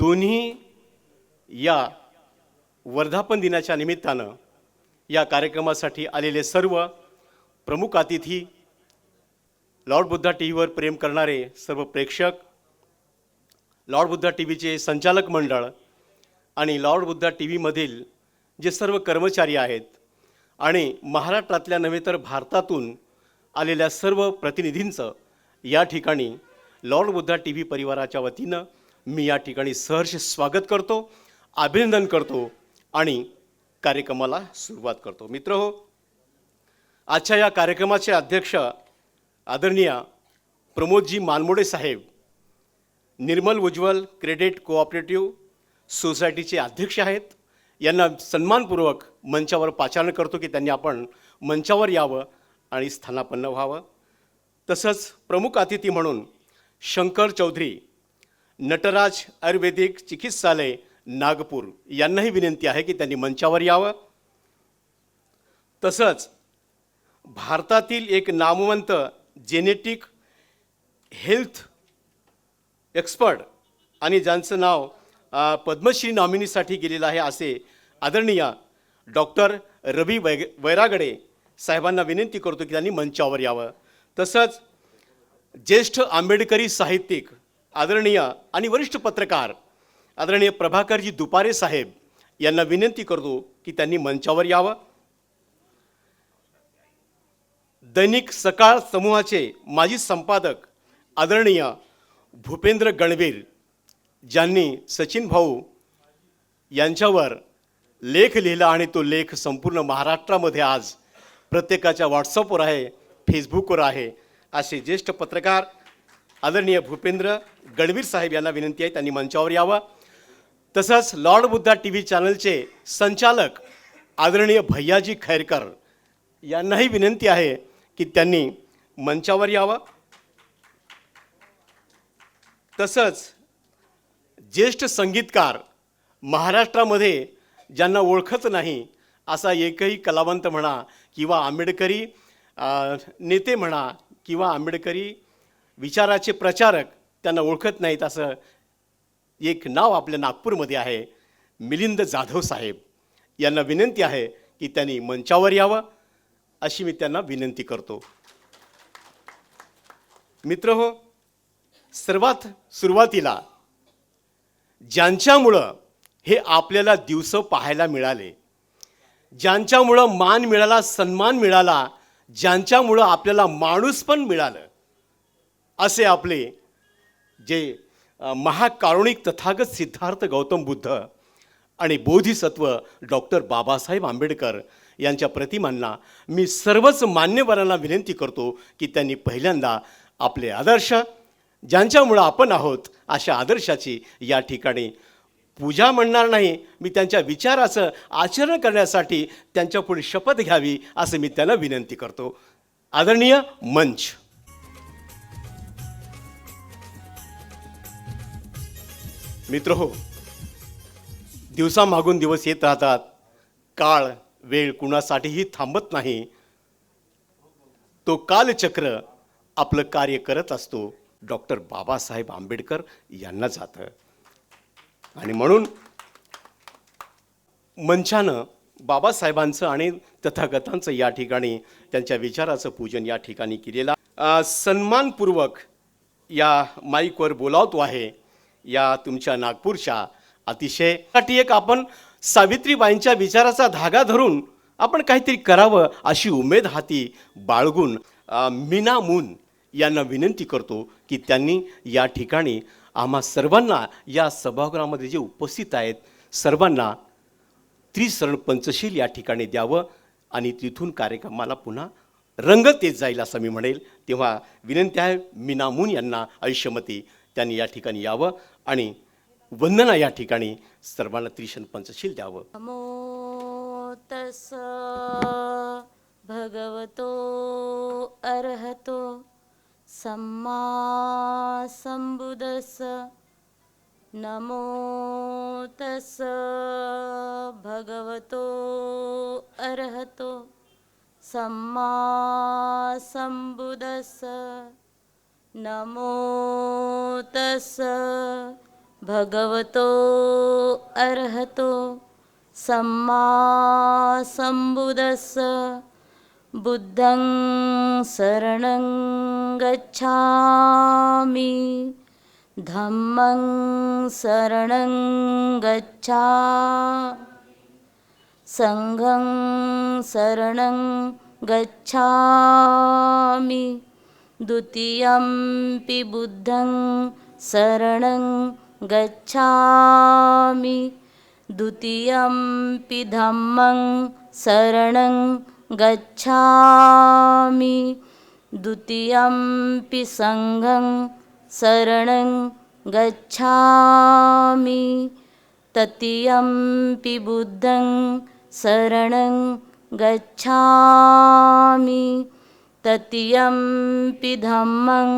दोन्ही या वर्धापन दिनाच्या निमित्तानं या कार्यक्रमासाठी आलेले सर्व प्रमुख अतिथी, लॉर्ड बुद्धा टी व्हीवर प्रेम करणारे सर्व प्रेक्षक, लॉर्ड बुद्धा टी व्हीचे संचालक मंडळ आणि लॉर्ड बुद्धा टी व्हीमधील जे सर्व कर्मचारी आहेत आणि महाराष्ट्रातल्या नव्हे तर भारतातून आलेल्या सर्व प्रतिनिधींचं या ठिकाणी लॉर्ड बुद्धा टी व्ही परिवाराच्या वतीनं मी या ठिकाणी सहर्ष स्वागत करतो, अभिनंदन करतो आणि कार्यक्रमाला सुरुवात करतो. मित्रहो, आजच्या या कार्यक्रमाचे अध्यक्ष आदरणीय प्रमोदजी मानमोडे साहेब, निर्मल उज्ज्वल क्रेडिट कोऑपरेटिव्ह सोसायटीचे अध्यक्ष आहेत. यांना सन्मानपूर्वक मंचावर पाचारण करतो की त्यांनी आपण मंचावर यावं आणि स्थानापन्न व्हावं. तसंच प्रमुख अतिथी म्हणून शंकर चौधरी, नटराज आयुर्वेदिक चिकित्सालय नागपूर यांनाही विनंती आहे की त्यांनी मंचावर यावं. तसंच भारतातील एक नामवंत जेनेटिक हेल्थ एक्सपर्ट आणि ज्यांचं नाव पद्मश्री नॉमिनीसाठी गेलेलं आहे असे आदरणीय डॉक्टर रवी वैरागडे साहेबांना विनंती करतो की त्यांनी मंचावर यावं. तसंच ज्येष्ठ आंबेडकरी साहित्यिक आदरणीय आणि वरिष्ठ पत्रकार आदरणीय प्रभाकरजी दुपारे साहेब यांना विनंती करतो की त्यांनी मंचावर यावं. दैनिक सकाळ समूहाचे माजी संपादक आदरणीय भूपेंद्र गणवीर, ज्यांनी सचिन भाऊ यांच्यावर लेख लिहिला आणि तो लेख संपूर्ण महाराष्ट्रामध्ये आज प्रत्येकाच्या व्हॉट्सअपवर आहे, फेसबुकवर आहे, असे ज्येष्ठ पत्रकार आदरणीय भूपेंद्र गणवीर साहेब यांना विनंती आहे त्यांनी मंचावर यावं. तसंच लॉर्ड बुद्धा टी व्ही चॅनलचे संचालक आदरणीय भैयाजी खैरकर यांनाही विनंती आहे की त्यांनी मंचावर यावं. तसंच ज्येष्ठ संगीतकार, महाराष्ट्रामध्ये ज्यांना ओळखत नाही असा एकही कलावंत म्हणा किंवा आंबेडकरी नेते म्हणा किंवा आंबेडकरी विचाराचे प्रचारक त्यांना ओळखत नाहीत असं एक नाव आपल्या नागपूरमध्ये आहे, मिलिंद जाधव साहेब यांना विनंती आहे की त्यांनी मंचावर यावं अशी मी त्यांना विनंती करतो. मित्रहो, सर्वात सुरुवातीला ज्यांच्यामुळं हे आपल्याला दिवस पाहायला मिळाले, ज्यांच्यामुळं मान मिळाला, सन्मान मिळाला, ज्यांच्यामुळं आपल्याला माणूस पण मिळालं, असे आपले जे महाकारुणिक तथागत सिद्धार्थ गौतम बुद्ध आणि बोधिसत्व डॉक्टर बाबासाहेब आंबेडकर यांच्या प्रतिमांना मी सर्वच मान्यवरांना विनंती करतो की त्यांनी पहिल्यांदा आपले आदर्श, ज्यांच्यामुळं आपण आहोत अशा आदर्शाची या ठिकाणी पूजा म्हणणार नाही, मी त्यांच्या विचाराचं आचरण करण्यासाठी त्यांच्यापुढे शपथ घ्यावी असं मी त्यांना विनंती करतो. आदरणीय मंच. मित्रहो, दिवसामागून दिवस येत राहतात, काळ वेळ कुणासाठीही थांबत नाही, तो कालचक्र आपलं कार्य करत असतो, डॉक्टर बाबासाहेब आंबेडकर यांना जातं. आणि म्हणून मंचानं बाबासाहेबांचं आणि तथागतांचं या ठिकाणी त्यांच्या विचाराचं पूजन या ठिकाणी केलेलं सन्मानपूर्वक या माईकवर बोलावतो आहे या तुमच्या नागपूरच्या अतिशय एक आपण सावित्रीबाईंच्या विचाराचा धागा धरून आपण काहीतरी करावं अशी उमेद हाती बाळगून मीना मून यांना विनंती करतो की त्यांनी या ठिकाणी आम्हा सर्वांना या सभागृहामध्ये जे उपस्थित आहेत सर्वांना त्रिसरण पंचशील या ठिकाणी द्यावं आणि तिथून कार्यक्रमाला पुन्हा रंगत येत जाईल असं मी म्हणेल. तेव्हा विनंती आहे मीना मून यांना आयुष्यमती, त्यांनी या ठिकाणी यावं आणि वंदना या ठिकाणी सर्वांना त्रिशरण पंचशील द्यावं. नमो तस् भगवतो अर्हतो सम्मा संबुद्धस्स. नमो तस् भगवतो अर्हतो सम्मा संबुद्धस्स. नमो तस् भगवतो अरहतो सम्मा सम्बुद्धस्स बुद्धं शरणं गच्छामि धम्मं शरणं गच्छामि संघं शरणं गच्छामि द्वितीयंपि बुद्धं शरणं गच्छामि द्वितीयंपि धम्मं शरणं गच्छामि द्वितीयंपि संघं शरणं गच्छामि तृतीयंपि बुद्धं शरणं गच्छामि तृतीयंपि धम्मं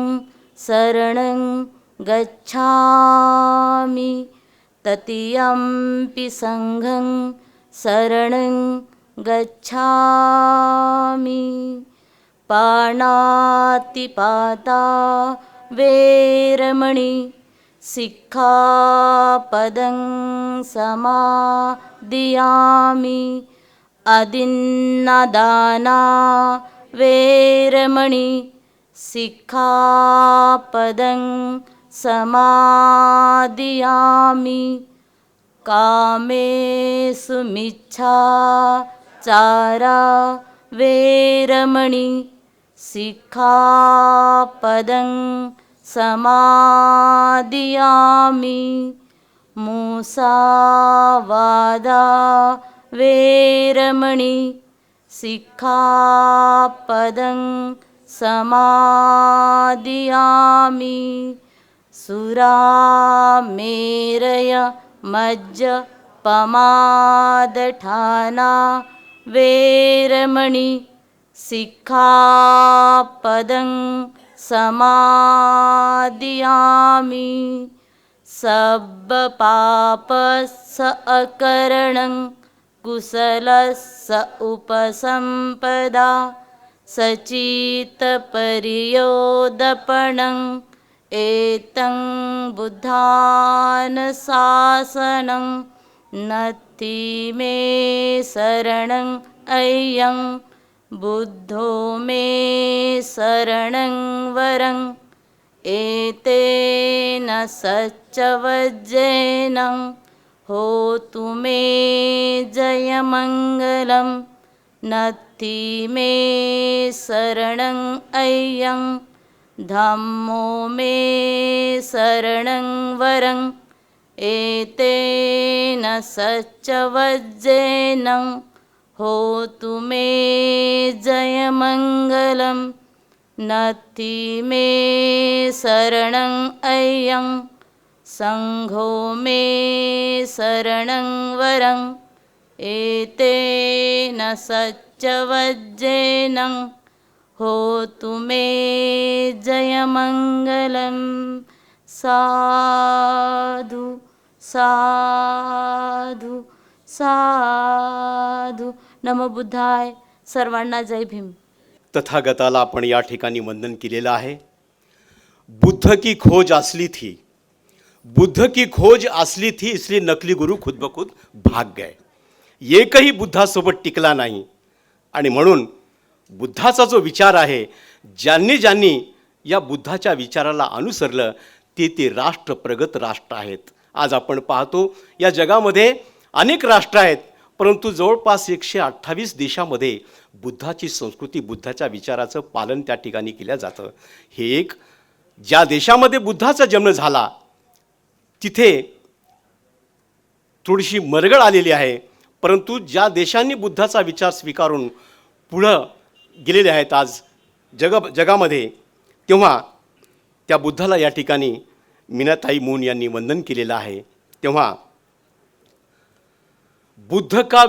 शरणं गच्छामि तृतीयंपि संघं शरणं गच्छामि पाणातिपाता वेरमणि सिक्खापदं समादियामि अदिन्नदाना वेरमणि सिक्खापदं समादियामि कामेषु मिच्छाचारा वेरमणि सिक्खापदं समादियामि मुसावादा वेरमणि सिक्खापदं समादियामि सुरामेरय मज्जपमादठाना वेरमणि सिक्खापदं समादियामि सब्बपापस्स अकरणं कुशलस्स उपसम्पदा सचित्तपर्योदपणं एतं बुद्धानुशासनं नत्थि मे शरणं अय्यं बुद्धो मे शरणं वरं एतेन सच्चवज्जेन होतु मे जयमङ्गलं नत्थि मे शरणं अय्यं धम्मो मे शरणं वरं एतेन सच्चवज्जेन होतु मे जयमङ्गलं नत्थि मे शरणं अय्यं संघो मे शरणं वरं एतेन सच्चवज्जेन होतु मे जयमङ्गलं साधु साधु साधु नमो बुद्धाय. सर्वांना जय भीम. तथागताला आपण या ठिकाणी वंदन केलेलं आहे. बुद्ध की खोज असली थी, बुद्ध की खोज असली थी, इसलिए नकली गुरु खुद ब खुद भाग गए. एकही बुद्धासोबत टिकला नाही. आणि म्हणून बुद्धाचा जो विचार आहे, ज्यांनी ज्यांनी या बुद्धाच्या विचाराला अनुसरलं ते राष्ट्र प्रगत राष्ट्र आहेत. आज आपण पाहतो या जगामध्ये अनेक राष्ट्र आहेत, परंतु जवळपास 128 देशामध्ये बुद्धाची संस्कृती, बुद्धाच्या विचाराचं पालन त्या ठिकाणी केलं जातं. हे एक ज्या देशामध्ये बुद्धाचा जन्म झाला तिथे थोडीशी मरगळ आलेली आहे, परंतु ज्या देशांनी बुद्धाचा विचार स्वीकारून पुढं गेलेले आहेत आज जगामध्ये, तेव्हा त्या बुद्धाला या ठिकाणी मीनाताई मून यांनी वंदन केलेलं आहे. तेव्हा बुद्ध का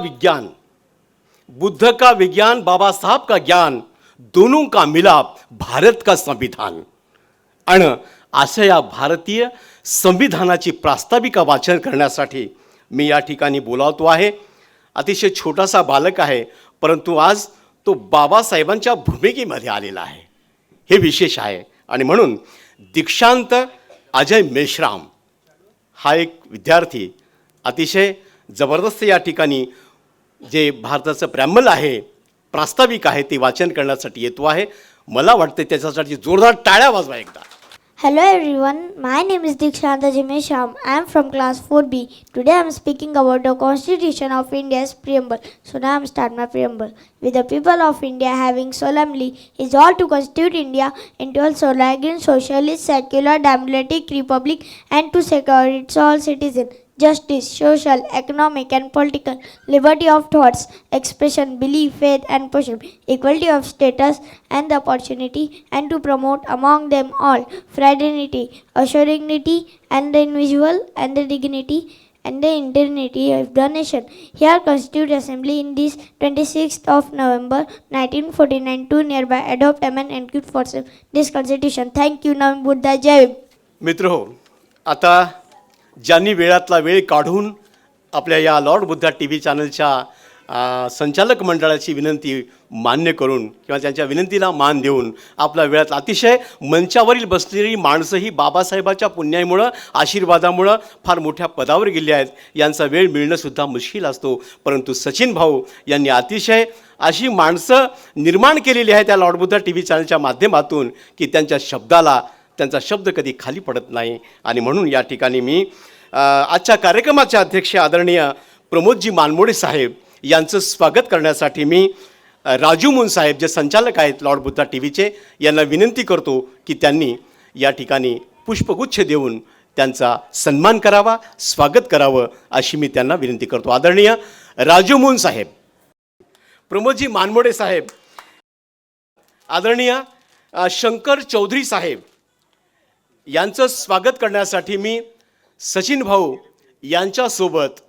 विज्ञान, बाबा साहब का ज्ञान, दोनों का मिलाप, भारत का संविधान. आणि अशा या भारतीय संविधानाची प्रास्ताविका वाचन करण्यासाठी मी या ठिकाणी बोलावतो आहे. अतिशय छोटासा बालक आहे, परंतु आज तो बाबासाहेबांच्या भूमिकेमध्ये आलेला आहे. हे विशेष आहे. आणि म्हणून दीक्षांत अजय मेश्राम हा एक विद्यार्थी अतिशय जबरदस्त या ठिकाणी जे भारताचं प्रॅम्बल आहे, प्रास्ताविक आहे, ते वाचन करण्यासाठी येतो आहे. मला वाटते त्याच्यासाठी जोरदार टाळ्या वाजवा एकदा. Hello everyone, my name is Dikshanta Jimesham. I am from class 4B. Today I am speaking about the Constitution of India's preamble. So now I am start my preamble. With the people of India having solemnly resolved to constitute India into a sovereign, socialist, secular, democratic republic and to secure its all citizens justice, social, economic, and political, liberty of thoughts, expression, belief, faith, and worship, equality of status and the opportunity, and to promote among them all fraternity, assuring dignity and the individual and the dignity and the integrity of the nation. Here Constitute Assembly in this 26th of November 1949 to nearby adopt amend and execute for this Constitution. Thank you. Namo Buddha Jai Bhim. मित्र हो, आता ज्यांनी वेळातला वेळ काढून आपल्या या Lord Buddha T V चॅनलच्या संचालक मंडळाची विनंती मान्य करून किंवा त्यांच्या विनंतीला मान देऊन आपला वेळात अतिशय मंचावरील बसलेली माणसंही बाबासाहेबाच्या पुण्याईमुळं, आशीर्वादामुळं फार मोठ्या पदावर गेली आहेत. यांचा वेळ मिळणंसुद्धा मुश्किल असतो. परंतु सचिन भाऊ यांनी अतिशय अशी माणसं निर्माण केलेली आहे त्या लॉर्ड बुद्धा टी व्ही चॅनलच्या माध्यमातून की त्यांचा शब्द कधी खाली पडत नाही. आणि म्हणून या ठिकाणी मी आजच्या कार्यक्रमाचे अध्यक्ष आदरणीय प्रमोदजी मानमोडे साहेब यांचं स्वागत करण्यासाठी मी राजू मुन साहेब जे संचालक आहेत लॉर्ड बुद्धा टी व्हीचे यांना विनंती करतो की त्यांनी या ठिकाणी पुष्पगुच्छ देऊन त्यांचा सन्मान करावा, स्वागत करावं अशी मी त्यांना विनंती करतो. आदरणीय राजू मुन साहेब, प्रमोदजी मानमोडे साहेब, आदरणीय शंकर चौधरी साहेब यांचं स्वागत करण्यासाठी मी सचिन भाऊ यांच्यासोबत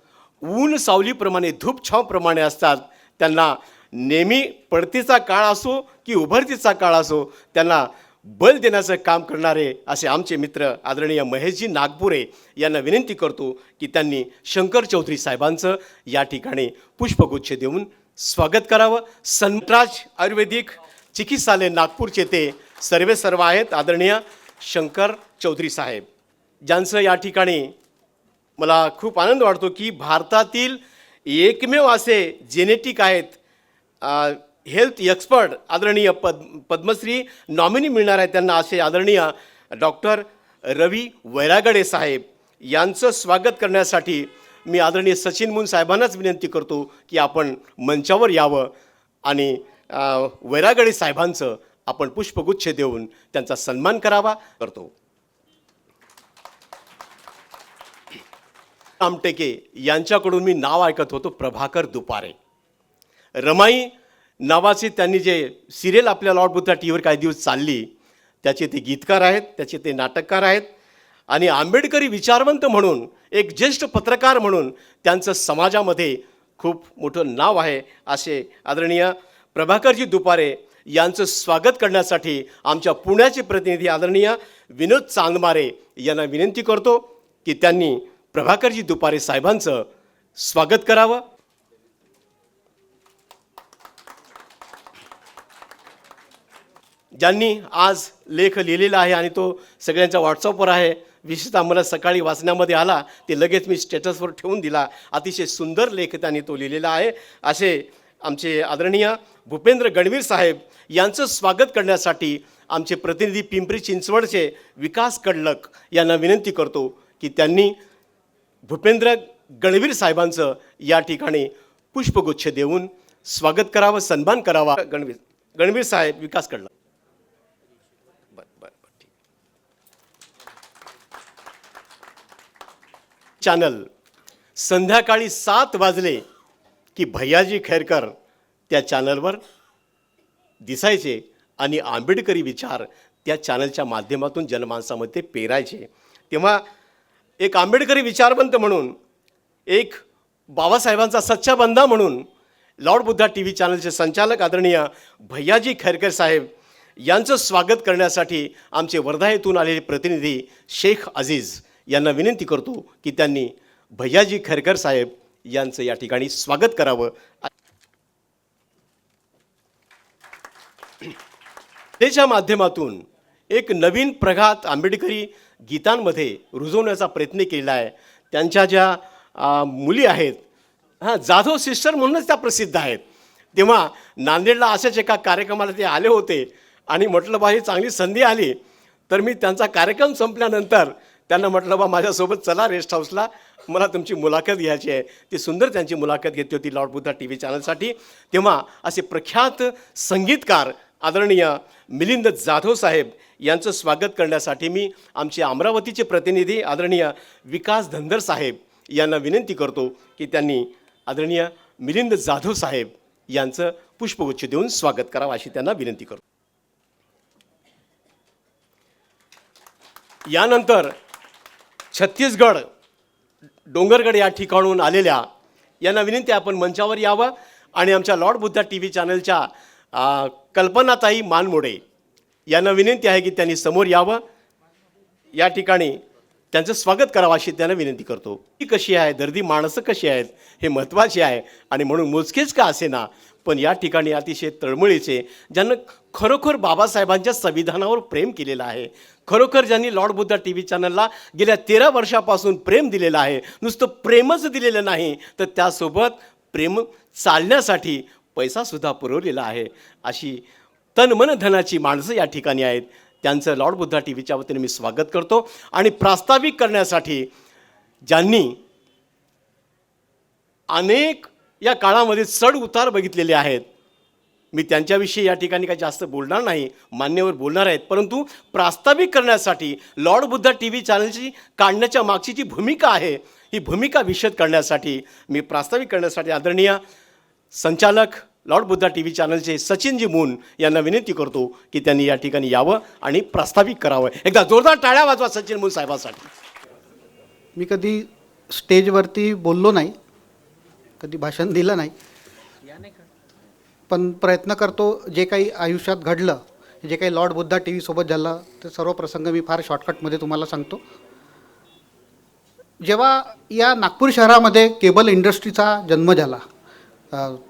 ऊन सावलीप्रमाणे धूप छावप्रमाणे असतात, त्यांना नेहमी पडतीचा काळ असो की उभरतीचा काळ असो त्यांना बल देण्याचं काम करणारे असे आमचे मित्र आदरणीय महेशजी नागपुरे यांना विनंती करतो की त्यांनी शंकर चौधरी साहेबांचं या ठिकाणी पुष्पगुच्छ देऊन स्वागत करावं. संतराज आयुर्वेदिक चिकित्सालय नागपूरचे ते सर्व आहेत आदरणीय शंकर चौधरी साहेब, ज्यांचं या ठिकाणी मला खूप आनंद वाटतो की भारतातील एकमेव असे जेनेटिक आहेत, हेल्थ एक्सपर्ट आदरणीय पद्मश्री नॉमिनी मिळणार आहे त्यांना, असे आदरणीय डॉक्टर रवी वैरागडे साहेब यांचं स्वागत करण्यासाठी मी आदरणीय सचिन मुन साहेबांनाच विनंती करतो की आपण मंचावर यावं आणि वैरागडे साहेबांचं आपण पुष्पगुच्छ देऊन त्यांचा सन्मान करावा करतो. आमटेके यांच्याकडून मी नाव ऐकत होतो प्रभाकर दुपारे. रमाई नावाचे त्यांनी जे सिरियल आपल्या लॉर्ड बुद्धा टी व्हीवर काही दिवस चालली त्याचे ते गीतकार आहेत, त्याचे ते नाटककार आहेत आणि आंबेडकरी विचारवंत म्हणून एक ज्येष्ठ पत्रकार म्हणून त्यांचं समाजामध्ये खूप मोठं नाव आहे. असे आदरणीय प्रभाकरजी दुपारे यांचं स्वागत करण्यासाठी आमच्या पुण्याचे प्रतिनिधी आदरणीय विनोद चांदमारे यांना विनंती करतो की त्यांनी प्रभाकरजी दुपारे साहेबांचं स्वागत करावं. ज्यांनी आज लेख लिहिलेला आहे आणि तो सगळ्यांच्या व्हॉट्सअपवर आहे, विशेषतः मला सकाळी वाचण्यामध्ये आला ते लगेच मी स्टेटसवर ठेवून दिला. अतिशय सुंदर लेख त्यांनी तो लिहिलेला आहे. असे आमचे आदरणीय भूपेंद्र गणवीर साहेब यांचं स्वागत करण्यासाठी आमचे प्रतिनिधी पिंपरी चिंचवडचे विकास कडलक यांना विनंती करतो की त्यांनी भूपेंद्र गणवीर साहेबांचं या ठिकाणी पुष्पगुच्छ देऊन स्वागत करावं, सन्मान करावा. गणवीर साहेब, विकास कडलक. ठीक. चॅनल संध्याकाळी 7 वाजले की भैयाजी खैरकर त्या चॅनलवर दिसायचे आणि आंबेडकरी विचार त्या चॅनलच्या माध्यमातून जनमानसामध्ये पेरायचे. तेव्हा एक आंबेडकरी विचारवंत म्हणून, एक बाबासाहेबांचा सच्चा बंधा म्हणून लॉर्ड बुद्धा टी व्ही चॅनलचे संचालक आदरणीय भैयाजी खैरकर साहेब यांचं स्वागत करण्यासाठी आमचे वर्धा येथून आलेले प्रतिनिधी शेख अजीज यांना विनंती करतो की त्यांनी भैयाजी खैरकर साहेब यांचं या ठिकाणी स्वागत करावं. त्याच्या माध्यमातून एक नवीन प्रघात आंबेडकरी गीतांमध्ये रुजवण्याचा प्रयत्न केला आहे. त्यांच्या ज्या मुली आहेत, जाधव सिस्टर म्हणूनच त्या प्रसिद्ध आहेत. तेव्हा नांदेडला अशाच एका कार्यक्रमाला ते आले होते आणि म्हटलं बा ही चांगली संधी आली. तर मी त्यांचा कार्यक्रम संपल्यानंतर त्यांना म्हटलं बा माझ्यासोबत चला रेस्ट हाऊसला, मला तुमची मुलाखत घ्यायची आहे. ती सुंदर त्यांची मुलाखत घेतली होती लॉर्ड बुद्धा टी व्ही चॅनलसाठी. तेव्हा असे प्रख्यात संगीतकार आदरणीय मिलिंद जाधव साहेब यांचं स्वागत करण्यासाठी मी आमचे अमरावतीचे प्रतिनिधी आदरणीय विकास धनगर साहेब यांना विनंती करतो की त्यांनी आदरणीय मिलिंद जाधव साहेब यांचं पुष्पगुच्छ देऊन स्वागत करावं अशी त्यांना विनंती करतो. यानंतर छत्तीसगड डोंगरगड या ठिकाणून आलेल्या यांना विनंती आपण मंचावर यावं आणि आमच्या लॉर्ड बुद्धा टी व्ही चॅनलच्या कल्पनाताई मानमोडे यांना विनंती आहे की त्यांनी समोर यावं. या ठिकाणी त्यांचं स्वागत करावं अशी त्यांना विनंती करतो. ती कशी आहे, दर्दी माणसं कशी आहेत हे महत्त्वाचे आहे आणि म्हणून मोजकेच का असेना पण या ठिकाणी अतिशय तळमळीचे, ज्यांना खरोखर बाबासाहेबांच्या संविधानावर प्रेम केलेलं आहे, खरोखर ज्यांनी लॉर्ड बुद्धा टी व्ही चॅनलला गेल्या 13 वर्षापासून प्रेम दिलेलं आहे, नुसतं प्रेमच दिलेलं नाही तर त्यासोबत प्रेम चालण्यासाठी पैसासुद्धा पुरवलेला आहे, अशी तन धनाची माणसं या ठिकाणी आहेत. त्यांचं लॉर्ड बुद्धा टी व्हीच्या वतीने मी स्वागत करतो. आणि प्रास्ताविक करण्यासाठी ज्यांनी अनेक या काळामध्ये चढ उतार बघितलेले आहेत, मी त्यांच्याविषयी या ठिकाणी काही जास्त बोलणार नाही, मान्यवर बोलणार आहेत, परंतु प्रास्ताविक करण्यासाठी लॉर्ड बुद्धा टी व्ही चॅनलची काढण्याच्या मागची जी भूमिका आहे ही भूमिका विशद करण्यासाठी मी प्रास्ताविक करण्यासाठी आदरणीय संचालक लॉर्ड बुद्धा टी व्ही चॅनलचे सचिनजी मून यांना विनंती करतो की त्यांनी या ठिकाणी यावं आणि प्रास्ताविक करावं. एकदा जोरदार टाळ्या वाजवा सचिन मून साहेबांसाठी. मी कधी स्टेजवरती बोललो नाही, कधी भाषण दिलं नाही, पण प्रयत्न करतो जे काही आयुष्यात घडलं, जे काही लॉर्ड बुद्धा टी व्हीसोबत झालं ते सर्व प्रसंग मी फार शॉर्टकटमध्ये तुम्हाला सांगतो. जेव्हा या नागपूर शहरामध्ये केबल इंडस्ट्रीचा जन्म झाला,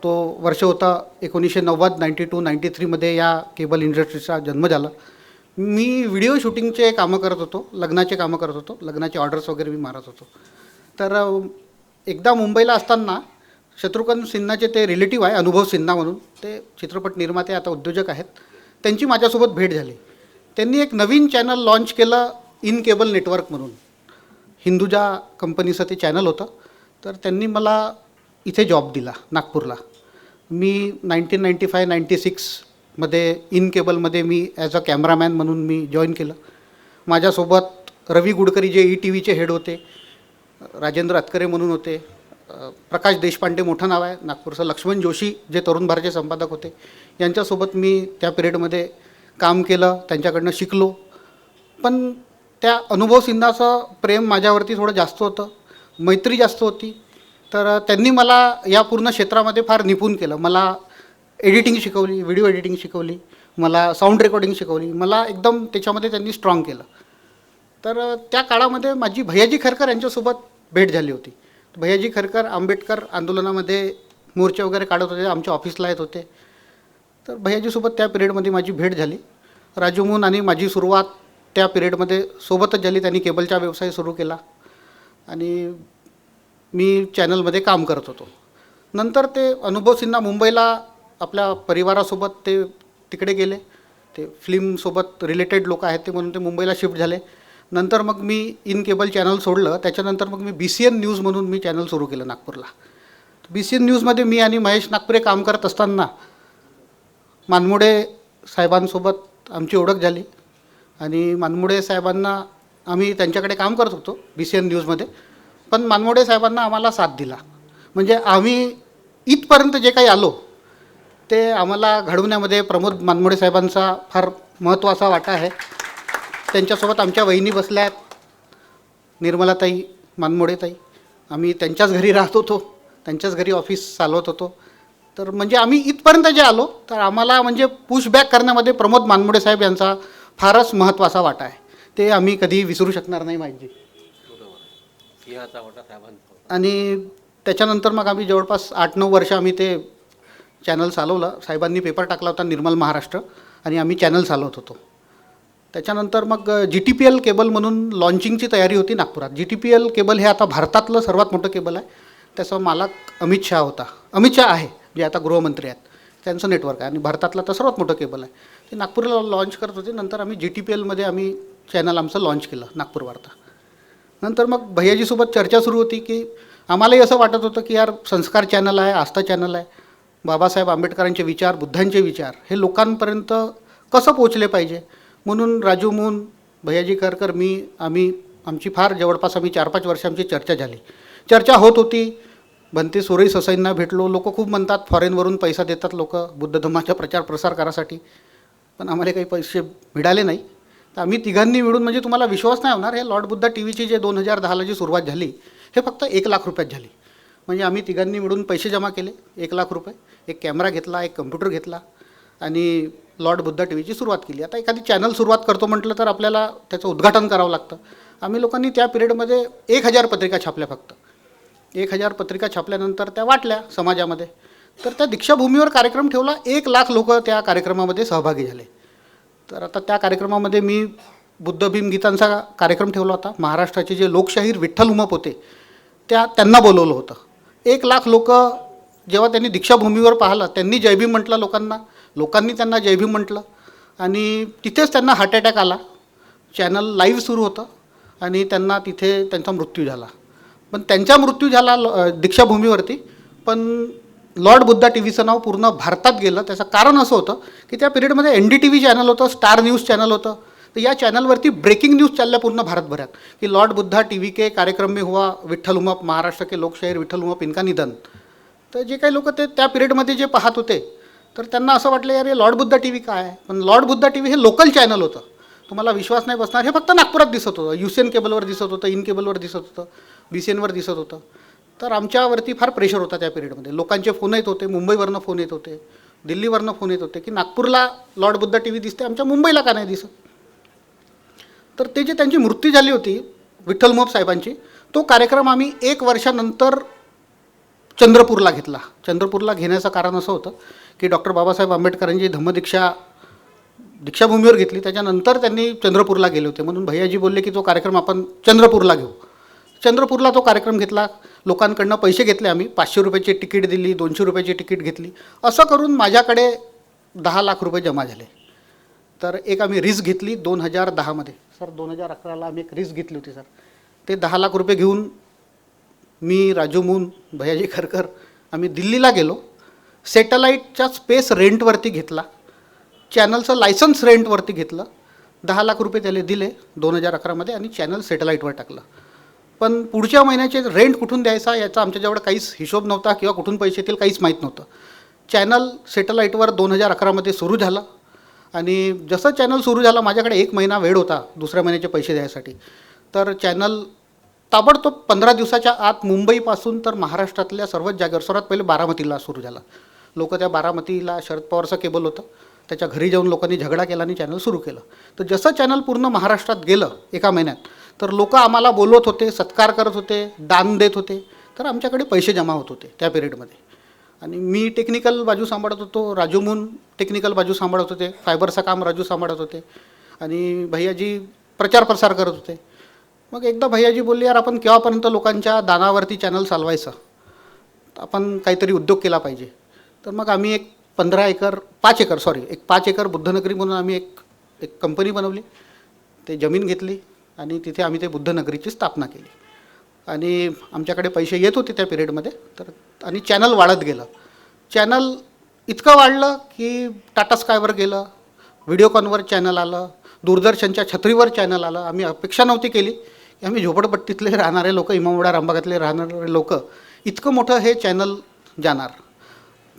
तो वर्ष होता 1990, 92, 93मध्ये या केबल इंडस्ट्रीचा जन्म झाला. मी व्हिडिओ शूटिंगचे कामं करत होतो, लग्नाचे कामं करत होतो, लग्नाचे ऑर्डर्स वगैरे मी मारत होतो. तर एकदा मुंबईला असताना शत्रुघ्न सिन्हाचे ते रिलेटिव्ह आहे, अनुभव सिन्हा म्हणून, ते चित्रपट निर्माते आता उद्योजक आहेत, त्यांची माझ्यासोबत भेट झाली. त्यांनी एक नवीन चॅनल लॉन्च केलं इन केबल नेटवर्क म्हणून, हिंदुजा कंपनीचं ते चॅनल होतं. तर त्यांनी मला इथे जॉब दिला नागपूरला. मी 1995-96मध्ये इन केबलमध्ये मी ॲज अ कॅमेरामॅन म्हणून मी जॉईन केलं. माझ्यासोबत रवी गुडकरी जे ETVचे हेड होते, राजेंद्र अतकरे म्हणून होते, प्रकाश देशपांडे मोठं नाव आहे नागपूरचं, लक्ष्मण जोशी जे तरुण भारतचे संपादक होते, यांच्यासोबत मी त्या पिरियडमध्ये काम केलं, त्यांच्याकडनं शिकलो. पण त्या अनुभव सिन्हाचं प्रेम माझ्यावरती थोडं जास्त होतं, मैत्री जास्त होती. तर त्यांनी मला या पूर्ण क्षेत्रामध्ये फार निपुण केलं. मला एडिटिंग शिकवली, व्हिडिओ एडिटिंग शिकवली, मला साऊंड रेकॉर्डिंग शिकवली, मला एकदम त्याच्यामध्ये त्यांनी स्ट्रॉंग केलं. तर त्या काळामध्ये माझी भैयाजी खरकर यांच्यासोबत भेट झाली होती. भैयाजी खरकर आंबेडकर आंदोलनामध्ये मोर्चे वगैरे काढत होते, आमच्या ऑफिसला येत होते. तर भैयाजीसोबत त्या पिरियडमध्ये माझी भेट झाली. राजू मून आणि माझी सुरुवात त्या पिरियडमध्ये सोबतच झाली. त्यांनी केबलचा व्यवसाय सुरू केला आणि मी चॅनलमध्ये काम करत होतो. नंतर ते अनुभव सिन्हा मुंबईला आपल्या परिवारासोबत ते तिकडे गेले, ते फिल्मसोबत रिलेटेड लोक आहेत ते म्हणून ते मुंबईला शिफ्ट झाले. नंतर मग मी इन केबल चॅनल सोडलं. त्याच्यानंतर मग मी BCN न्यूज म्हणून मी चॅनल सुरू केलं नागपूरला. BCN न्यूजमध्ये मी आणि महेश नागपुरे काम करत असताना मानमोडे साहेबांसोबत आमची ओळख झाली आणि मानमोडे साहेबांना आम्ही त्यांच्याकडे काम करत होतो BCN न्यूजमध्ये. पण मानमोडे साहेबांना आम्हाला साथ दिला. म्हणजे आम्ही इथपर्यंत जे काही आलो ते आम्हाला घडवण्यामध्ये प्रमोद मानमोडे साहेबांचा फार महत्त्वाचा वाटा आहे. त्यांच्यासोबत आमच्या वहिनी बसल्या आहेत, निर्मलाताई मानमोडेताई. आम्ही त्यांच्याच घरी राहत होतो, त्यांच्याच घरी ऑफिस चालवत होतो. तर म्हणजे आम्ही इथपर्यंत जे आलो तर आम्हाला म्हणजे पुशबॅक करण्यामध्ये प्रमोद मानमोडे साहेब यांचा फारच महत्त्वाचा वाटा आहे. ते आम्ही कधी विसरू शकणार नाही माझी. आणि त्याच्यानंतर मग आम्ही जवळपास 8-9 वर्ष आम्ही ते चॅनल चालवलं. साहेबांनी पेपर टाकला होता निर्मल महाराष्ट्र आणि आम्ही चॅनल चालवत होतो. त्याच्यानंतर मग GTPL केबल म्हणून लॉन्चिंगची तयारी होती नागपुरात. GTPL केबल हे आता भारतातलं सर्वात मोठं केबल आहे. त्याचा मालक अमित शहा होता. अमित शहा आहे, जे आता गृहमंत्री आहेत. त्यांचं नेटवर्क आहे आणि भारतातलं तर सर्वात मोठं केबल आहे. ते नागपूरला लॉन्च करत होते. नंतर आम्ही GTPLमध्ये आम्ही चॅनल आमचं लॉन्च केलं, नागपूर वार्ता. नंतर मग भैयाजीसोबत चर्चा सुरू होती की आम्हालाही असं वाटत होतं की यार संस्कार चॅनल आहे, आस्था चॅनल आहे, बाबासाहेब आंबेडकरांचे विचार, बुद्धांचे विचार हे लोकांपर्यंत कसं पोहोचले पाहिजे. म्हणून राजू मून, भैयाजी खरकर, आमची फार जवळपास 4-5 वर्ष आमची चर्चा झाली. चर्चा होत होती. भंते सोरई ससाईंना भेटलो. लोक खूप म्हणतात फॉरेनवरून पैसा देतात लोक बुद्ध धम्माचा प्रचार प्रसार करासाठी, पण आम्हाला काही पैसे मिळाले नाही. तर आम्ही तिघांनी मिळून, म्हणजे तुम्हाला विश्वास नाही होणार, हे लॉर्ड बुद्धा TVची जे 2010ला जी सुरुवात झाली हे फक्त 1 लाख रुपयात झाली. म्हणजे आम्ही तिघांनी मिळून पैसे जमा केले 1 लाख रुपये. एक कॅमेरा घेतला, एक कम्प्युटर घेतला आणि लॉर्ड बुद्धा TVची सुरुवात केली. आता एखादी चॅनल सुरुवात करतो म्हटलं तर आपल्याला त्याचं उद्घाटन करावं लागतं. आम्ही लोकांनी त्या पिरियडमध्ये 1000 पत्रिका छापल्या. फक्त 1000 पत्रिका छापल्यानंतर त्या वाटल्या समाजामध्ये. तर त्या दीक्षाभूमीवर कार्यक्रम ठेवला. 1 लाख लोक त्या कार्यक्रमामध्ये सहभागी झाले. तर आता त्या कार्यक्रमामध्ये मी बुद्ध भीम गीतांचा कार्यक्रम ठेवला होता. महाराष्ट्राचे जे लोकशाहीर विठ्ठल उमप होते त्यांना बोलवलं होतं. 1 लाख लोक जेव्हा त्यांनी दीक्षाभूमीवर पाहिलं, त्यांनी जय भीम म्हटलं लोकांनी त्यांना जय भीम म्हटलं आणि तिथेच त्यांना हार्ट अटॅक आला. चॅनल लाईव्ह सुरू होतं आणि त्यांना तिथे त्यांचा मृत्यू झाला. पण त्यांचा मृत्यू झाला दीक्षाभूमीवरती, पण लॉर्ड बुद्धा TVचं नाव पूर्ण भारतात गेलं. त्याचं कारण असं होतं की त्या पिरियडमध्ये NDTV चॅनल होतं, स्टार न्यूज चॅनल होतं. तर या चॅनलवरती ब्रेकिंग न्यूज चालल्या पूर्ण भारतभरात की लॉर्ड बुद्धा TV के कार्यक्रम में हुआ विठ्ठल उमप, महाराष्ट्र के लोकशाहीर विठ्ठल उमप इनका निधन. तर जे काही लोक ते त्या पिरियडमध्ये जे पाहत होते तर त्यांना असं वाटलं यार हे लॉर्ड बुद्धा TV काय आहे. पण लॉर्ड बुद्धा TV हे लोकल चॅनल होतं. तुम्हाला विश्वास नाही बसणार, हे फक्त नागपुरात दिसत होतं. UCN केबलवर दिसत होतं, इन केबलवर दिसत होतं, BCNवर दिसत होतं. तर आमच्यावरती फार प्रेशर होता त्या पिरियडमध्ये. लोकांचे फोन येत होते, मुंबईवरनं फोन येत होते, दिल्लीवरनं फोन येत होते की नागपूरला लॉर्ड बुद्धा TV दिसते, आमच्या मुंबईला का नाही दिसत. तर ते जे त्यांची मृत्यू झाली होती विठ्ठल उमप साहेबांची, तो कार्यक्रम आम्ही 1 वर्षानंतर चंद्रपूरला घेतला. चंद्रपूरला घेण्याचं कारण असं होतं की डॉक्टर बाबासाहेब आंबेडकरांची धम्मदीक्षा दीक्षाभूमीवर घेतली, त्याच्यानंतर त्यांनी चंद्रपूरला गेले होते. म्हणून भैयाजी बोलले की तो कार्यक्रम आपण चंद्रपूरला घेऊ. चंद्रपूरला तो कार्यक्रम घेतला. लोकांकडनं पैसे घेतले आम्ही. 500 रुपयाची तिकीट दिली, 200 रुपयाची तिकीट घेतली. असं करून माझ्याकडे 10 लाख रुपये जमा झाले. तर एक आम्ही रिस्क घेतली 2010मध्ये. सर 2011ला आम्ही एक रिस्क घेतली होती सर. ते 10 लाख रुपये घेऊन मी, राजू मून, भैयाजी खरकर आम्ही दिल्लीला गेलो. सॅटेलाईटच्या स्पेस रेंटवरती घेतला. चॅनलचं लायसन्स रेंटवरती घेतलं. 10 लाख रुपये त्याला दिले 2011मध्ये आणि चॅनल सॅटेलाईटवर टाकलं. पण पुढच्या महिन्याचे रेंट कुठून द्यायचा याचा आमच्याजवळ काहीच हिशोब नव्हता किंवा कुठून पैसे येतील काहीच माहीत नव्हतं. चॅनल सॅटेलाईटवर 2011मध्ये सुरू झालं आणि जसं चॅनल सुरू झालं माझ्याकडे 1 महिना वेळ होता दुसऱ्या महिन्याचे पैसे द्यायसाठी. तर चॅनल ताबडतोब 15 दिवसाच्या आत मुंबईपासून तर महाराष्ट्रातल्या सर्वच जागेवर, सर्वात पहिले बारामतीला सुरू झाला. लोक त्या बारामतीला शरद पवारचं केबल होतं, त्याच्या घरी जाऊन लोकांनी झगडा केला आणि चॅनल सुरू केलं. तर जसं चॅनल पूर्ण महाराष्ट्रात गेलं 1 महिन्यात, तर लोक आम्हाला बोलवत होते, सत्कार करत होते, दान देत होते. तर आमच्याकडे पैसे जमा होत होते त्या पिरियडमध्ये. आणि मी टेक्निकल बाजू सांभाळत होतो, राजू मून टेक्निकल बाजू सांभाळत होते, फायबरचं काम राजू सांभाळत होते आणि भैयाजी प्रचार प्रसार करत होते. मग एकदा भैयाजी बोलले यार आपण केव्हापर्यंत लोकांच्या दानावरती चॅनल चालवायचं, आपण काहीतरी उद्योग केला पाहिजे. तर मग आम्ही एक 5 एकर बुद्धनगरी म्हणून आम्ही एक कंपनी बनवली. ते जमीन घेतली आणि तिथे आम्ही ते बुद्धनगरीची स्थापना केली. आणि आमच्याकडे पैसे येत होते त्या पिरियडमध्ये. तर आणि चॅनल वाढत गेलं. चॅनल इतकं वाढलं की टाटा स्कायवर गेलं, व्हिडिओकॉनवर चॅनल आलं, दूरदर्शनच्या छत्रीवर चॅनल आलं. आम्ही अपेक्षा नव्हती केली की आम्ही झोपडपट्टीतले राहणारे लोक, इमामवाडा रामबागातले राहणारे लोक इतकं मोठं हे चॅनल जाणार.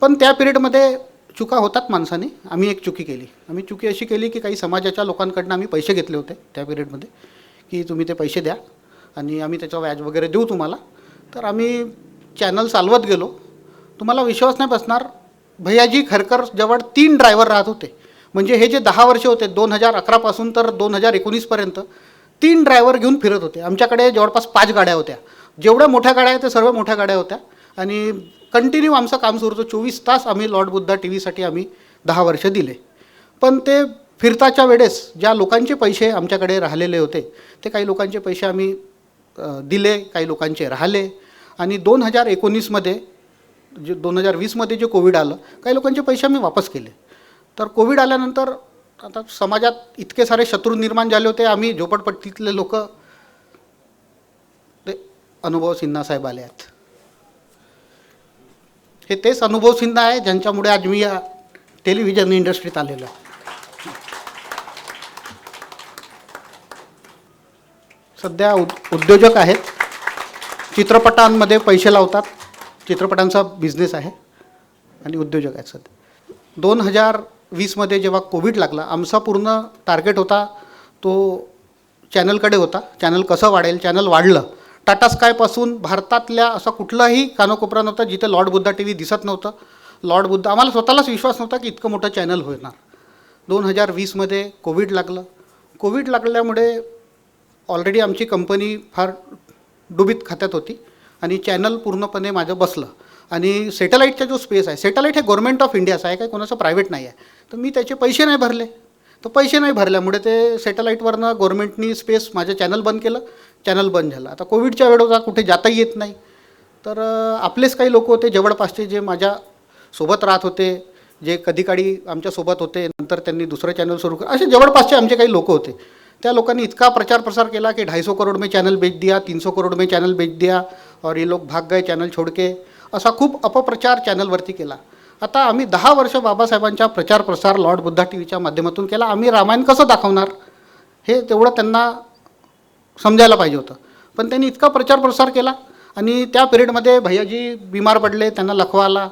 पण त्या पिरियडमध्ये चुका होतात माणसाने. आम्ही एक चुकी केली. आम्ही चुकी अशी केली की काही समाजाच्या लोकांकडनं आम्ही पैसे घेतले होते त्या पिरियडमध्ये की तुम्ही ते पैसे द्या आणि आम्ही त्याचं व्याज वगैरे देऊ तुम्हाला. तर आम्ही चॅनल चालवत गेलो. तुम्हाला विश्वास नाही बसणार, भैयाजी खरकर जवळ 3 ड्रायव्हर राहत होते. म्हणजे हे जे 10 वर्ष होते 2011पासून तर 2019पर्यंत 3 ड्रायव्हर घेऊन फिरत होते. आमच्याकडे जवळपास 5 गाड्या होत्या. जेवढ्या मोठ्या गाड्या आहेत ते सर्व मोठ्या गाड्या होत्या आणि कंटिन्यू आमचं काम सुरू होतं. 24 तास आम्ही लॉर्ड बुद्धा TVसाठी आम्ही 10 वर्ष दिले. पण ते फिरताच्या वेळेस ज्या लोकांचे पैसे आमच्याकडे राहिलेले होते ते काही लोकांचे पैसे आम्ही दिले, काही लोकांचे राहिले. आणि 2019मध्ये जे 2020मध्ये जे कोविड आलं, काही लोकांचे पैसे आम्ही वापस केले. तर कोविड आल्यानंतर आता समाजात इतके सारे शत्रू निर्माण झाले होते. आम्ही झोपडपट्टीतले लोक, ते अनुभव सिन्हा साहेब आले आहेत. हे तेच अनुभव सिन्हा आहे ज्यांच्यामुळे आज मी या टेलिव्हिजन इंडस्ट्रीत आलेलो आहे. सध्या उद्योजक आहेत, चित्रपटांमध्ये पैसे लावतात, चित्रपटांचा बिझनेस आहे आणि उद्योजक आहेत सध्या. 2020मध्ये जेव्हा कोविड लागला, आमचा पूर्ण टार्गेट होता तो चॅनलकडे होता. चॅनल कसं वाढेल, चॅनल वाढलं. टाटा स्कायपासून भारतातल्या असा कुठलाही कानाकोपरा नव्हता जिथे लॉर्ड बुद्धा टी व्ही दिसत नव्हतं. लॉर्ड बुद्ध, आम्हाला स्वतःलाच विश्वास नव्हता की इतकं मोठं चॅनल होणार. 2020मध्ये कोविड लागलं. कोविड लागल्यामुळे ऑलरेडी आमची कंपनी फार डुबीत खात्यात होती आणि चॅनल पूर्णपणे माझं बसलं. आणि सॅटेलाईटचा जो स्पेस आहे, सॅटेलाईट हे गव्हर्नमेंट ऑफ इंडियाचं आहे, काही कोणाचं प्रायव्हेट नाही आहे. तर मी त्याचे पैसे नाही भरले. तर पैसे नाही भरल्यामुळे ते सॅटेलाईटवरनं गव्हर्नमेंटनी स्पेस माझं चॅनल बंद केलं. चॅनल बंद झालं. आता कोविडच्या वेळ होता, कुठे जाताही येत नाही. तर आपलेच काही लोक होते जवळपासचे जे माझ्यासोबत राहत होते, जे कधी काळी आमच्यासोबत होते, नंतर त्यांनी दुसरं चॅनल सुरू केलं. असे जवळपासचे आमचे काही लोक होते. त्या लोकांनी इतका प्रचार प्रसार केला की 250 करोड में चॅनल बेच दिया, 300 करोड में चॅनल बेच दिया और ये लोग भाग गए चॅनल छोड़ के, असा खूप अपप्रचार चॅनलवरती केला. आता आम्ही 10 वर्ष बाबासाहेबांचा प्रचार प्रसार लॉर्ड बुद्धा टी व्हीच्या माध्यमातून केला. आम्ही रामायण कसं दाखवणार हे तेवढं त्यांना समजायला पाहिजे होतं. पण त्यांनी इतका प्रचार प्रसार केला आणि त्या पिरियडमध्ये भैयाजी बिमार पडले, त्यांना लखवा आला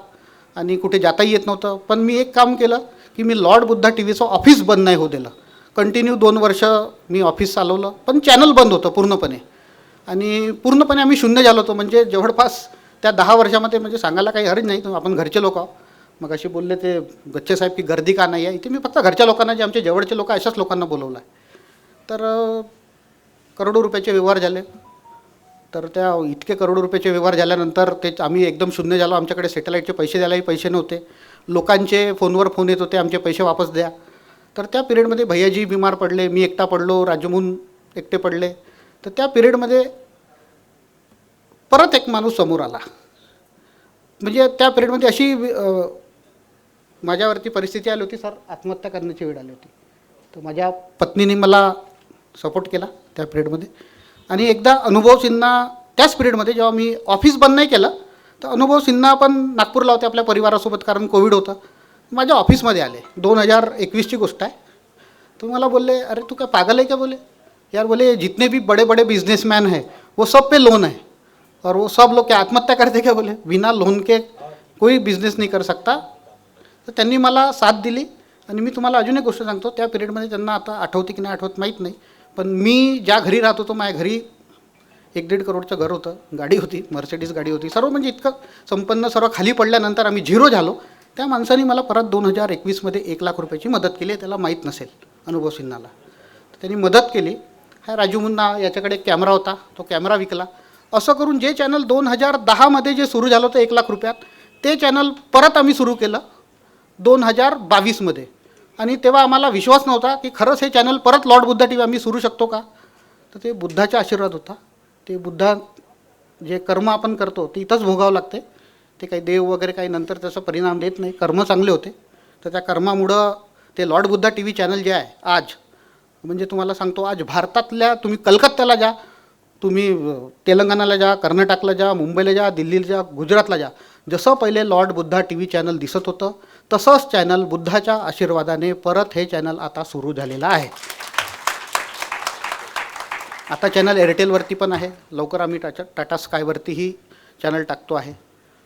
आणि कुठे जाताही येत नव्हतं. पण मी एक काम केलं की मी लॉर्ड बुद्धा टी व्हीचं ऑफिस बंद नाही होऊ दिलं. कंटिन्यू 2 वर्ष मी ऑफिस चालवलं, पण चॅनल बंद होतं पूर्णपणे. आणि पूर्णपणे आम्ही शून्य झालो होतो. म्हणजे जवळपास त्या 10 वर्षामध्ये, म्हणजे सांगायला काही हरज नाही, आपण घरचे लोक आहोत. मग अशी बोलले ते गच्चे साहेब की गर्दी का नाही आहे इथे. मी फक्त घरच्या लोकांना, जे आमचे जवळचे लोक अशाच लोकांना बोलवलं आहे. तर करोडो रुपयाचे व्यवहार झाले. तर त्या इतके करोडो रुपयाचे व्यवहार झाल्यानंतर ते आम्ही एकदम शून्य झालो. आमच्याकडे सॅटेलाईटचे पैसे द्यायलाही पैसे नव्हते. लोकांचे फोनवर फोन येत होते, आमचे पैसे वापस द्या. तर त्या पिरियडमध्ये भैयाजी बिमार पडले, मी एकटा पडलो, राजमून एकटे पडले. तर त्या पिरियडमध्ये परत एक माणूस समोर आला. म्हणजे त्या पिरियडमध्ये अशी माझ्यावरती परिस्थिती आली होती, सर आत्महत्या करण्याची वेळ आली होती. तर माझ्या पत्नीने मला सपोर्ट केला त्या पिरियडमध्ये. आणि एकदा अनुभव सिन्हा त्याच पिरियडमध्ये, जेव्हा मी ऑफिस बंद नाही केलं, तर अनुभव सिन्हा पण नागपूरला होते आपल्या परिवारासोबत, कारण कोविड होतं. माझ्या ऑफिसमध्ये आले. 2021ची गोष्ट आहे. तो मला बोलले, अरे तू क्या पागल है क्या? बोले यार, बोले जितने भी बड़े बड़े बिजनेसमैन हैं वो सब पे लोन है और वो सब लोग क्या आत्महत्या करते क्या? बोले बिना लोन के कोई बिझनेस नाही कर सकता. तर त्यांनी मला साथ दिली. आणि मी तुम्हाला अजून एक गोष्ट सांगतो, त्या पिरियडमध्ये त्यांना आता आठवते की नाही आठवत माहीत नाही, पण मी ज्या घरी राहत होतो, माझ्या घरी 1-1.5 करोडचं घर होतं, गाडी होती, मर्सिडीज गाडी होती, सर्व म्हणजे इतकं संपन्न. सर्व खाली पडल्यानंतर आम्ही झिरो झालो. त्या माणसाने मला परत 2021मध्ये 1 लाख रुपयाची मदत केली. त्याला माहीत नसेल अनुभव सिन्हाला. तर त्यांनी मदत केली. हा राजू मुन्ना याच्याकडे एक कॅमेरा होता, तो कॅमेरा विकला. असं करून जे चॅनल 2010मध्ये जे सुरू झालं होतं 1 लाख रुपयात, ते चॅनल परत आम्ही सुरू केलं 2022मध्ये. आणि तेव्हा आम्हाला विश्वास नव्हता की खरंच हे चॅनल परत लॉर्ड बुद्धा टी व्ही आम्ही सुरू शकतो का. तर ते बुद्धाचा आशीर्वाद होता. ते बुद्धा जे कर्म आपण करतो ते इथंच भोगावं लागते. ते काही देव वगैरे काही नंतर त्याचा परिणाम देत नाही. कर्म चांगले होते. तर त्या कर्मामुळं ते Lord Buddha T V channel जे आहे आज, म्हणजे तुम्हाला सांगतो, आज भारतातल्या तुम्ही कलकत्त्याला जा, तुम्ही तेलंगणाला जा, कर्नाटकला जा, मुंबईला जा, दिल्लीला जा, गुजरातला जा, जसं पहिले Lord Buddha T V channel दिसत होतं तसंच चॅनल बुद्धाच्या आशीर्वादाने परत हे चॅनल आता सुरू झालेलं आहे. आता चॅनल एअरटेलवरती पण आहे. लवकर आम्ही टाटा स्कायवरतीही चॅनल टाकतो आहे.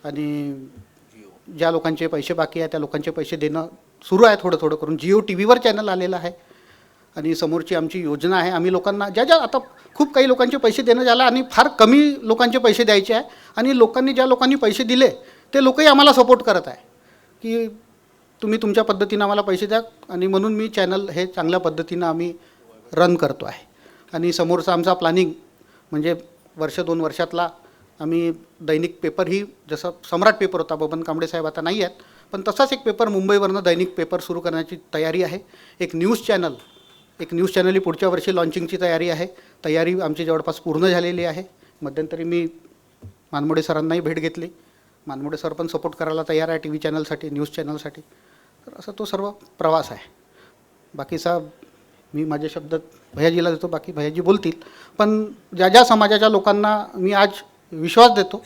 आणि ज्या लोकांचे पैसे बाकी आहे त्या लोकांचे पैसे देणं सुरू आहे थोडं थोडं करून. जिओ टी व्हीवर चॅनल आलेलं आहे. आणि समोरची आमची योजना आहे, आम्ही लोकांना ज्या आता खूप काही लोकांचे पैसे देणं झालं आणि फार कमी लोकांचे पैसे द्यायचे आहे. आणि ज्या लोकांनी पैसे दिले ते लोकही आम्हाला सपोर्ट करत आहे की तुम्ही तुमच्या पद्धतीनं आम्हाला पैसे द्या. आणि म्हणून मी चॅनल हे चांगल्या पद्धतीनं आम्ही रन करतो आहे. आणि समोरचा आमचा प्लॅनिंग म्हणजे 1-2 वर्षातला आम्ही दैनिक पेपरही, जसं सम्राट पेपर होता, बबन कांबळे साहेब आता नाही आहेत, पण तसाच एक पेपर मुंबईवरनं दैनिक पेपर सुरू करण्याची तयारी आहे. एक न्यूज चॅनल ही पुढच्या वर्षी लॉन्चिंगची तयारी आमची जवळपास पूर्ण झालेली आहे. मध्यंतरी मी मानमोडे सरांनाही भेट घेतली. मानमोडे सर पण सपोर्ट करायला तयार आहे TV चॅनलसाठी, न्यूज चॅनलसाठी. तर असं तो सर्व प्रवास आहे. बाकीचा मी माझे शब्द भैयाजीला देतो, बाकी भैयाजी बोलतील. पण ज्या ज्या समाजाच्या लोकांना मी आज विश्वास देतो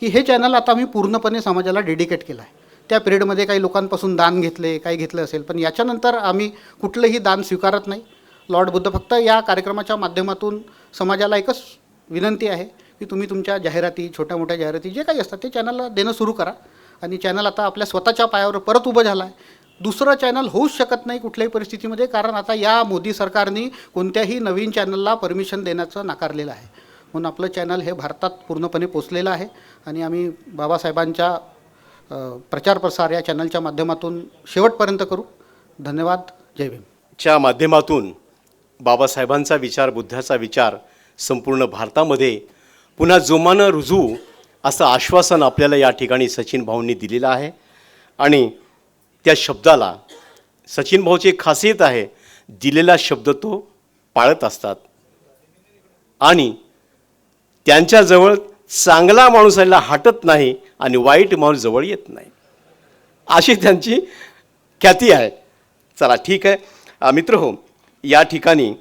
की हे चॅनल आता मी पूर्णपणे समाजाला डेडिकेट केलं आहे. त्या पिरियडमध्ये काही लोकांपासून दान घेतले, काही घेतलं असेल, पण याच्यानंतर आम्ही कुठलंही दान स्वीकारत नाही. लॉर्ड बुद्ध फक्त या कार्यक्रमाच्या माध्यमातून समाजाला एकच विनंती आहे की तुम्ही तुमच्या जाहिराती, छोट्या मोठ्या जाहिराती जे काही असतात ते चॅनलला देणं सुरू करा. आणि चॅनल आता आपल्या स्वतःच्या पायावर परत उभं झालं आहे. दुसरं चॅनल होऊच शकत नाही कुठल्याही परिस्थितीमध्ये, कारण आता या मोदी सरकारने कोणत्याही नवीन चॅनलला परमिशन देण्याचं नाकारलेलं आहे. म्हणून आपलं चॅनल हे भारतात पूर्णपणे पोचलेलं आहे आणि आम्ही बाबासाहेबांच्या प्रचार प्रसार या चॅनलच्या माध्यमातून शेवटपर्यंत करू. धन्यवाद. जय भीम. च्या माध्यमातून बाबासाहेबांचा विचार, बुद्धाचा विचार संपूर्ण भारतामध्ये पुन्हा जोमानं रुजू असं आश्वासन आपल्याला या ठिकाणी सचिन भाऊंनी दिलेलं आहे. आणि त्या शब्दाला सचिन भाऊची एक खासियत आहे, दिलेला शब्द तो पाळत असतात आणि त्यांच्याजवळ चांगला माणूस आलेला हटत नाही आणि वाईट माणूस जवळ येत नाही, अशी त्यांची ख्याती आहे. चला ठीक आहे मित्रहो, या ठिकाणी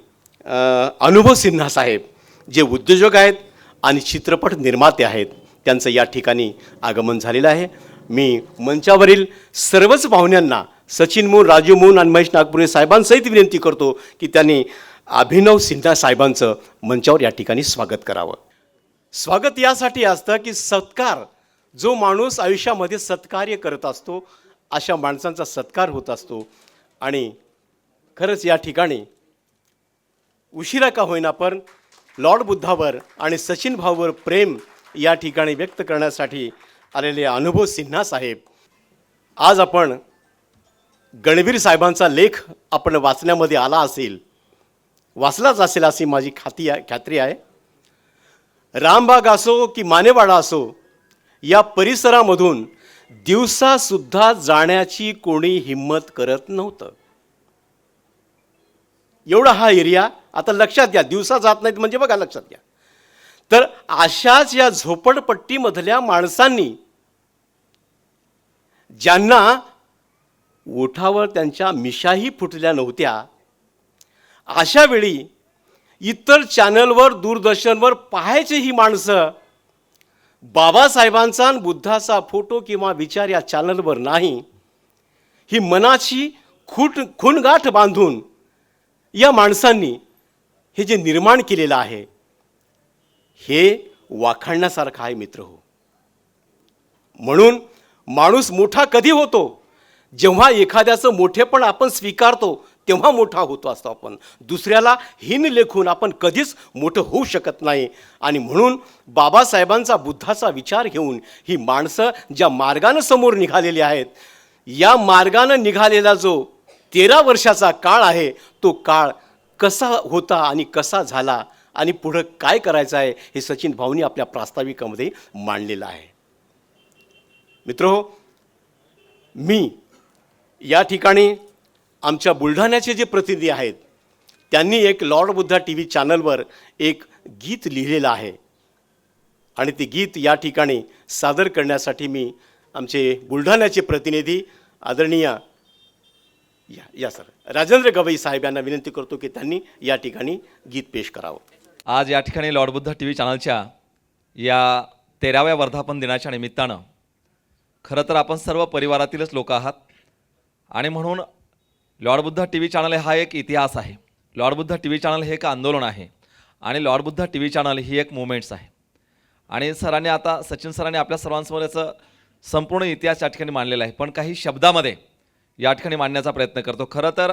अनुभव सिन्हा साहेब जे उद्योजक आहेत आणि चित्रपट निर्माते आहेत, त्यांचं या ठिकाणी आगमन झालेलं आहे. मी मंचावरील सर्वच पाहुण्यांना सचिन मोहन, राजीव मोहन आणि महेश नागपुरे साहेबांसहित विनंती करतो की त्यांनी अभिनव सिन्हा साहेबांचं मंचावर या ठिकाणी स्वागत करावं. स्वागत यासाठी असतं की सत्कार, जो माणूस आयुष्यामध्ये सत्कार्य करत असतो अशा माणसांचा सत्कार होत असतो. आणि खरंच या ठिकाणी उशिरा का होईना पण लॉर्ड बुद्धावर आणि सचिन भाऊवर प्रेम या ठिकाणी व्यक्त करण्यासाठी आलेले अनुभव सिन्हा साहेब, आज आपण गणवीर साहेबांचा लेख आपण वाचण्यामध्ये आला असेल, वाचलाच असेल अशी माझी खात्री आहे. रामबाग असो की मानेवाडा असो, या परिसरामधून दिवसासुद्धा जाण्याची कोणी हिम्मत करत नव्हतं. एवढा हा एरिया, आता लक्षात घ्या, दिवसा जात नाहीत म्हणजे बघा, लक्षात घ्या. तर अशाच या झोपडपट्टीमधल्या माणसांनी, ज्यांना ओठावर त्यांच्या मिशाही फुटल्या नव्हत्या, अशा वेळी इतर चॅनलवर, दूरदर्शनवर पाहायचे ही माणसं बाबासाहेबांचा आणि बुद्धाचा फोटो किंवा विचार या चॅनलवर नाही, ही मनाची खूणगाठ बांधून या माणसांनी हे जे निर्माण केलेलं आहे हे वाखाणण्यासारखं आहे मित्रहो. म्हणून माणूस मोठा कधी होतो? जेव्हा एखाद्याचं मोठेपण आपण स्वीकारतो तेव्हा मोठा होतो असतो आपण. दुसऱ्याला हीन लेखून आपण कधीच मोठं होऊ शकत नाही. आणि म्हणून बाबासाहेबांचा, बुद्धाचा विचार घेऊन ही माणसं ज्या मार्गानं समोर निघालेली आहेत, या मार्गानं निघालेला जो 13 वर्षाचा काळ आहे, तो काळ कसा होता आणि कसा झाला आणि पुढं काय करायचं आहे हे सचिन भाऊंनी आपल्या प्रास्ताविकामध्ये मांडलेलं आहे. मित्रहो, मी या ठिकाणी आमच्या बुलढाण्याचे जे प्रतिनिधी आहेत त्यांनी एक लॉर्ड बुद्धा TV चॅनलवर एक गीत लिहिलेलं आहे आणि ते गीत या ठिकाणी सादर करण्यासाठी मी आमचे बुलढाण्याचे प्रतिनिधी आदरणीय या सर राजेंद्र गवई साहेब यांना विनंती करतो की त्यांनी या ठिकाणी गीत पेश करावं. आज या ठिकाणी लॉर्ड बुद्धा TV चॅनलच्या या 13व्या वर्धापन दिनाच्या निमित्तानं खरं तर आपण सर्व परिवारातीलच लोक आहात आणि म्हणून लॉर्ड बुद्धा TV चॅनल हा एक इतिहास आहे. लॉर्ड बुद्धा TV चॅनल हे एक आंदोलन आहे आणि लॉर्ड बुद्धा TV चॅनल ही एक मुवमेंट्स आहे. आणि सरांनी आता सचिन सरांनी आपल्या सर्वांसमोर याचं संपूर्ण इतिहास या ठिकाणी मांडलेला आहे, पण काही शब्दामध्ये या ठिकाणी मांडण्याचा प्रयत्न करतो. खरं तर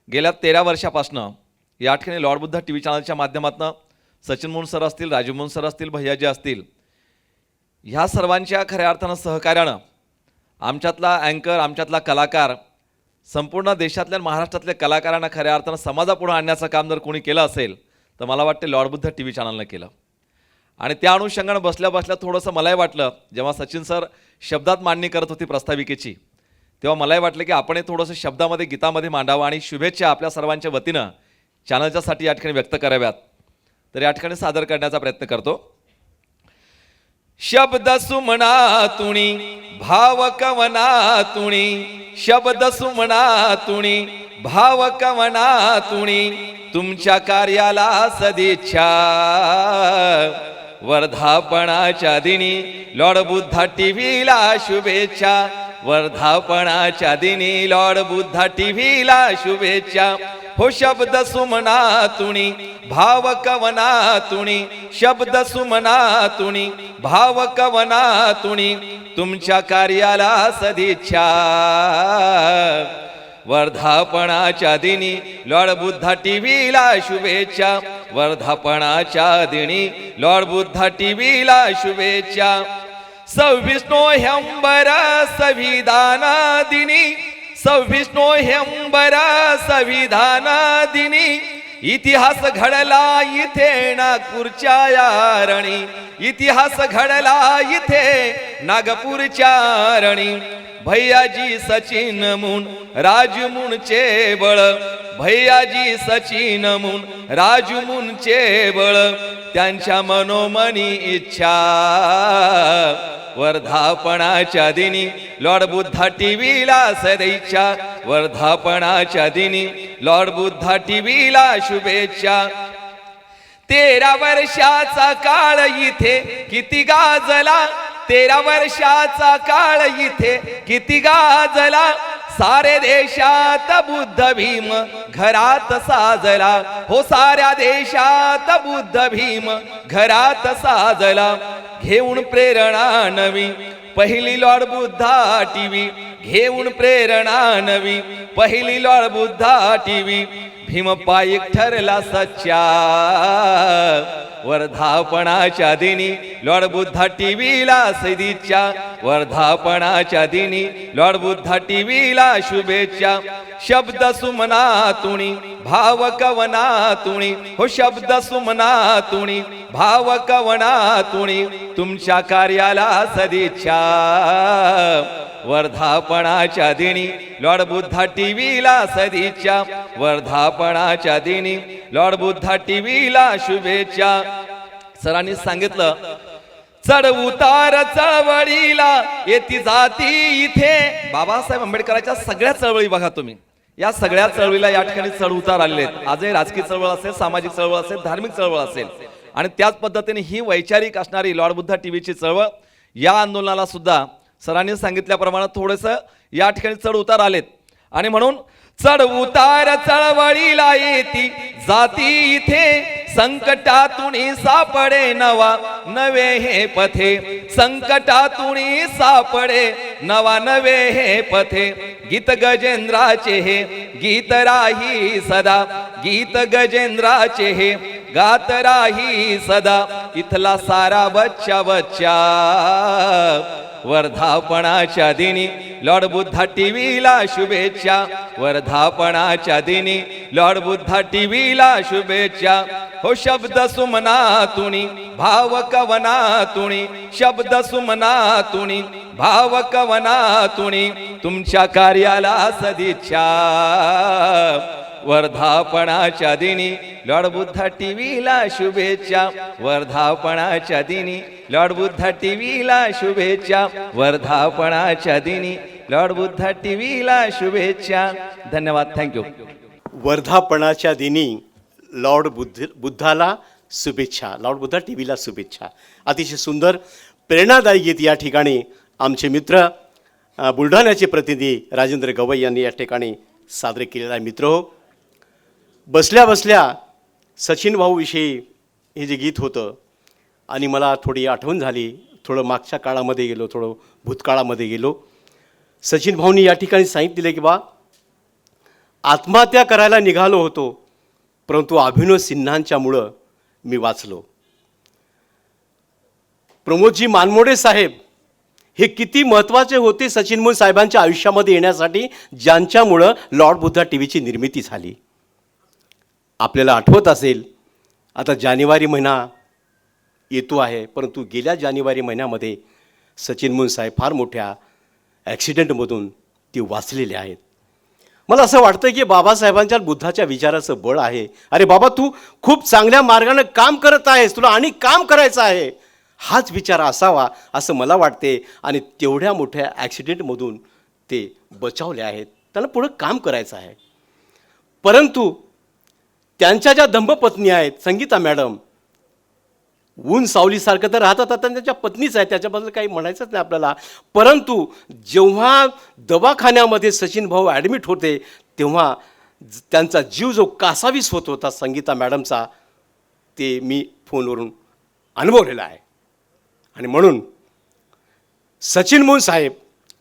गेल्या 13 वर्षापासनं या ठिकाणी लॉर्ड बुद्धा TV चॅनलच्या माध्यमातून सचिन मोहन सर असतील, राजीव मोहन सर असतील, भैयाजी असतील, ह्या सर्वांच्या खऱ्या अर्थानं सहकार्यानं आमच्यातला अँकर, आमच्यातला कलाकार, संपूर्ण देशातल्या महाराष्ट्रातल्या कलाकारांना खऱ्या अर्थानं समाजापुढे आणण्याचं काम जर कोणी केलं असेल तर मला वाटते लॉर्ड बुद्धा TV चॅनलनं केलं. आणि त्या अनुषंगानं बसल्या बसल्या थोडंसं मलाही वाटलं, जेव्हा सचिन सर शब्दात मांडणी करत होती प्रस्ताविकेची, तेव्हा मलाही वाटलं की आपण हे थोडंसं शब्दामध्ये गीतामध्ये मांडावं आणि शुभेच्छा आपल्या सर्वांच्या वतीनं चॅनलच्यासाठी या ठिकाणी व्यक्त कराव्यात. तर या ठिकाणी सादर करण्याचा प्रयत्न करतो. शब्द सुमना तुणी भाव कवना तुणी, शब्द सुमना तुणी भाव कवना तुणी, तुमच्या कार्याला सदिच्छा. वर्धापनाच्या दिनी लॉर्ड बुद्धा टीव्हीला शुभेच्छा. वर्धापनाच्या दिनी लॉर्ड बुद्धा टीव्हीला शुभेच्छा. हो शब्द सुमना तुणी भाव कवना तुणी, शब्द सुमना तुणी भाव कवना तुणी, तुमच्या कार्याला सदिच्छा. वर्धापनाच्या दिनी लॉर्ड बुद्धा टीव्हीला शुभेच्छा. वर्धापनाच्या दिनी लॉर्ड बुद्धा टीव्हीला शुभेच्छा. 26 नोव्हेंबर संविधान दिनी, 26 नोव्हेंबर संविधान दिनी, इतिहास घडला इथे नागपूरच्या यारणी. इतिहास घडला इथे नागपूरच्या रणी. भैयाजी सचिन मुन राजमुनचे बळ, भैयाजी सचिन मुन राजमुनचे बळ, त्यांच्या मनोमनी इच्छा. वर्धापनाच्या दिनी लॉर्ड बुद्धा टीव्हीला सदिच्छा. वर्धापनाच्या दिनी लॉर्ड बुद्धा टीव्हीला शुभेच्छा. 13 वर्षाचा काळ इथे किती गाजला, 13 वर्षाचा काळ इथे किती गाजला. सारे देशात बुद्ध भीम घरात साजला. हो साऱ्या देशात बुद्ध भीम घरात साजला. घेऊन प्रेरणा नवी पहिली लॉर्ड बुद्धा टीव्ही, घेऊन प्रेरणा नवी पहिली लॉर्ड बुद्धा टीव्ही, भीमपायिक ठरला सच्चा. वर्धापनाच्या दिनी लॉर्ड बुद्धा टीव्हीला सदिच्छा. वर्धापनाच्या दिनी लॉर्ड बुद्धा टीव्हीला शुभेच्छा. शब्द सुमना तुणी भाव कवना तुणी, हो शब्द सुमना तुणी भाव कवना तुणी, तुमच्या कार्याला सदिच्छा. वर्धापनाच्या दिनी लॉर्ड बुद्धा टीव्हीला सदिच्छा. वर्धापनाच्या दिनी लॉर्ड बुद्धा टीव्हीला शुभेच्छा. सरांनी सांगितलं चढ उतार चळवळीला येती जाती इथे. बाबासाहेब आंबेडकरांच्या सगळ्या चळवळी बघा तुम्ही, या सगळ्या चळवळीला या ठिकाणी चढ उतार आलेले आहेत. आजही राजकीय चळवळ असेल, सामाजिक चळवळ असेल, धार्मिक चळवळ असेल, आणि त्याच पद्धतीने ही वैचारिक असणारी लॉर्ड बुद्धा टीव्हीची चळवळ, या आंदोलनाला सुद्धा सरांनी सांगितल्याप्रमाणे थोडेसं या ठिकाणी चढ उतार आलेत. आणि म्हणून चढ उतार चळवळीला येती जाती इथे, संकटातून सापडे नवा नवे हे पथे. संकटातून सापडे नवा नवे हे पथे. गीत गजेंद्राचे हे गीत राही सदा, गीत गजेंद्राचे हे गात राही सदा, इथला सारा बच्चा बच्चा. वर्धापनाच्या दिनी लॉर्ड बुद्धा टीव्हीला शुभेच्छा. वर्धापनाच्या दिनी लॉर्ड बुद्धा टीव्हीला शुभेच्छा. हो शब्द सुमना तुणी भाव कवना तुणी, शब्द सुमना तुणी भाव कवना तुणी, तुमच्या कार्याला सदिच्छा. वर्धापनाच्या दिनी लॉर्ड बुद्धा टीव्हीला शुभेच्छा. वर्धापनाच्या दिनी लॉर्ड बुद्धा टीव्हीला शुभेच्छा. वर्धापनाच्या दिनी लॉर्ड बुद्धा टीव्हीला शुभेच्छा. धन्यवाद. थँक्यू. वर्धापनाच्या दिनी लॉर्ड बुद्धाला शुभेच्छा, लॉर्ड बुद्धा टीव्हीला शुभेच्छा. अतिशय सुंदर प्रेरणादायी गीत या ठिकाणी आमचे मित्र बुलढाण्याचे प्रतिनिधी राजेंद्र गवई यांनी या ठिकाणी सादर केलेला आहे. मित्र हो, बसल्या बसल्या सचिन भाऊविषयी हे जे गीत होतं आणि मला थोडी आठवण झाली, थोडं मागच्या काळामध्ये गेलो, थोडं भूतकाळामध्ये गेलो. सचिन भाऊंनी या ठिकाणी सांगितलेलं की बा आत्महत्या करायला निघालो होतो, परंतु अभिनव सिन्हांच्यामुळं मी वाचलो. प्रमोदजी मानमोडे साहेब हे किती महत्त्वाचे होते सचिन भाऊ साहेबांच्या आयुष्यामध्ये येण्यासाठी, ज्यांच्यामुळं लॉर्ड बुद्धा टीव्हीची निर्मिती झाली. आपल्याला आठवत असेल, आता जानेवारी महिना येतो आहे, परंतु गेल्या जानेवारी महिन्यामध्ये सचिन भाऊ साहेब फार मोठ्या ॲक्सिडेंटमधून ते वाचलेले आहेत. मला असं वाटतं की बाबासाहेबांच्या बुद्धाच्या विचाराचं बळ आहे. अरे बाबा, तू खूप चांगल्या मार्गाने काम करत आहेस, तुला आणि काम करायचं आहे, हाच विचार असावा असं मला वाटते. आणि तेवढ्या मोठ्या ॲक्सिडेंटमधून ते बचावले आहेत, त्यांना पुढं काम करायचं आहे. परंतु त्यांच्या ज्या धम्मपत्नी आहेत, संगीता मॅडम, ऊन सावलीसारखं तर राहतात, आता त्यांच्या पत्नीच आहेत, त्याच्याबद्दल काही म्हणायचंच नाही आपल्याला. परंतु जेव्हा दवाखान्यामध्ये सचिन भाऊ ॲडमिट होते, तेव्हा त्यांचा जीव जो कासावीस होत होता संगीता मॅडमचा, ते मी फोनवरून अनुभवलेलं आहे. आणि म्हणून सचिन मून साहेब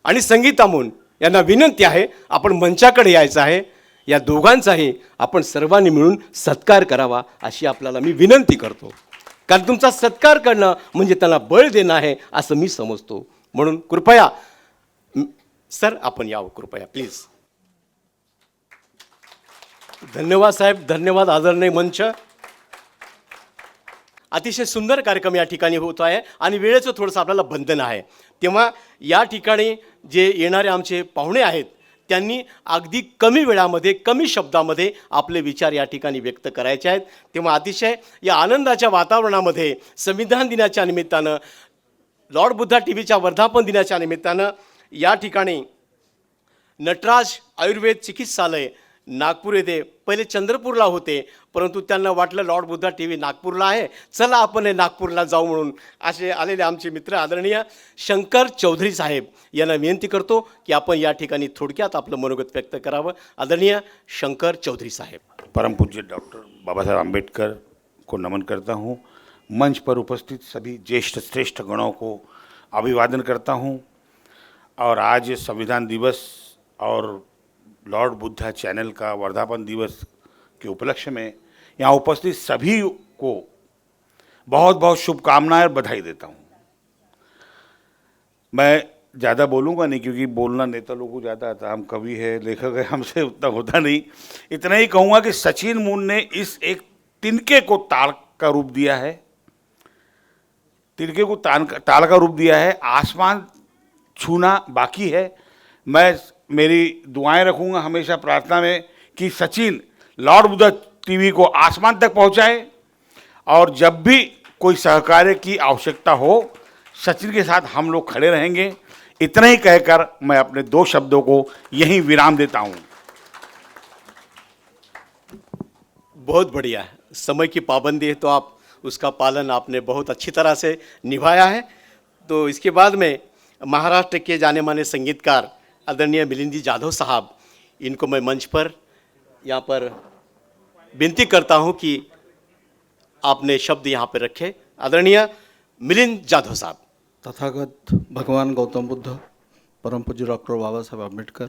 आणि संगीता मून यांना विनंती आहे, आपण मंचाकडे यायचं आहे. या दोघांचाही आपण सर्वांनी मिळून सत्कार करावा अशी आपल्याला मी विनंती करतो. कारण तुमचा सत्कार करणं म्हणजे त्यांना बळ देणं आहे असं मी समजतो. म्हणून कृपया सर, आपण यावं कृपया प्लीज. धन्यवाद साहेब, धन्यवाद आदरणीय मंच. अतिशय सुंदर कार्यक्रम या ठिकाणी होत आहे आणि वेळेचं थोडंसं आपल्याला बंधन आहे. तेव्हा या ठिकाणी जे येणारे आमचे पाहुणे आहेत, त्यांनी अगदी कमी वेळामध्ये, कमी शब्दामध्ये आपले विचार या ठिकाणी व्यक्त करायचे आहेत. तेव्हा अतिशय या आनंदाच्या वातावरणामध्ये संविधान दिनाच्या निमित्तानं, लॉर्ड बुद्धा टी व्हीच्या वर्धापन दिनाच्या निमित्तानं या ठिकाणी नटराज आयुर्वेद चिकित्सालय नागपूर येथे, पहिले चंद्रपूरला होते, परंतु त्यांना वाटलं लॉर्ड बुद्धा टी व्ही नागपूरला आहे, चला आपण हे नागपूरला जाऊ म्हणून असे आलेले आमचे मित्र आदरणीय शंकर चौधरी साहेब यांना विनंती करतो की आपण या ठिकाणी थोडक्यात आपलं मनोगत व्यक्त करावं. आदरणीय शंकर चौधरी साहेब. परम पूज्य डॉक्टर बाबा साहेब आम्बेडकर को नमन करता हूँ. मंच पर उपस्थित सभी ज्येष्ठ श्रेष्ठ गणों को अभिवादन करता हूँ. और आज संविधान दिवस और लॉर्ड बुद्धा चैनल का वर्धापन दिवस के उपलक्ष्य में यहाँ उपस्थित सभी को बहुत बहुत शुभकामनाएं और बधाई देता हूँ. मैं ज़्यादा बोलूँगा नहीं क्योंकि बोलना नेता लोगों को ज़्यादा आता, हम कवि है, लेखक है, हमसे उतना होता नहीं. इतना ही कहूँगा कि सचिन मून ने इस एक तिनके को ताल का रूप दिया है, तिनके को ताल का रूप दिया है. आसमान छूना बाकी है. मैं मेरी दुआएं रखूँगा हमेशा प्रार्थना में कि सचिन लॉर्ड बुद्धा टीवी को आसमान तक पहुँचाए. और जब भी कोई सहकार्य की आवश्यकता हो, सचिन के साथ हम लोग खड़े रहेंगे. इतना ही कहकर मैं अपने 2 शब्दों को यहीं विराम देता हूँ. बहुत बढ़िया है. समय की पाबंदी है तो आप उसका पालन आपने बहुत अच्छी तरह से निभाया है. तो इसके बाद में महाराष्ट्र के जाने माने संगीतकार आदरणीय मिलिंदी जाधव साहब, इनको मैं मंच पर यहाँ पर विनती करता हूँ कि आपने शब्द यहाँ पर रखे. आदरणीय मिलिंद जाधव साहब. तथागत भगवान गौतम बुद्ध, परमपूज्य डॉक्टर बाबासाहेब आंबेडकर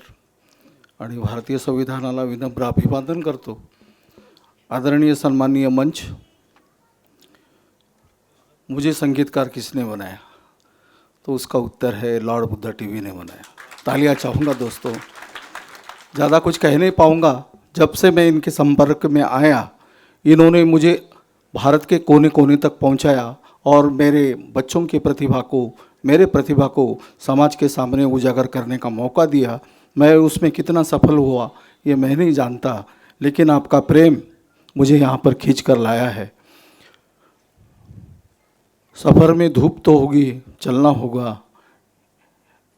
आणि भारतीय संविधानाला विनम्र अभिवादन करतो. आदरणीय सन्माननीय मंच, मुझे संगीतकार किसने बनाया, तो उसका उत्तर है लॉर्ड बुद्धा टीवी ने बनाया. तालियां चाहूँगा दोस्तों. ज़्यादा कुछ कह नहीं पाऊँगा. जब से मैं इनके संपर्क में आया, इन्होंने मुझे भारत के कोने कोने तक पहुँचाया और मेरे बच्चों की प्रतिभा को, मेरे प्रतिभा को समाज के सामने उजागर करने का मौका दिया. मैं उसमें कितना सफल हुआ ये मैं नहीं जानता, लेकिन आपका प्रेम मुझे यहाँ पर खींच कर लाया है. सफ़र में धूप तो होगी, चलना होगा,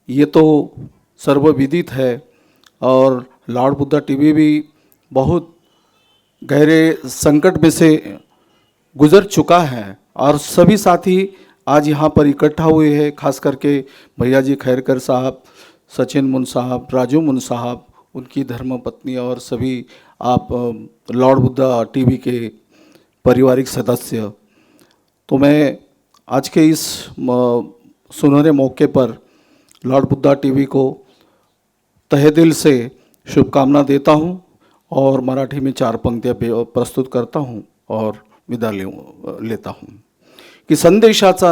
ये तो सर्वविदित है. और लॉर्ड बुद्धा टीवी भी बहुत गहरे संकट में से गुज़र चुका है और सभी साथी आज यहाँ पर इकट्ठा हुए हैं. खास करके भैया जी खैरकर साहब, सचिन मुन साहब, राजू मुन साहब, उनकी धर्मपत्नी और सभी आप लॉर्ड बुद्धा टीवी के पारिवारिक सदस्य. तो मैं आज के इस सुनहरे मौके पर लॉर्ड बुद्धा टीवी को तहे दिल से शुभकामना देता हूं और मराठी में 4 पंक्तियां प्रस्तुत करता हूं और विदा लेता हूं की संदेशाचा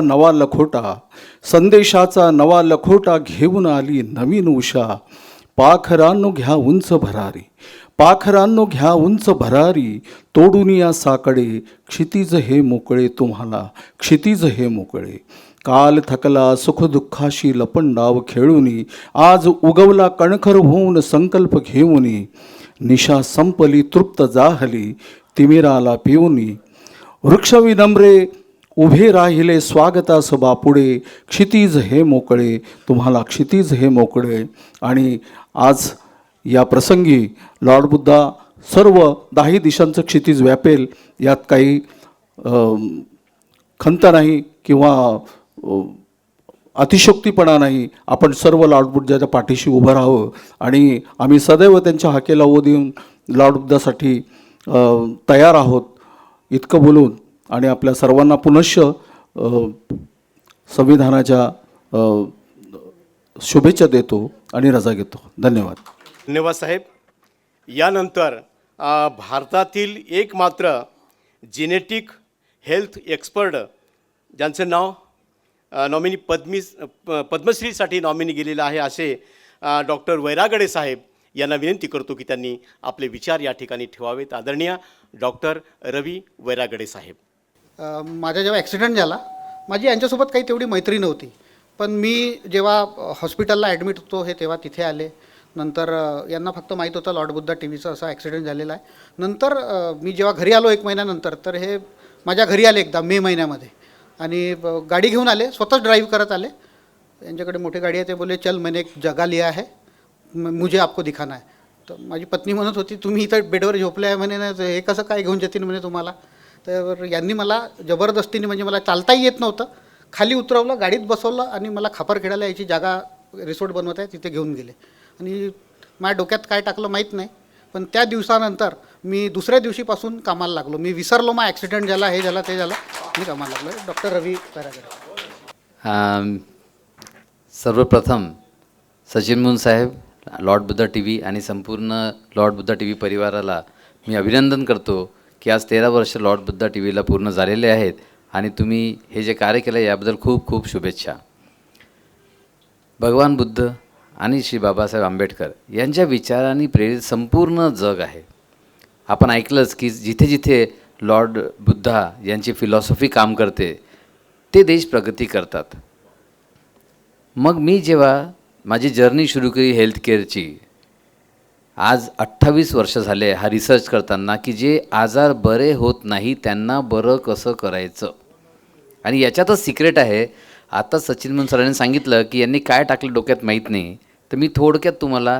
नवा लखोटा घेऊन आली नवीन उषा. पाखरांनो घ्या उंच भरारी, पाखरांनो घ्या उंच भरारी, तोडून या साकडे, क्षितिज हे मोकळे तुम्हाला, क्षितिज हे मोकळे. काल थकला सुखदुःखाशी लपंडाव खेळूनी, आज उगवला कणखर होऊन संकल्प घेऊनी, निशा संपली तृप्त जाहली तिमिराला पिऊनी, वृक्ष विनम्रे उभे राहिले स्वागतास बापुडे, क्षितिज हे मोकळे तुम्हाला क्षितिज हे मोकळे. आणि आज या प्रसंगी लॉर्ड बुद्धा सर्व 10 दिशांचं क्षितिज व्यापेल यात काही खंत नाही किंवा अतिशयोक्तीपणा नाही. आपण सर्व लॉर्ड बुद्धाच्या पाठीशी उभं राहावं आणि आम्ही सदैव त्यांच्या हाकेला ओ देऊन लॉर्ड बुद्धासाठी तयार आहोत. इतकं बोलून आणि आपल्या सर्वांना पुनश्च संविधानाच्या शुभेच्छा देतो आणि रजा घेतो. धन्यवाद. धन्यवाद साहेब. यानंतर भारतातील एकमात्र जेनेटिक हेल्थ एक्सपर्ट ज्यांचं नाव नॉमिनी पद्मश्रीसाठी नॉमिनी गेलेलं आहे असे डॉक्टर वैरागडे साहेब यांना विनंती करतो की त्यांनी आपले विचार या ठिकाणी ठेवावेत. आदरणीय डॉक्टर रवी वैरागडे साहेब. माझा जेव्हा ॲक्सिडेंट झाला, माझी यांच्यासोबत काही तेवढी मैत्री नव्हती, पण मी जेव्हा हॉस्पिटलला ॲडमिट होतो हे तेव्हा तिथे आले. नंतर यांना फक्त माहीत होतं लॉर्ड बुद्धा टीव्हीचा असा ॲक्सिडेंट झालेला आहे. नंतर मी जेव्हा घरी आलो 1 महिन्यानंतर, तर हे माझ्या घरी आले एकदा मे महिन्यामध्ये आणि गाडी घेऊन आले, स्वतःच ड्राईव्ह करत आले. यांच्याकडे मोठी गाडी आहे. ते बोले चल मैंने एक जगह लिया है, मुझे आपको दिखाना है. तर माझी पत्नी म्हणत होती तुम्ही इथं बेडवर झोपले आहे म्हणे ना, हे कसं काय घेऊन जातील म्हणे तुम्हाला. तर यांनी मला जबरदस्तीने, म्हणजे मला चालताही येत नव्हतं, खाली उतरवलं, गाडीत बसवलं आणि मला खापरखेड्याला याची जागा रिसोर्ट बनवत आहे तिथे घेऊन गेले. आणि माझ्या डोक्यात काय टाकलं माहीत नाही, पण त्या दिवसानंतर मी दुसऱ्या दिवशीपासून कामाला लागलो. मी विसरलो मग ॲक्सिडेंट झाला, हे झालं ते झालं, मी कामाला लागलो. डॉक्टर रवी वैरागडे. सर्वप्रथम सचिन मुन साहेब, लॉर्ड बुद्धा टी व्ही आणि संपूर्ण लॉर्ड बुद्धा टी व्ही परिवाराला मी अभिनंदन करतो की आज 13 वर्ष लॉर्ड बुद्धा टी व्हीला पूर्ण झालेले आहेत आणि तुम्ही हे जे कार्य केलं याबद्दल खूप खूप शुभेच्छा. भगवान बुद्ध आणि श्री बाबासाहेब आंबेडकर यांच्या विचारांनी प्रेरित संपूर्ण जग आहे. आपण ऐकलंच की जिथे जिथे लॉर्ड बुद्धा यांची फिलॉसॉफी काम करते ते देश प्रगती करतात. मग मी जेव्हा माझी जर्नी सुरू केली हेल्थकेअरची, आज 28 वर्ष झाले हा रिसर्च करताना की जे आजार बरे होत नाही त्यांना बरं कसं करायचं. आणि याच्यातच सिक्रेट आहे. आता सचिन मुन सरांनी सांगितलं की यांनी काय टाकलं डोक्यात माहीत नाही, तर मी थोडक्यात तुम्हाला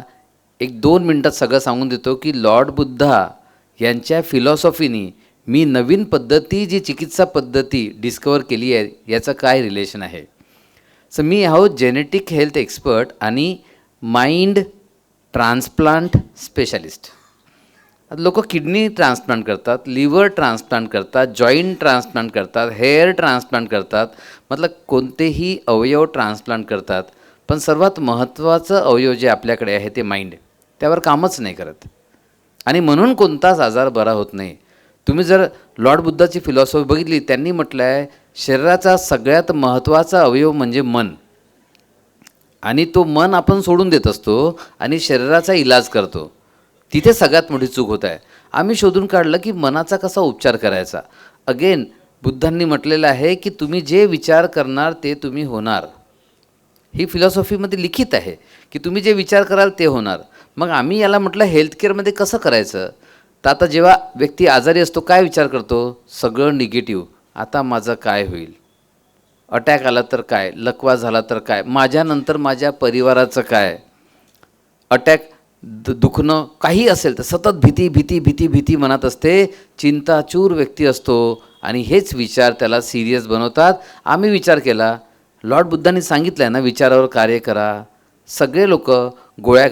1-2 मिनटात सगळं सांगून देतो की लॉर्ड बुद्धा यांच्या फिलॉसॉफीनी मी नवीन पद्धती, जी चिकित्सा पद्धती डिस्कवर केली आहे याचं काय रिलेशन आहे. सो मी आहोत जेनेटिक हेल्थ एक्सपर्ट आणि माइंड ट्रान्सप्लांट स्पेशालिस्ट. लोक किडनी ट्रान्सप्लांट करतात, लिव्हर ट्रान्सप्लांट करतात, जॉईंट ट्रान्सप्लांट करतात, हेअर ट्रान्सप्लांट करतात, मतलब कोणतेही अवयव ट्रान्सप्लांट करतात. पण सर्वात महत्त्वाचं अवयव जे आपल्याकडे आहे ते माइंड, त्यावर कामच नाही करत आणि म्हणून कोणताच आजार बरा होत नाही. तुम्ही जर लॉर्ड बुद्धाची फिलॉसॉफी बघितली, त्यांनी म्हटलं आहे शरीराचा सगळ्यात महत्त्वाचा अवयव म्हणजे मन, आणि तो मन आपण सोडून देत असतो आणि शरीराचा इलाज करतो. तिथे सगळ्यात मोठी चूक होत आहे. आम्ही शोधून काढलं की मनाचा कसा उपचार करायचा. अगेन बुद्धांनी म्हटलेलं आहे की तुम्ही जे विचार करणार ते तुम्ही होणार. ही फिलॉसॉफीमध्ये लिखित आहे की तुम्ही जे विचार कराल ते होणार. मग आम्ही याला म्हटलं हेल्थकेअरमध्ये कसं करायचं. तर आता जेव्हा व्यक्ती आजारी असतो काय विचार करतो, सगळं निगेटिव्ह. आता माझं काय होईल, अटॅक आला तर काय, लकवा झाला तर काय, माझ्यानंतर माझ्या परिवाराचं काय, अटॅक दुखणं काही असेल तर सतत भीती भीती भीती भीती मनात असते. चिंताचूर व्यक्ती असतो आणि हेच विचार त्याला सिरियस बनवतात. आम्ही विचार केला, लॉर्ड बुद्धांनी सांगितलं आहे ना विचारावर कार्य करा. सगळे लोक गोळ्या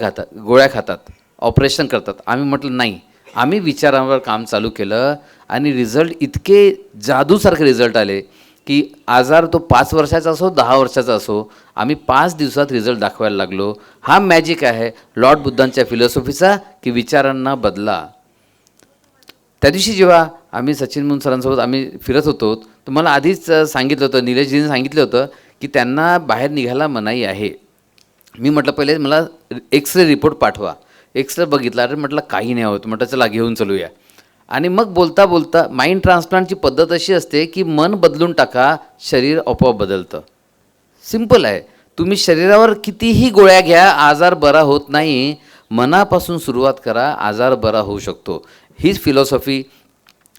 खातात, ऑपरेशन करतात. आम्ही म्हटलं नाही, आम्ही विचारांवर काम चालू केलं आणि रिझल्ट इतके जादूसारखे रिझल्ट आले की आजार तो 5 वर्षाचा असो 10 वर्षाचा असो, आम्ही 5 दिवसात रिझल्ट दाखवायला लागलो. हा मॅजिक आहे लॉर्ड बुद्धांच्या फिलॉसॉफीचा की विचारांना बदला. त्या दिवशी जेव्हा आम्ही सचिन मुन सरांसोबत आम्ही फिरत होतो, तर मला आधीच सांगितलं होतं, निलेशजींनी सांगितलं होतं की त्यांना बाहेर निघायला मनाई आहे. मी म्हटलं पहिले मला एक्सरे रिपोर्ट पाठवा. एक्सरे बघितला, अरे म्हटलं काही नाही होत, म्हटलं चला घेऊन चलूया. आणि मग बोलता बोलता माइंड ट्रान्सप्लांटची पद्धत अशी असते की मन बदलून टाका, शरीर आपोआप बदलतं. सिंपल आहे. तुम्ही शरीरावर कितीही गोळ्या घ्या, आजार बरा होत नाही. मनापासून सुरुवात करा, आजार बरा होऊ शकतो. हीच फिलॉसॉफी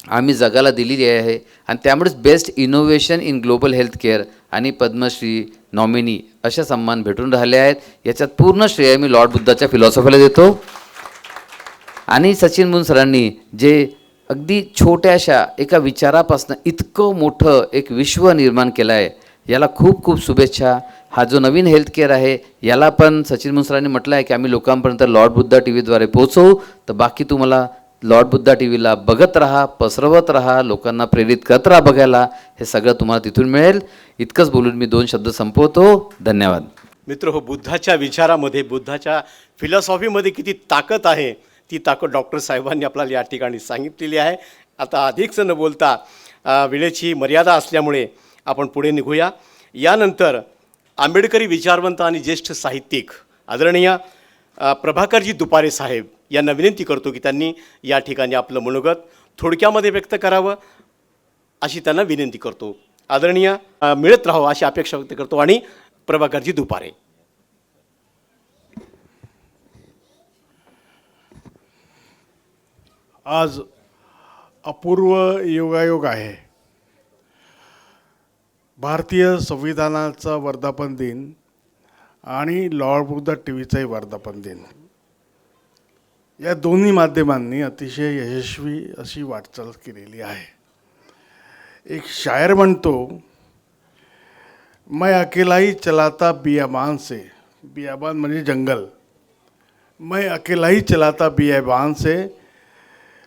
आम्ही जगाला दिलेली आहे आणि त्यामुळेच best innovation in global health care आणि पद्मश्री नॉमिनी अशा सन्मान भेटून राहिले आहेत. याच्यात पूर्ण श्रेय मी लॉर्ड बुद्धाच्या फिलॉसॉफीला देतो. आणि सचिन बुन सरांनी जे अगदी छोट्याशा एका विचारापासून इतकं मोठं एक विश्व निर्माण केलं आहे, याला खूप खूप शुभेच्छा. हा जो नवीन हेल्थ केअर आहे याला पण सचिन बुन सरांनी म्हटलं आहे की आम्ही लोकांपर्यंत लॉर्ड बुद्धा टी व्हीद्वारे पोहोचवू. तर बाकी तुम्हाला लॉर्ड बुद्धा टी व्हीला बघत राहा, पसरवत राहा, लोकांना प्रेरित करत राहा बघायला. हे सगळं तुम्हाला तिथून मिळेल. इतकंच बोलून मी 2 शब्द संपवतो. धन्यवाद. मित्र हो, बुद्धाच्या विचारामध्ये, बुद्धाच्या फिलॉसॉफीमध्ये किती ताकद आहे, ती ताकद डॉक्टर साहेबांनी आपल्याला या ठिकाणी सांगितलेली आहे. आता अधिकच न बोलता वेळेची मर्यादा असल्यामुळे आपण पुढे निघूया. यानंतर आंबेडकरी विचारवंत आणि ज्येष्ठ साहित्यिक आदरणीय प्रभाकरजी दुपारे साहेब यांना विनंती करतो की त्यांनी या ठिकाणी आपलं मनोगत थोडक्यामध्ये व्यक्त करावं, अशी त्यांना विनंती करतो. आदरणीय मिळत राहो अशी अपेक्षा व्यक्त करतो. आणि प्रभाकरजी दुपारे. आज अपूर्व योगायोग आहे. भारतीय संविधानाचा वर्धापन दिन आणि लॉर्ड बुद्धा टी व्हीचाही वर्धापन दिन, या दोन्ही माध्यमांनी अतिशय यशस्वी अशी वाटचाल केलेली आहे. एक शायर म्हणतो, मैं अकेला ही चलाता बियाबान से, बियाबान म्हणजे जंगल, मैं अकेला ही चलाता बियाबान से,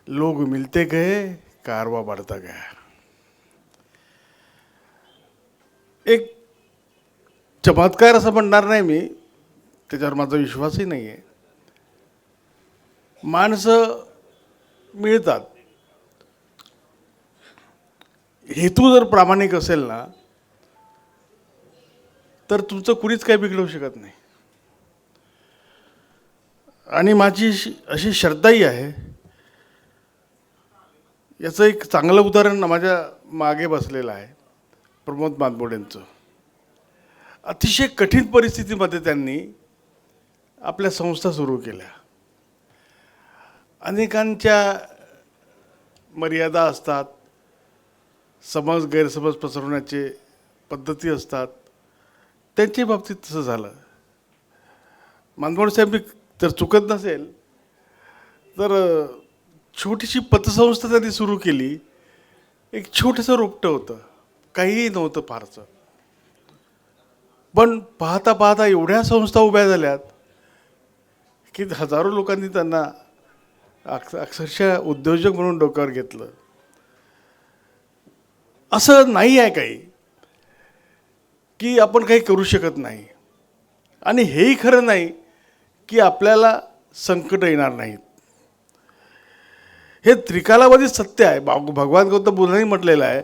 लोग मिलते गए, कारवा बढ़ता गया. एक चमत्कार असं म्हणणार नाही मी, त्याच्यावर माझा विश्वासही नाही आहे. माणसं मिळतात, हेतू जर प्रामाणिक असेल ना तर तुमचं कुणीच काही बिघडवू शकत नाही. आणि माझी अशी श्रद्धाही आहे. याचं एक चांगलं उदाहरण माझ्या मागे बसलेलं आहे, प्रमोद मानमोडेंचं. अतिशय कठीण परिस्थितीमध्ये त्यांनी आपल्या संस्था सुरू केल्या. अनेकांच्या मर्यादा असतात, समज गैरसमज पसरवण्याचे पद्धती असतात. त्यांच्या बाबतीत तसं झालं. मानमोड साहेब जर चुकत नसेल तर छोटीशी पतसंस्था त्यांनी सुरू केली. एक छोटंसं रोपटं होतं, काहीही नव्हतं फारसं. पण पाहता पाहता एवढ्या संस्था उभ्या झाल्यात की हजारो लोकांनी त्यांना अक्षरशः उद्योजक म्हणून डोक्यावर घेतलं. असं नाही आहे काही की आपण काही करू शकत नाही. आणि हेही खरं नाही की आपल्याला संकट येणार नाहीत. हे त्रिकालाबाधी सत्य आहे. भगवान गौतम बुद्धांनी म्हटलेलं आहे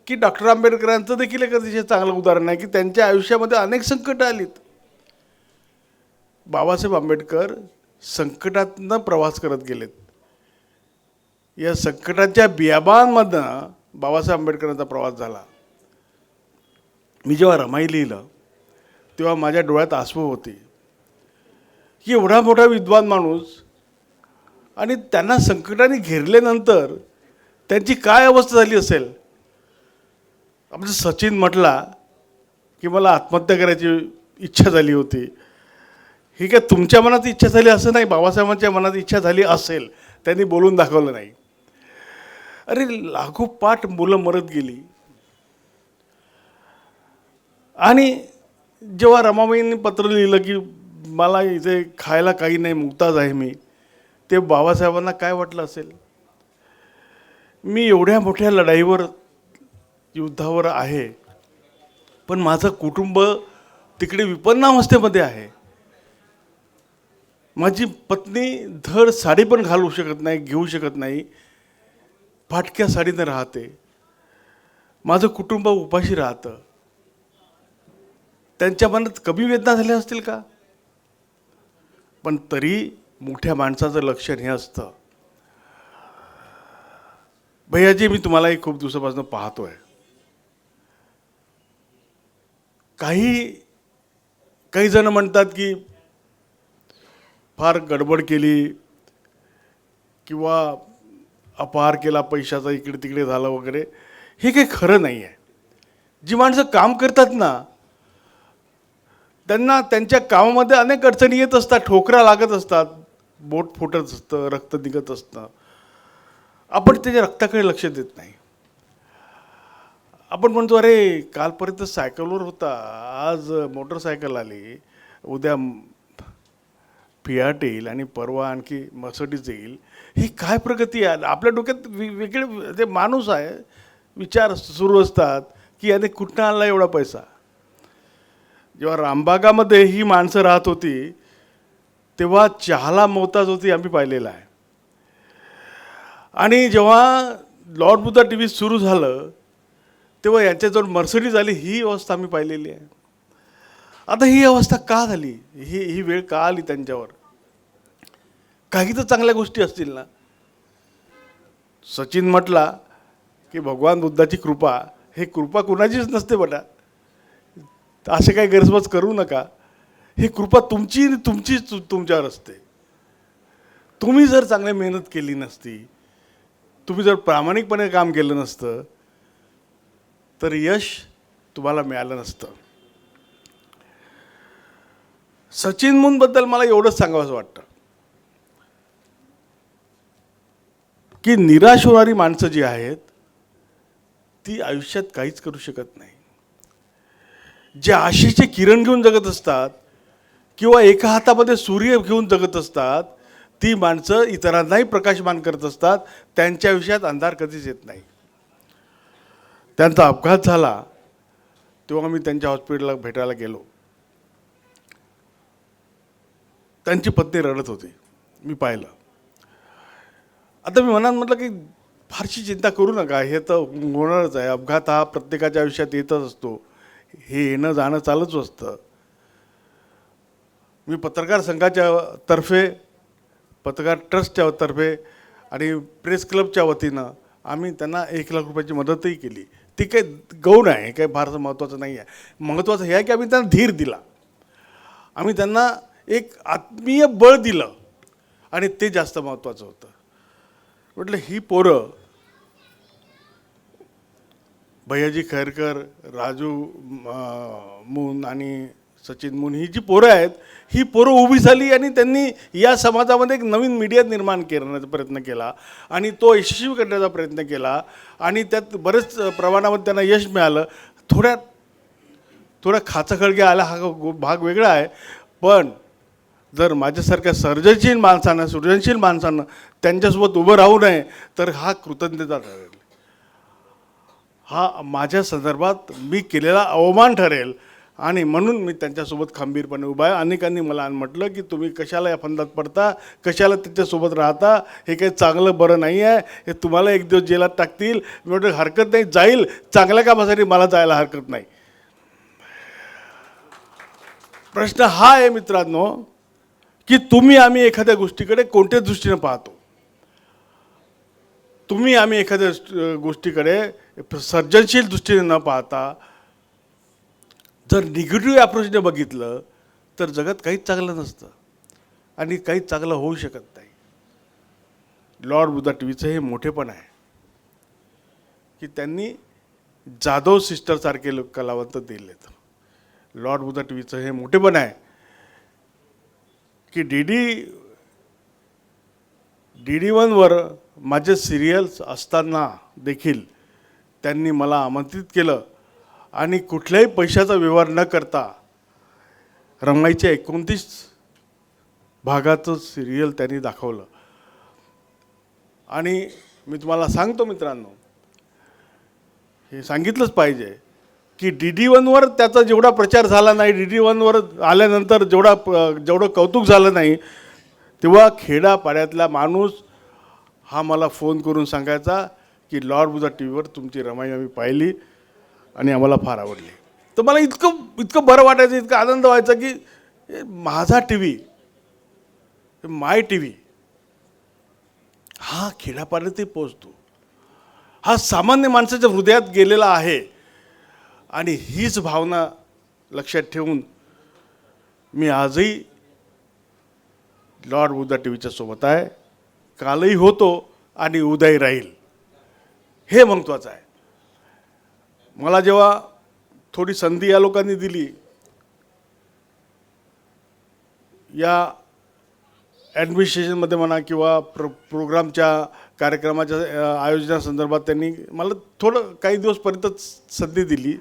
की डॉक्टर आंबेडकरांचं देखील एक अतिशय चांगलं उदाहरण आहे की त्यांच्या आयुष्यामध्ये अनेक संकटं आलीत. बाबासाहेब आंबेडकर संकटातनं प्रवास करत गेलेत. या संकटाच्या बियाबांमधनं बाबासाहेब आंबेडकरांचा प्रवास झाला. मी जेव्हा रमाई लिहिलं तेव्हा माझ्या डोळ्यात आसू होती की एवढा मोठा विद्वान माणूस आणि त्यांना संकटाने घेरल्यानंतर त्यांची काय अवस्था झाली असेल. आमचं सचिन म्हटला की मला आत्महत्या करायची इच्छा झाली होती. ही काय तुमच्या मनात इच्छा झाली असं नाही, बाबासाहेबांच्या मनात इच्छा झाली असेल, त्यांनी बोलून दाखवलं नाही. अरे लागोपाठ मुलं मरत गेली. आणि जेव्हा रमाबाईंनी पत्र लिहिलं की मला इथे खायला काही नाही, मुक्ताज आहे मी, ते बाबासाहेबांना काय वाटलं असेल. मी एवढ्या मोठ्या लढाईवर, युद्धावर आहे, पण माझं कुटुंब तिकडे विपन्नावस्थेमध्ये आहे. माझी पत्नी धड साडी पण घालू शकत नाही, घेऊ शकत नाही, फाटक्या साडीनं राहते. माझं कुटुंब उपाशी राहतं. त्यांच्या मनात कमी वेदना झाल्या असतील का. पण तरी मोठ्या माणसाचं लक्षण हे असतं. भैयाजी, मी तुम्हालाही खूप दिवसापासून पाहतोय. काही काही जण म्हणतात की फार गडबड केली किंवा अपहार केला पैशाचा, इकडे तिकडे झालं वगैरे. हे काही खरं नाही आहे. जी माणसं काम करतात ना, त्यांना त्यांच्या कामामध्ये अनेक अडचणी येत असतात, ठोकरा लागत असतात, बोट फुटत असतं, रक्त निघत असतं. आपण त्याच्या रक्ताकडे लक्ष देत नाही. आपण म्हणतो अरे कालपर्यंत सायकलवर होता, आज मोटरसायकल आली, उद्या फियाट येईल आणि परवा आणखी मर्सिडीज येईल. ही काय प्रगती आहे? आपल्या डोक्यात वेगळे ते माणूस आहे, विचार सुरू असतात की याने कुठनं आणला एवढा पैसा. जेव्हा रामबागामध्ये ही माणसं राहत होती तेव्हा चहाला मोहताज होती, आम्ही पाहिलेलं आहे. आणि जेव्हा लॉर्ड बुद्धा टी व्ही सुरू झालं तेव्हा यांच्याजवळ मर्सिडीज आली, ही अवस्था आम्ही पाहिलेली आहे. आता ही अवस्था का झाली? ही वेळ का आली त्यांच्यावर? काही तर चांगल्या गोष्टी असतील ना. सचिन म्हटला की भगवान बुद्धाची कृपा, हे कृपा कुणाचीच नसते बेटा. असे काही गैरसमज करू नका. ही कृपा तुमची तुमच्यावर असते. तुम्ही जर चांगली मेहनत केली नसती, तुम्ही जर प्रामाणिकपणे काम केलं नसतं तर यश तुम्हाला मिळालं नसतं. सचिन मूनबद्दल मला एवढंच सांगावंसं वाटतं की निराश होणारी माणसं जी आहेत ती आयुष्यात काहीच करू शकत नाही. जे आशेचे किरण घेऊन जगत असतात किंवा एका हातामध्ये सूर्य घेऊन जगत असतात, ती माणसं इतरांनाही प्रकाशमान करत असतात. त्यांच्या आयुष्यात अंधार कधीच येत नाही. त्यांचा अपघात झाला तेव्हा मी त्यांच्या हॉस्पिटलला भेटायला गेलो. त्यांची पत्नी रडत होती, मी पाहिलं. आता मी मनात म्हटलं की फारशी चिंता करू नका, हे तर होणारच आहे. अपघात हा प्रत्येकाच्या आयुष्यात येतच असतो, हे येणं जाणं चालूच असतं. मी पत्रकार संघाच्या तर्फे, पत्रकार ट्रस्टच्या तर्फे आणि प्रेस क्लबच्या वतीनं आम्ही त्यांना 1 लाख रुपयाची मदतही केली. ती काही गौण आहे, काही फारसं महत्त्वाचं नाही आहे. महत्त्वाचं हे आहे की आम्ही त्यांना धीर दिला, आम्ही त्यांना एक आत्मीय बळ दिलं, आणि ते जास्त महत्त्वाचं होतं. म्हटलं ही पोरं, भैयाजी खैरकर, राजू मून आणि सचिन मून, ही जी पोरं आहेत, ही पोरं उभी झाली आणि त्यांनी या समाजामध्ये एक नवीन मीडिया निर्माण करण्याचा प्रयत्न केला आणि तो यशस्वी करण्याचा प्रयत्न केला आणि त्यात बरेच प्रमाणामध्ये त्यांना यश मिळालं. थोडा खाचाखळगे आला हा भाग वेगळा आहे, पण जर माझ्यासारख्या सर्जनशील माणसानं, सृजनशील माणसानं त्यांच्यासोबत उभं राहू नये तर हा कृतज्ञता ठरेल, हा माझ्या संदर्भात मी केलेला अवमान ठरेल. आणि म्हणून मी त्यांच्यासोबत खंबीरपणे उभा आहे. अनेकांनी मला म्हटलं की तुम्ही कशाला या फंदात पडता, कशाला त्याच्यासोबत राहता, हे काही चांगलं बरं नाही आहे, हे तुम्हाला एक दिवस जेलात टाकतील. मी म्हटलं हरकत नाही, जाईल, चांगल्या कामासाठी मला जायला हरकत नाही. प्रश्न हा आहे मित्रांनो की तुम्ही आम्ही एखाद्या गोष्टीकडे कोणत्या दृष्टीने पाहतो. तुम्ही आम्ही एखाद्या गोष्टीकडे सर्जनशील दृष्टीने न पाहता जर निगेटिव्ह अप्रोचने बघितलं तर जगात काहीच चांगलं नसतं आणि काहीच चांगलं होऊ शकत नाही. लॉर्ड बुद्धा टी व्हीचं हे मोठेपण आहे की त्यांनी जाधव सिस्टरसारखे कलावंत दिलेत. लॉर्ड बुद्धा टी व्हीचं हे मोठेपण आहे की DD1वर माझे सिरियल्स असताना देखील त्यांनी मला आमंत्रित केलं आणि कुठल्याही पैशाचा व्यवहार न करता रमाईच्या 29 भागाचं सिरियल त्यांनी दाखवलं. आणि मी तुम्हाला सांगतो मित्रांनो, हे सांगितलंच पाहिजे की DD1वर त्याचा जेवढा प्रचार झाला नाही, DD1वर आल्यानंतर जेवढं कौतुक झालं नाही, तेव्हा खेडापाड्यातला माणूस हा मला फोन करून सांगायचा की लॉर्ड बुद्धा टी व्हीवर तुमची रमाई आम्ही पाहिली आणि आम्हाला फार आवडली. तर मला इतकं बरं वाटायचं, इतका आनंद व्हायचा की माझा टी व्ही, माय टी व्ही हा खेड्यापाड्यातही पोचतो, हा सामान्य माणसाच्या हृदयात गेलेला आहे. आणि हीच भावना लक्षात ठेवून मी आजही लॉर्ड बुद्धा टी व्हीच्या सोबत आहे, कालही होतो आणि उद्याही राहील. हे महत्त्वाचं आहे. मला जेव्हा थोडी संधी या लोकांनी दिली, या ॲडमिनिस्ट्रेशनमध्ये म्हणा किंवा प्रोग्रामच्या कार्यक्रमाच्या आयोजनासंदर्भात त्यांनी मला थोडं काही दिवसपर्यंतच संधी दिली.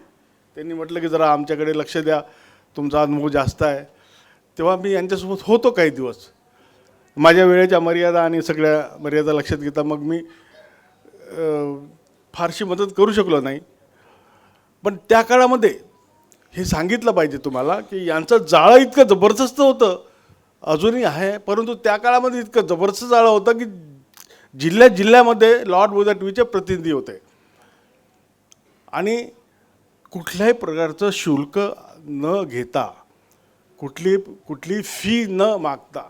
त्यांनी म्हटलं की जरा आमच्याकडे लक्ष द्या, तुमचा अनुभव जास्त आहे. तेव्हा मी यांच्यासोबत होतो काही दिवस. माझ्या वेळेच्या मर्यादा आणि सगळ्या मर्यादा लक्षात घेता मग मी फारशी मदत करू शकलो नाही. पण त्या काळामध्ये हे सांगितलं पाहिजे तुम्हाला की यांचं जाळं इतकं जबरदस्त होतं, अजूनही आहे, परंतु त्या काळामध्ये इतकं जबरदस्त जाळं होतं की जिल्ह्यामध्ये लॉर्ड बुद्धा टी व्हीचे प्रतिनिधी होते आणि कुठल्याही प्रकारचं शुल्क न घेता, कुठली फी न मागता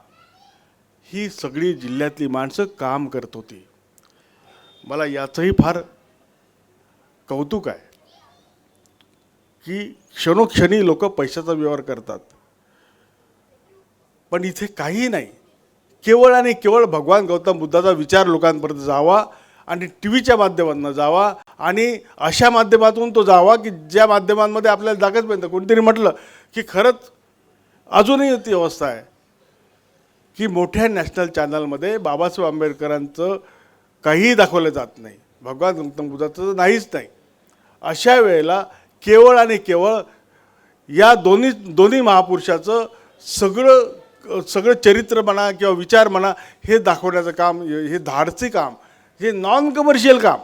ही सगळी जिल्ह्यातली माणसं काम करत होती. मला याचंही फार कौतुक आहे की क्षणोक्षणी लोक पैशाचा व्यवहार करतात, पण इथे काहीही नाही. केवळ आणि केवळ भगवान गौतम बुद्धाचा विचार लोकांपर्यंत जावा आणि टी व्हीच्या माध्यमातून जावा आणि अशा माध्यमातून तो जावा की ज्या माध्यमांमध्ये आपल्याला जागाच पाहिजे. कोणीतरी म्हटलं की खरंच अजूनही ती अवस्था आहे की मोठ्या नॅशनल चॅनलमध्ये बाबासाहेब आंबेडकरांचं काहीही दाखवलं जात नाही, भगवान गौतम बुद्धाचं नाहीच नाही. अशा वेळेला केवळ आणि केवळ या दोन्ही महापुरुषाचं सगळं चरित्र म्हणा किंवा विचार म्हणा हे दाखवण्याचं काम, हे धाडसी काम, हे नॉन कमर्शियल काम,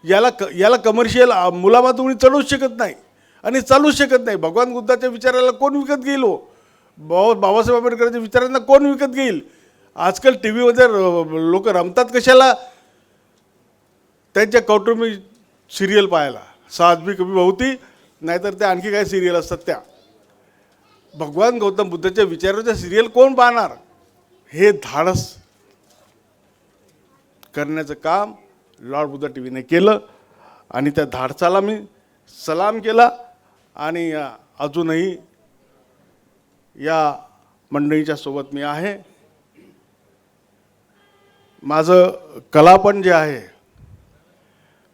याला कमर्शियल मुलामातून चढवूच शकत नाही आणि चालूच शकत नाही. भगवान बुद्धाच्या विचाराला कोण विकत घेईल हो? बाबासाहेब आंबेडकरांच्या विचारांना कोण विकत घेईल? आजकाल टी व्हीमध्ये लोक रमतात कशाला? त्यांच्या कौटुंबिक सिरियल पाहायला, सास भी कभी बहू थी, नाहीतर त्या आणखी काय सिरियल असतात त्या. भगवान गौतम बुद्धाच्या विचाराच्या सिरियल कोण पाहणार? हे धाडस करण्याचं काम लॉर्ड बुद्धा टी व्हीने केलं आणि त्या धाडसाला मी सलाम केला. आणि अजूनही या मंडळीच्या सोबत मी आहे. माझं कलापण जे आहे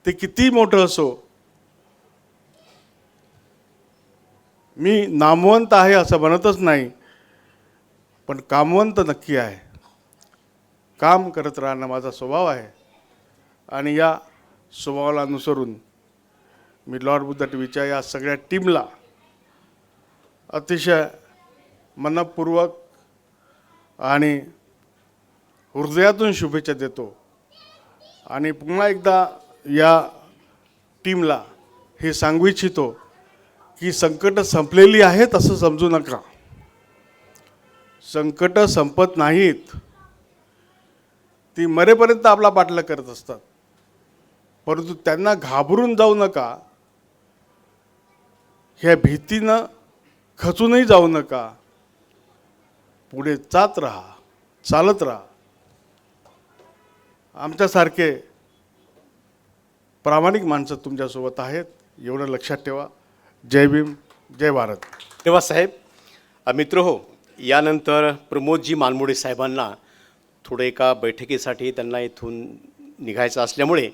ते किती मोठं असो, मी नामवंत आहे असं म्हणतच नाही, पण कामवंत नक्की आहे. काम करत राहणं माझा स्वभाव आहे आणि या स्वभावाला अनुसरून मी लॉर्ड बुद्धा टी व्हीच्या या सगळ्या टीमला अतिशय मनपूर्वक आणि हृदयातून शुभेच्छा देतो. आणि पुन्हा एकदा या टीमला हे सांगू इच्छितो की संकट संपलेली आहेत असं समजू नका. संकट संपत नाहीत, ती मरेपर्यंत आपला पाठलाग करत असतात, परंतु त्यांना घाबरून जाऊ नका, ह्या भीतीनं खचूनही जाऊ नका. पुढे जात राहा, चालत राहा. आमच्यासारखे प्रामाणिक माणसं तुमच्यासोबत आहेत, एवढं लक्षात ठेवा. जय भीम, जय भारत. धन्यवाद साहेब. मित्र हो, यानंतर प्रमोदजी मानमोडे साहेबांना थोडं एका बैठकीसाठी त्यांना इथून निघायचं असल्यामुळे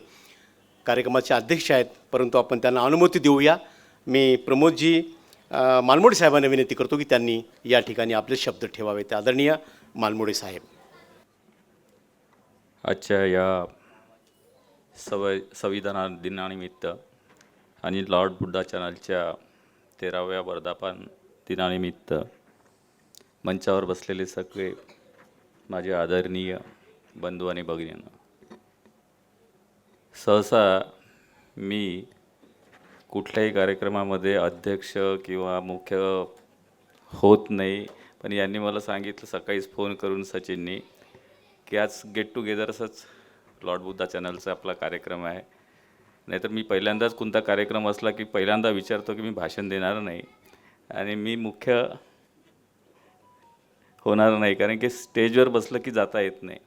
कार्यक्रमाचे अध्यक्ष आहेत, परंतु आपण त्यांना अनुमती देऊया. मी प्रमोदजी मानमोडे साहेबांना विनंती करतो की त्यांनी या ठिकाणी आपले शब्द ठेवावेत. आदरणीय मानमोडे साहेब. आजच्या या संविधान दिनानिमित्त आणि लॉर्ड बुद्धा चॅनलच्या 13व्या वर्धापन दिनानिमित्त मंचावर बसलेले सगळे माझे आदरणीय बंधू आणि भगिनींनो, सहसा मी कुठल्याही कार्यक्रमामध्ये अध्यक्ष किंवा मुख्य होत नाही, पण यांनी मला सांगितलं सकाळीच फोन करून सचिननी की आज गेट टुगेदरच लॉर्ड बुद्धा चॅनलचा आपला कार्यक्रम आहे. नाहीतर मी पहिल्यांदाच कोणता कार्यक्रम असला की पहिल्यांदा विचारतो की मी भाषण देणार नाही आणि मी मुख्य होणार नाही, कारण की स्टेजवर बसलं की जाता येत नाही.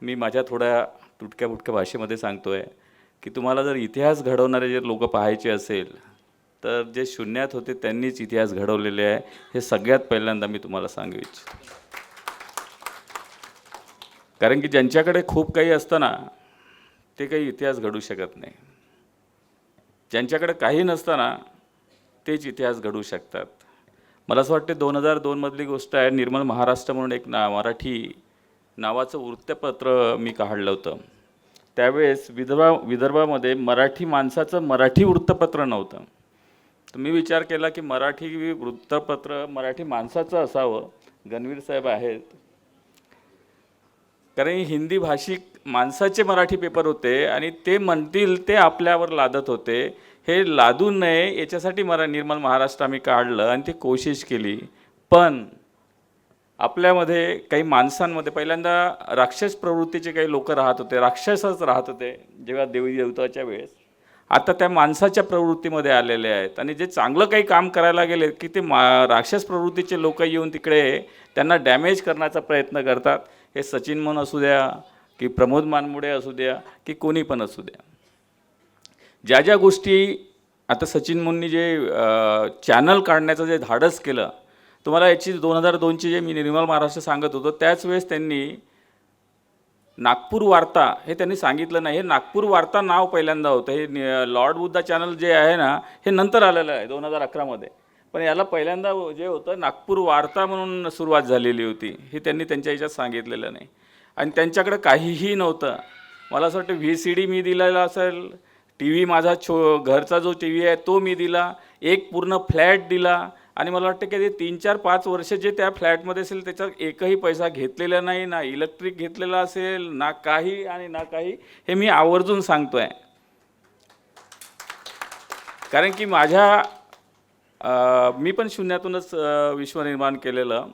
मी माझ्या थोड्या तुटक्या फुटक्या भाषेमध्ये सांगतो आहे की तुम्हाला जर इतिहास घडवणारे जे लोक पाहायचे असेल तर जे शून्यात होते त्यांनीच इतिहास घडवलेले आहे, हे सगळ्यात पहिल्यांदा मी तुम्हाला सांगू इच्छितो. कारण की ज्यांच्याकडे खूप काही असतं ना, ते काही इतिहास घडू शकत नाही. ज्यांच्याकडे काही नसतं ना, तेच इतिहास घडवू शकतात. मला असं वाटते 2002 मधली गोष्ट आहे. निर्मल महाराष्ट्र म्हणून एक मराठी नावाचं वृत्तपत्र मी काढलं होतं. त्यावेळेस विदर्भामध्ये मराठी माणसाचं मराठी वृत्तपत्र नव्हतं. तर मी विचार केला की मराठी वृत्तपत्र मराठी माणसाचं असावं. गणवीर साहेब आहेत, कारण हिंदी भाषिक माणसाचे मराठी पेपर होते आणि ते म्हणतील ते आपल्यावर लादत होते. हे लादू नये याच्यासाठी निर्मल महाराष्ट्र आम्ही काढलं आणि ती कोशिश केली. पण आपल्यामध्ये काही माणसांमध्ये पहिल्यांदा राक्षस प्रवृत्तीचे काही लोक राहत होते, राक्षसच राहत होते जेव्हा देवी देवताच्या वेळेस. आता त्या माणसाच्या प्रवृत्तीमध्ये आलेले आहेत आणि जे चांगलं काही काम करायला गेले की ते राक्षस प्रवृत्तीचे लोक येऊन तिकडे त्यांना डॅमेज करण्याचा प्रयत्न करतात. हे सचिन मन असू द्या की प्रमोद मानमुडे असू द्या की कोणी पण असू द्या. ज्या ज्या गोष्टी आता सचिन मुंनी जे चॅनल काढण्याचं जे धाडस केलं, तुम्हाला याची 2002ची जे मी निर्मल महाराष्ट्र सांगत होतो त्याच वेळेस त्यांनी नागपूर वार्ता हे त्यांनी सांगितलं नाही. हे नागपूर वार्ता नाव पहिल्यांदा होतं. हे लॉर्ड बुद्धा चॅनल जे आहे ना, हे नंतर आलेलं आहे 2011मध्ये. पण याला पहिल्यांदा जे होतं नागपूर वार्ता म्हणून सुरुवात झालेली होती. हे त्यांनी त्यांच्या ह्याच्यात सांगितलेलं नाही. आणि त्यांच्याकडे काहीही नव्हतं. मला असं वाटतं VCD मी दिलेला असेल, TV माझा घरचा जो TV आहे तो मी दिला, एक पूर्ण फ्लॅट दिला. आणि मला वाटतं की ते 3-4-5 वर्ष जे त्या फ्लॅटमध्ये असेल त्याच्यात एकही पैसा घेतलेला नाही, ना इलेक्ट्रिक घेतलेला असेल, ना काही आणि ना काही. हे मी आवर्जून सांगतो आहे. कारण की मी पण शून्यातूनच विश्व निर्माण केलेलं.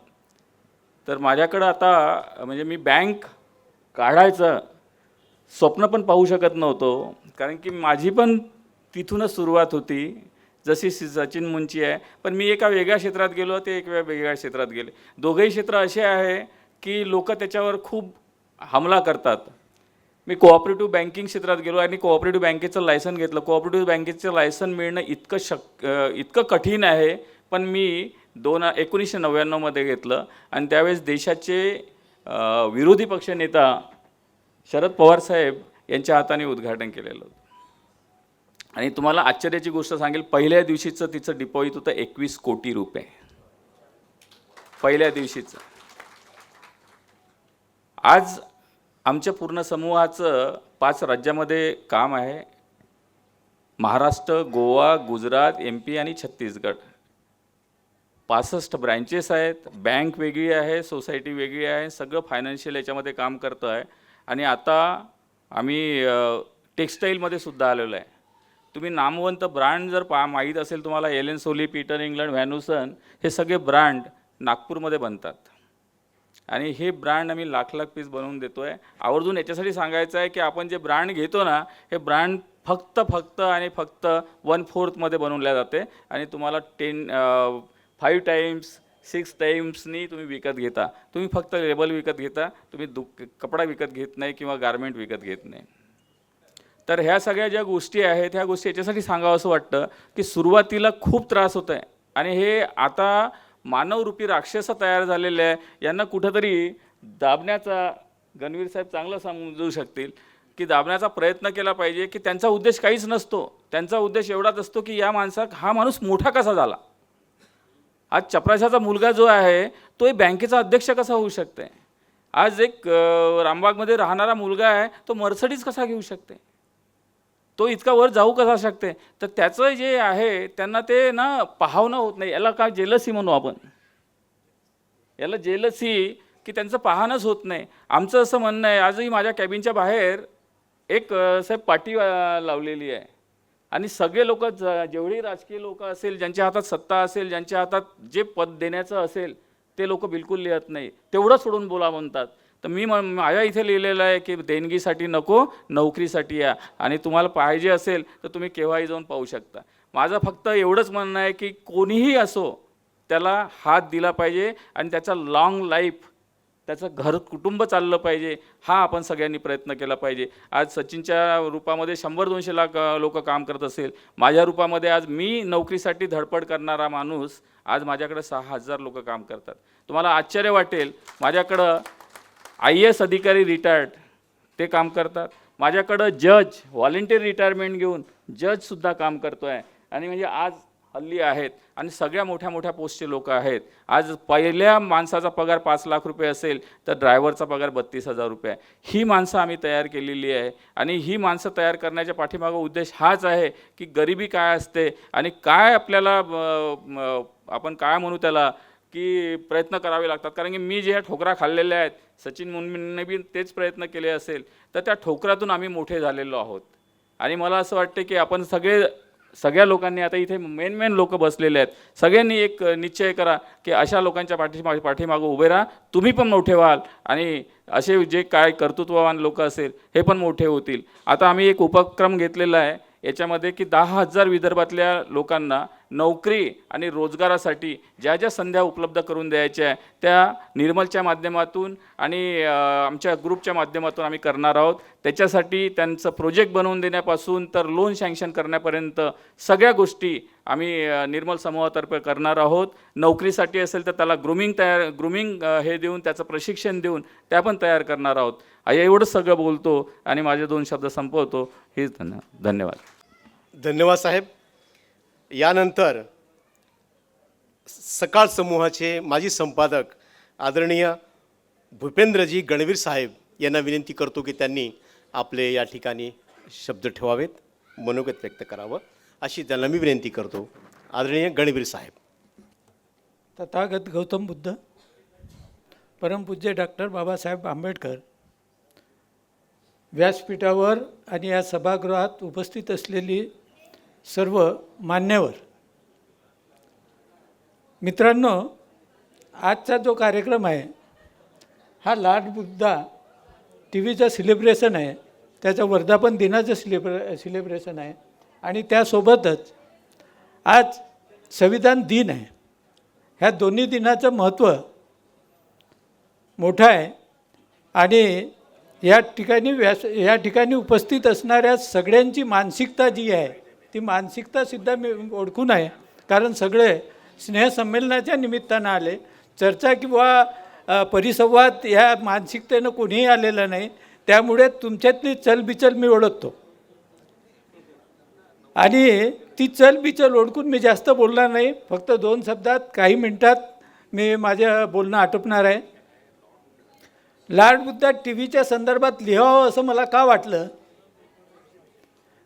तर माझ्याकडं आता म्हणजे मी बँक काढायचं स्वप्न पण पाहू शकत नव्हतो. कारण की माझी पण तिथूनच सुरुवात होती, जशी सचिन मुंची आहे. पण मी एका वेगळ्या क्षेत्रात गेलो, ते एक वेगळ्या क्षेत्रात गेले. दोघंही क्षेत्र असे आहे की लोक त्याच्यावर खूप हमला करतात. मी कोऑपरेटिव्ह बँकिंग क्षेत्रात गेलो आणि कोऑपरेटिव्ह बँकेचं लायसन घेतलं. कोऑपरेटिव्ह बँकेचं लायसन मिळणं इतकं कठीण आहे. पण मी 1999मध्ये घेतलं आणि त्यावेळेस देशाचे विरोधी पक्षनेता शरद पवार साहेब यांच्या हाताने उद्घाटन केलेलं होतं. आणि तुम्हाला आश्चर्याची गोष्ट सांगेल, पहिल्या दिवशीचं तिचं डिपॉझिट होतं 21 कोटी रुपये. पहिल्या दिवशीचं. आज आमच्या पूर्ण समूहाचं 5 राज्यामध्ये काम आहे. महाराष्ट्र, गोवा, गुजरात, MP आणि छत्तीसगड. 65 ब्रँचेस आहेत. बँक वेगळी आहे, सोसायटी वेगळी आहे, सगळं फायनान्शियल याच्यामध्ये काम करतो आहे. आणि आता आम्ही टेक्स्टाईलमध्ये सुद्धा आलेलो आहे. तुम्ही नामवंत ब्रँड जर माहीत असेल तुम्हाला, एलन सोली, पीटर इंग्लंड, व्हॅनुसन, हे सगळे ब्रँड नागपूरमध्ये बनतात. आणि हे ब्रँड आम्ही लाख पीस बनवून देतो आहे. आवर्जून याच्यासाठी सांगायचं आहे की आपण जे ब्रँड घेतो ना, हे ब्रँड फक्त आणि फक्त 1/4मध्ये बनवल्या जाते. आणि तुम्हाला 5 टाईम्स 6 टाईम्सनी तुम्ही विकत घेता. तुम्ही फक्त लेबल विकत घेता, तुम्ही कपडा विकत घेत नाही किंवा गारमेंट विकत घेत नाही. तर ह्या सगळ्या ज्या गोष्टी आहेत, ह्या गोष्टी याच्यासाठी सांगावं असं वाटतं की सुरुवातीला खूप त्रास होत आहे. आणि हे आता मानवरूपी राक्षस तयार झालेले आहे. यांना कुठंतरी दाबण्याचा, गणवीर साहेब चांगलं समजू शकतील की दाबण्याचा प्रयत्न केला पाहिजे. की त्यांचा उद्देश काहीच नसतो. त्यांचा उद्देश एवढाच असतो की हा माणूस मोठा कसा झाला. आज चपराशाचा मुलगा जो आहे तो एक बँकेचा अध्यक्ष कसा होऊ शकते. आज एक रामबागमध्ये राहणारा मुलगा आहे, तो मर्सिडीज कसा घेऊ शकते, तो इतका वर जाऊ कसा शकते. तर त्याचं जे आहे त्यांना ते ना पाहावणं होत नाही. याला काय जेलसी म्हणू आपण, याला जेलसी की त्यांचं पाहणंच होत नाही. आमचं असं म्हणणं आहे, आजही माझ्या कॅबिनच्या बाहेर एक साहेब पाटी लावलेली आहे. आणि सगळे लोक, जेवढी राजकीय लोक असेल, ज्यांच्या हातात सत्ता असेल, ज्यांच्या हातात जे पद देण्याचं असेल, ते लोक बिलकुल लिहत नाही. तेवढं सोडून बोला म्हणतात. तर मी माझ्या इथे लिहिलेलं आहे की देणगीसाठी नको, नोकरीसाठी या. आणि तुम्हाला पाहिजे असेल तर तुम्ही केव्हाही जाऊन पाहू शकता. माझं फक्त एवढंच म्हणणं आहे की कोणीही असो त्याला हात दिला पाहिजे आणि त्याचा लाँग लाईफ त्याचं घर कुटुंब चाललं पाहिजे, हा आपण सगळ्यांनी प्रयत्न केला पाहिजे. आज सचिनच्या रूपामध्ये 100-200 लाख लोक काम करत असेल, माझ्या रूपामध्ये आज मी नोकरीसाठी धडपड करणारा माणूस आज माझ्याकडे 6,000 लोक काम करतात. तुम्हाला आश्चर्य वाटेल, माझ्याकडं IAS अधिकारी रिटायर्ड ते काम करतात, माझ्याकडं जज व्हॉलेंटिअर रिटायरमेंट घेऊन जजसुद्धा काम करतो आहे. आणि म्हणजे आज हल्ली आहेत आणि सगळ्या मोठ्या मोठ्या पोस्टचे लोक आहेत. आज पहिल्या माणसाचा पगार 5 लाख रुपये असेल तर ड्रायव्हरचा पगार 32,000 रुपये आहे. ही माणसं आम्ही तयार केलेली आहे आणि ही माणसं तयार करण्याच्या पाठीमागं उद्देश हाच आहे की गरिबी काय असते आणि काय आपल्याला आपण काय म्हणू त्याला की प्रयत्न करावे लागतात. कारण की मी ज्या ठोकरा खाल्लेल्या आहेत, सचिन मुंडेंनी बी तेच प्रयत्न केले असेल, तर त्या ठोकरातून आम्ही मोठे झालेलो आहोत. आणि मला असं वाटते की आपण सगळ्या लोकांनी, आता इथे मेन लोक बसलेले आहेत, सगळ्यांनी एक निश्चय करा की अशा लोकांच्या पाठीमागं उभे राहा, तुम्ही पण मोठे व्हाल आणि असे जे काय कर्तृत्ववान लोक असेल हे पण मोठे होतील. आता आम्ही एक उपक्रम घेतलेला आहे याच्यामध्ये की 10,000 विदर्भातल्या लोकांना नोकरी आणि रोजगारासाठी ज्या ज्या संध्या उपलब्ध करून द्यायच्या आहे त्या निर्मलच्या माध्यमातून आणि आमच्या ग्रुपच्या माध्यमातून आम्ही करणार आहोत. त्याच्यासाठी त्यांचं प्रोजेक्ट बनवून देण्यापासून तर लोन सँक्शन करण्यापर्यंत सगळ्या गोष्टी आम्ही निर्मल समूहातर्फे करणार आहोत. नोकरीसाठी असेल तर त्याला ग्रूमिंग हे देऊन त्याचं प्रशिक्षण देऊन त्या पण तयार करणार आहोत. एवढं सगळं बोलतो आणि माझे 2 शब्द संपवतो. हेच धन्यवाद. धन्यवाद साहेब. यानंतर सकाळ समूहाचे माजी संपादक आदरणीय भूपेंद्रजी गणवीर साहेब यांना विनंती करतो की त्यांनी आपले या ठिकाणी शब्द ठेवावेत, मनोगत व्यक्त करावं अशी त्यांना मी विनंती करतो. आदरणीय गणवीर साहेब. तथागत गौतम बुद्ध, परमपूज्य डॉक्टर बाबासाहेब आंबेडकर, व्यासपीठावर आणि या सभागृहात उपस्थित असलेली सर्व मान्यवर मित्रांनो, आजचा जो कार्यक्रम आहे हा लॉर्ड बुद्धा टीव्हीचं सेलिब्रेशन आहे, त्याचं वर्धापन दिनाचं सेलिब्रेशन आहे आणि त्यासोबतच आज संविधान दिन आहे. ह्या दोन्ही दिनाचं महत्त्व मोठं आहे आणि या ठिकाणी उपस्थित असणाऱ्या सगळ्यांची मानसिकता जी आहे ती मानसिकतासुद्धा मी ओळखून आहे, कारण सगळे स्नेहसंमेलनाच्या निमित्तानं आले. चर्चा किंवा परिसंवाद ह्या मानसिकतेनं कोणीही आलेलं नाही, त्यामुळे तुमच्यातली चलबिचल मी ओळखतो आणि ती चलबिचल ओळखून मी जास्त बोलणार नाही. फक्त 2 शब्दात काही मिनटात मी माझं बोलणं आटोपणार आहे. लॉर्ड बुद्धा टी व्हीच्या संदर्भात लिहावं असं मला का वाटलं,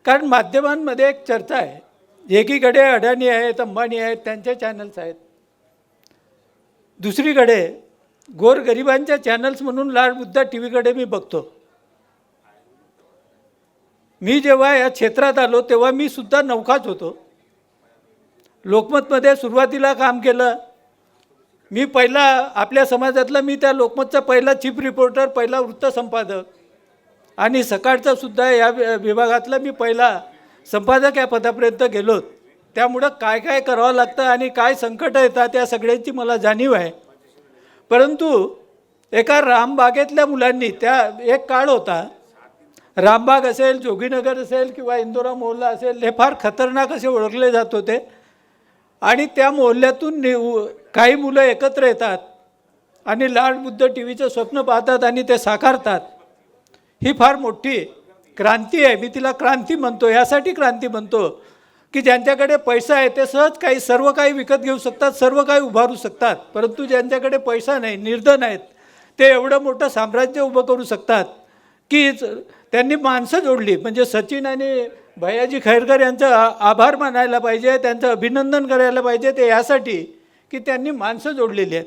कारण माध्यमांमध्ये एक चर्चा आहे, एकीकडे अडाणी आहेत, अंबानी आहेत, त्यांचे चॅनल्स आहेत, दुसरीकडे गोरगरिबांच्या चॅनल्स म्हणून लॉर्ड बुद्धा टी व्हीकडे मी बघतो. मी जेव्हा या क्षेत्रात आलो तेव्हा मी सुद्धा नौखाच होतो. लोकमतमध्ये सुरुवातीला काम केलं मी, पहिला आपल्या समाजातला मी त्या लोकमतचा पहिला चीफ रिपोर्टर, पहिला वृत्तसंपादक आणि सकाळचा सुद्धा या विभागातला मी पहिला संपादक या पदापर्यंत गेलो. त्यामुळं काय काय करावं लागतं आणि काय संकट येतात या सगळ्यांची मला जाणीव आहे. परंतु एका रामबागेतल्या मुलांनी, त्या एक काळ होता, रामबाग असेल, जोगीनगर असेल किंवा इंदोरा मोहल्ला असेल, हे फार खतरनाक असे ओळखले जात होते आणि त्या मोहल्ल्यातून काही मुलं एकत्र येतात आणि लॉर्ड बुद्ध टी व्हीचं स्वप्न पाहतात आणि ते साकारतात. ही फार मोठी क्रांती आहे. मी तिला क्रांती म्हणतो, यासाठी क्रांती म्हणतो की ज्यांच्याकडे पैसा आहे ते सहज सर्व काही विकत घेऊ शकतात, सर्व काही उभारू शकतात. परंतु ज्यांच्याकडे पैसा नाही, निर्धन आहेत, ते एवढं मोठं साम्राज्य उभं करू शकतात की त्यांनी माणसं जोडली. म्हणजे सचिन आणि भैयाजी खैरकर यांचं आभार मानायला पाहिजे, त्यांचं अभिनंदन करायला पाहिजे. ते यासाठी की त्यांनी माणसं जोडलेली आहेत.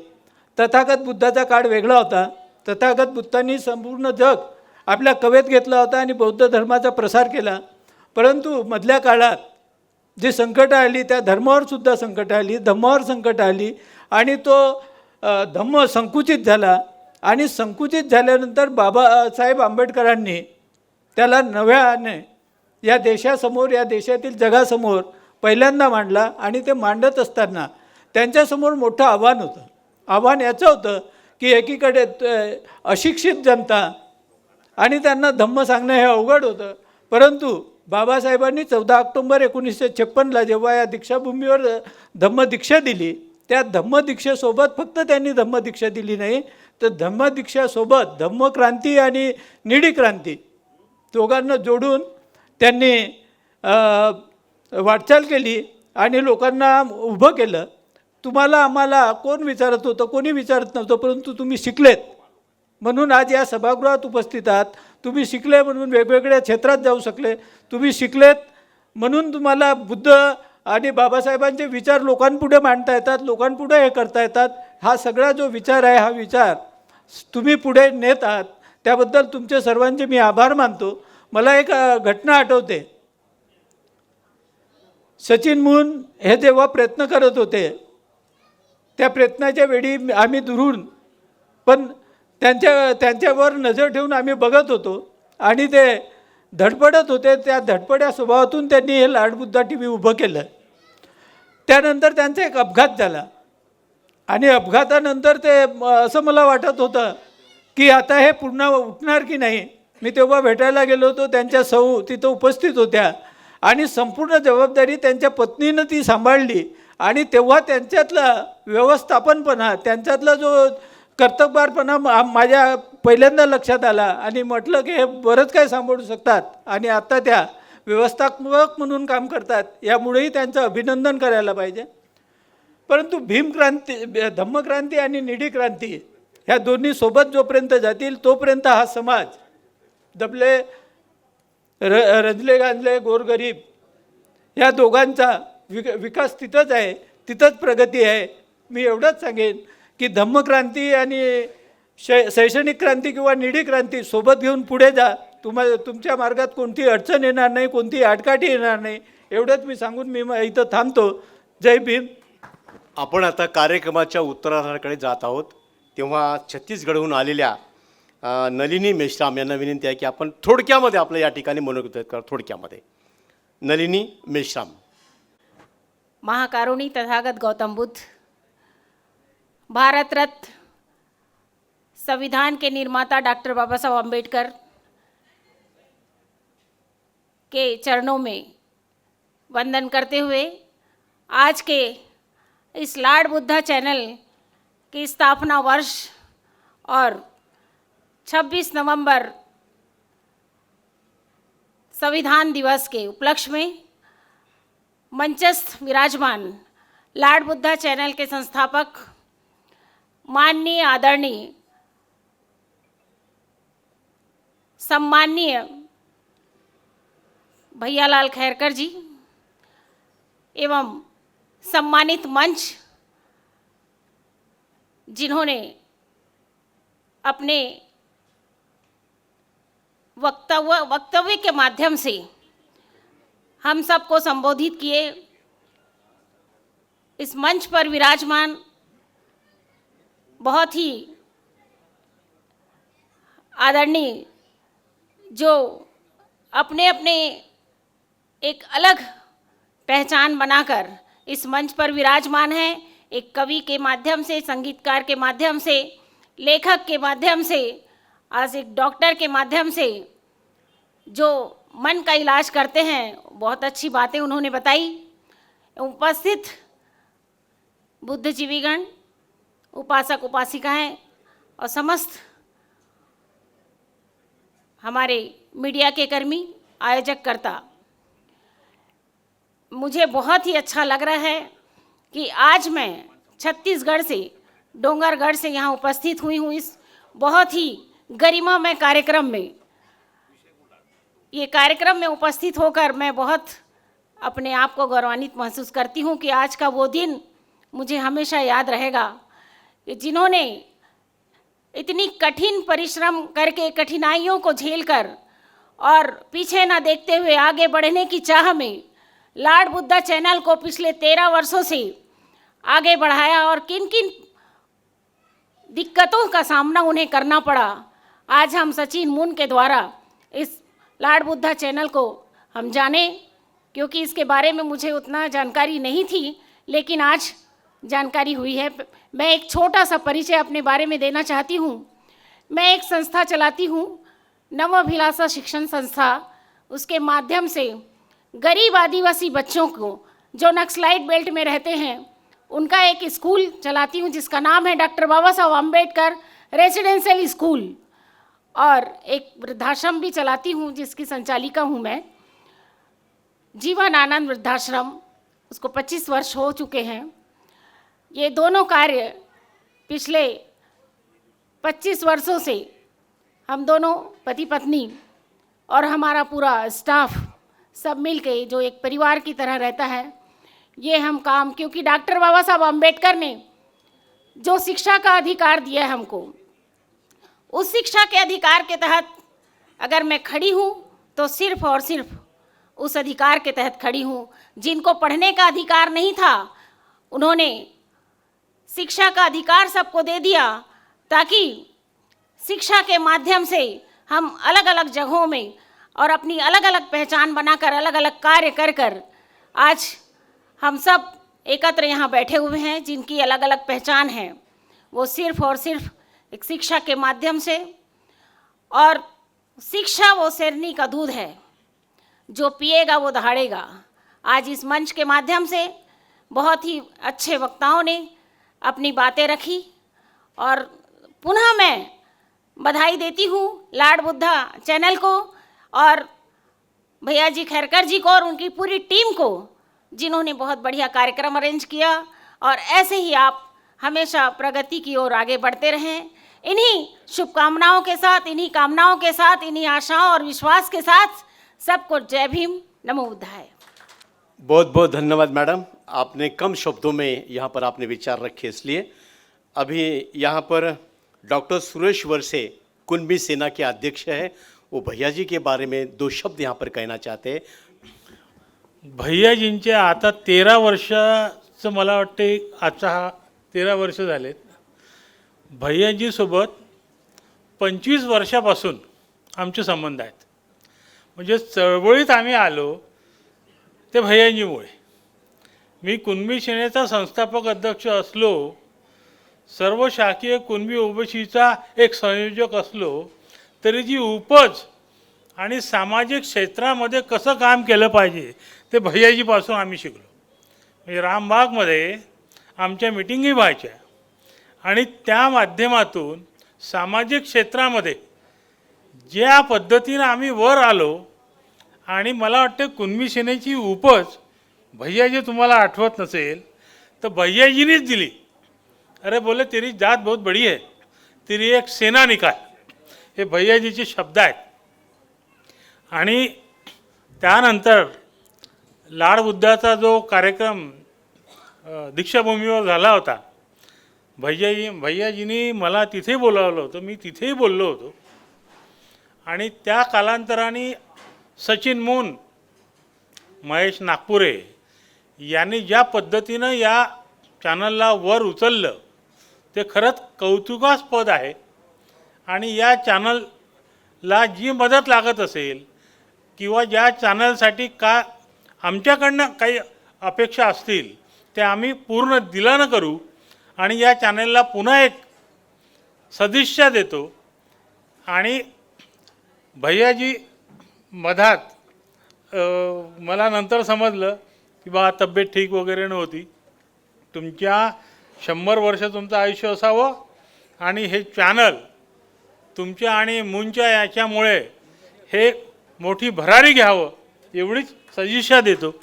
तथागत बुद्धाचा काळ वेगळा होता. तथागत बुद्धांनी संपूर्ण जग आपल्या कवेत घेतला होता आणि बौद्ध धर्माचा प्रसार केला. परंतु मधल्या काळात जी संकटं आली त्या धर्मावर सुद्धा संकटं आली, धम्मावर संकटं आली आणि तो धम्म संकुचित झाला. आणि संकुचित झाल्यानंतर बाबासाहेब आंबेडकरांनी त्याला नव्याने या देशासमोर, या देशातील जगासमोर पहिल्यांदा मांडला. आणि ते मांडत असताना त्यांच्यासमोर मोठं आव्हान होतं. आव्हान याचं होतं की एकीकडे अशिक्षित जनता आणि त्यांना धम्म सांगणं हे अवघड होतं. परंतु बाबासाहेबांनी 14 ऑक्टोंबर 1956ला जेव्हा या दीक्षाभूमीवर धम्मदीक्षा दिली, त्या धम्मदीक्षेसोबत फक्त त्यांनी धम्मदीक्षा दिली नाही, तर धम्मदीक्षासोबत धम्मक्रांती आणि निळी क्रांती दोघांना जोडून त्यांनी वाटचाल केली आणि लोकांना उभं केलं. तुम्हाला आम्हाला कोण विचारत होतं? कोणी विचारत नव्हतं, परंतु तुम्ही शिकलेत म्हणून आज या सभागृहात उपस्थित आहात. तुम्ही शिकले म्हणून वेगवेगळ्या क्षेत्रात जाऊ शकले. तुम्ही शिकलेत म्हणून तुम्हाला बुद्ध आणि बाबासाहेबांचे विचार लोकांपुढे मांडता येतात, लोकांपुढे हे करता येतात. हा सगळा जो विचार आहे, हा विचार तुम्ही पुढे नेत आहात, त्याबद्दल तुमचे सर्वांचे मी आभार मानतो. मला एक घटना आठवते. सचिन मून हे जेव्हा प्रयत्न करत होते, त्या प्रयत्नाच्या वेळी आम्ही दुरून पण त्यांच्यावर नजर ठेवून आम्ही बघत होतो आणि ते धडपडत होते. त्या धडपड्या स्वभावातून त्यांनी हे लाडबुद्धा TV उभं केलं. त्यानंतर त्यांचा एक अपघात झाला आणि अपघातानंतर ते असं मला वाटत होतं की आता हे पुन्हा उठणार की नाही. मी तेव्हा भेटायला गेलो होतो, त्यांच्या सौ तिथं उपस्थित होत्या आणि संपूर्ण जबाबदारी त्यांच्या पत्नीनं ती सांभाळली. आणि तेव्हा त्यांच्यातला व्यवस्थापनपणा, त्यांच्यातला जो कर्तबगारपणा माझ्या पहिल्यांदा लक्षात आला आणि म्हटलं की हे बरंच काय सांभाळू शकतात आणि आता त्या व्यवस्थापक म्हणून काम करतात. यामुळेही त्यांचं अभिनंदन करायला पाहिजे. परंतु भीमक्रांती, धम्मक्रांती आणि निळी क्रांती ह्या दोन्ही सोबत जोपर्यंत जातील तोपर्यंत हा समाज दबले रजले गांजले गोरगरीब ह्या दोघांचा विकास तिथंच आहे, तिथंच प्रगती आहे. मी एवढंच सांगेन की धम्मक्रांती आणि शैक्षणिक क्रांती किंवा निळी क्रांती सोबत घेऊन पुढे जा. तुमच्या मार्गात कोणती अडचण येणार नाही, कोणती आडकाठी येणार नाही. एवढंच मी सांगून मी इथं थांबतो. जय भीम. आपण आता कार्यक्रमाच्या उत्तरार्धाकडे जात आहोत. तेव्हा छत्तीसगडहून आलेल्या नलिनी मेश्राम यांना विनंती आहे की आपण थोडक्यामध्ये आपलं या ठिकाणी मनोगत करा. थोडक्यामध्ये नलिनी मेश्राम. महाकारुणी तथागत गौतम बुद्ध, भारत रत्न संविधान के निर्माता डॉक्टर बाबा साहब अम्बेडकर के चरणों में वंदन करते हुए आज के इस लाड बुद्धा चैनल की स्थापना वर्ष और 26 नवंबर संविधान दिवस के उपलक्ष्य में मंचस्थ विराजमान लाड बुद्धा चैनल के संस्थापक माननीय आदरणीय सम्माननीय भैयालाल खैरकर जी एवं सम्मानित मंच, जिन्होंने अपने वक्तव्य के माध्यम से हम सबको संबोधित किए, इस मंच पर विराजमान बहुत ही आदरणीय जो अपने अपने एक अलग पहचान बनाकर इस मंच पर विराजमान हैं, एक कवि के माध्यम से, संगीतकार के माध्यम से, लेखक के माध्यम से, आज एक डॉक्टर के माध्यम से जो मन का इलाज करते हैं, बहुत अच्छी बातें उन्होंने बताई। उपस्थित बुद्धिजीवीगण, उपासक उपासिकाएं और समस्त हमारे मीडिया के कर्मी, आयोजक कर्ता, मुझे बहुत ही अच्छा लग रहा है कि आज मैं छत्तीसगढ़ से, डोंगरगढ़ से यहाँ उपस्थित हुई हूँ इस बहुत ही गरिमामय कार्यक्रम में। ये कार्यक्रम में उपस्थित होकर मैं बहुत अपने आप को गौरवान्वित महसूस करती हूँ कि आज का वो दिन मुझे हमेशा याद रहेगा कि जिन्होंने इतनी कठिन परिश्रम करके, कठिनाइयों को झेलकर और पीछे ना देखते हुए आगे बढ़ने की चाह में लाड बुद्धा चैनल को पिछले 13 वर्षों से आगे बढ़ाया और किन किन दिक्कतों का सामना उन्हें करना पड़ा, आज हम सचिन मून के द्वारा इस लाड बुद्धा चैनल को हम जाने, क्योंकि इसके बारे में मुझे उतना जानकारी नहीं थी। लेकिन आज जानकारी हुई है। मैं एक छोटा सा परिचय अपने बारे में देना चाहती हूँ। मैं एक संस्था चलाती हूँ, नवअभिलाषा शिक्षण संस्था। उसके माध्यम से गरीब आदिवासी बच्चों को जो नक्सलाइट बेल्ट में रहते हैं उनका एक स्कूल चलाती हूँ जिसका नाम है डॉक्टर बाबा साहब अम्बेडकर रेसिडेंशियल स्कूल, और एक वृद्धाश्रम भी चलाती हूँ जिसकी संचालिका हूँ मैं, जीवन आनंद वृद्धाश्रम। उसको 25 वर्ष हो चुके हैं। ये दोनों कार्य पिछले 25 वर्षों से हम दोनों पति पत्नी और हमारा पूरा स्टाफ सब मिल के जो एक परिवार की तरह रहता है, ये हम काम, क्योंकि डॉक्टर बाबा साहब अम्बेडकर ने जो शिक्षा का अधिकार दिया है हमको, उस शिक्षा के अधिकार के तहत अगर मैं खड़ी हूँ तो सिर्फ और सिर्फ उस अधिकार के तहत खड़ी हूँ। जिनको पढ़ने का अधिकार नहीं था उन्होंने शिक्षा का अधिकार सबको दे दिया, ताकि शिक्षा के माध्यम से हम अलग अलग जगहों में और अपनी अलग अलग पहचान बनाकर अलग अलग कार्य कर कर आज हम सब एकत्र यहाँ बैठे हुए हैं, जिनकी अलग अलग पहचान है वो सिर्फ और सिर्फ एक शिक्षा के माध्यम से। और शिक्षा वो शेरनी का दूध है, जो पिएगा वो दहाड़ेगा। आज इस मंच के माध्यम से बहुत ही अच्छे वक्ताओं ने अपनी बातें रखी, और पुनः मैं बधाई देती हूँ लाड बुद्धा चैनल को और भैया जी खैरकर जी को और उनकी पूरी टीम को, जिन्होंने बहुत बढ़िया कार्यक्रम अरेंज किया। और ऐसे ही आप हमेशा प्रगति की ओर आगे बढ़ते रहें। इन्हीं शुभकामनाओं के साथ, इन्हीं कामनाओं के साथ, इन्हीं आशाओं और विश्वास के साथ सबको जय भीम, नमो बुद्धाय। बहुत बहुत धन्यवाद मैडम, आपने कम शब्दों में यहाँ पर आपने विचार रखे। इसलिए अभी यहाँ पर डॉक्टर सुरेश वरसे कुणबी सेना के अध्यक्ष हैं, वो भैया जी के बारे में 2 शब्द यहाँ पर कहना चाहते हैं। भैयाजींचे आता 13 वर्षाचं मला वाटते, आजचा हा 13 वर्ष झालेत। भैयाजीसोबत 25 वर्षापासून आमचे संबंध आहेत। म्हणजे चळवळीत आम्ही आलो ते भैयाजीमुळे। मी कुणबी सेनेचा संस्थापक अध्यक्ष असलो, सर्व शाखीय कुणबी ओबीसीचा एक संयोजक असलो, तरी जी उपज आणि सामाजिक क्षेत्रामध्ये कसं काम केलं पाहिजे ते भैयाजीपासून आम्ही शिकलो। म्हणजे रामबागमध्ये आमच्या मिटिंगी व्हायच्या आणि त्या माध्यमातून सामाजिक क्षेत्रामध्ये ज्या पद्धतीनं आम्ही वर आलो, आणि मला वाटतं कुणबी सेनेची उपज भैयाजी तुम्हाला आठवत नसेल तर भैयाजीनीच दिली। अरे बोले तेरी जात बहुत बड़ी है, तेरी एक सेना निकाल, हे भैयाजीचे शब्द आहेत। आणि त्यानंतर लाड बुद्धाचा जो कार्यक्रम दीक्षाभूमीवर झाला होता, भैयाजींनी मला तिथे बोलावलं होतं, मी तिथेही बोललो होतो। आणि त्या कालांतराने सचिन मून, महेश नागपुरे यांनी ज्या पद्धतीनं या चॅनलला वर उचललं ते खरंच कौतुकास्पद आहे। आणि या चॅनलला जी मदत लागत असेल किंवा ज्या चॅनलसाठी का आमच्याकडनं काही अपेक्षा असतील ते आम्ही पूर्ण दिलानं करू आणि या चॅनलला पुन्हा एक सदिच्छा देतो। आणि भैयाजी मधात मला नंतर समजलं की बा तब्येत ठीक वगैरे नव्हती। तुमच्या 100 वर्ष तुमचं आयुष्य असावं आणि हे चॅनल तुमच्या आणि मूंच्या याच्यामुळे हे मोठी भरारी घ्यावं एवढीच सदिच्छा देतो।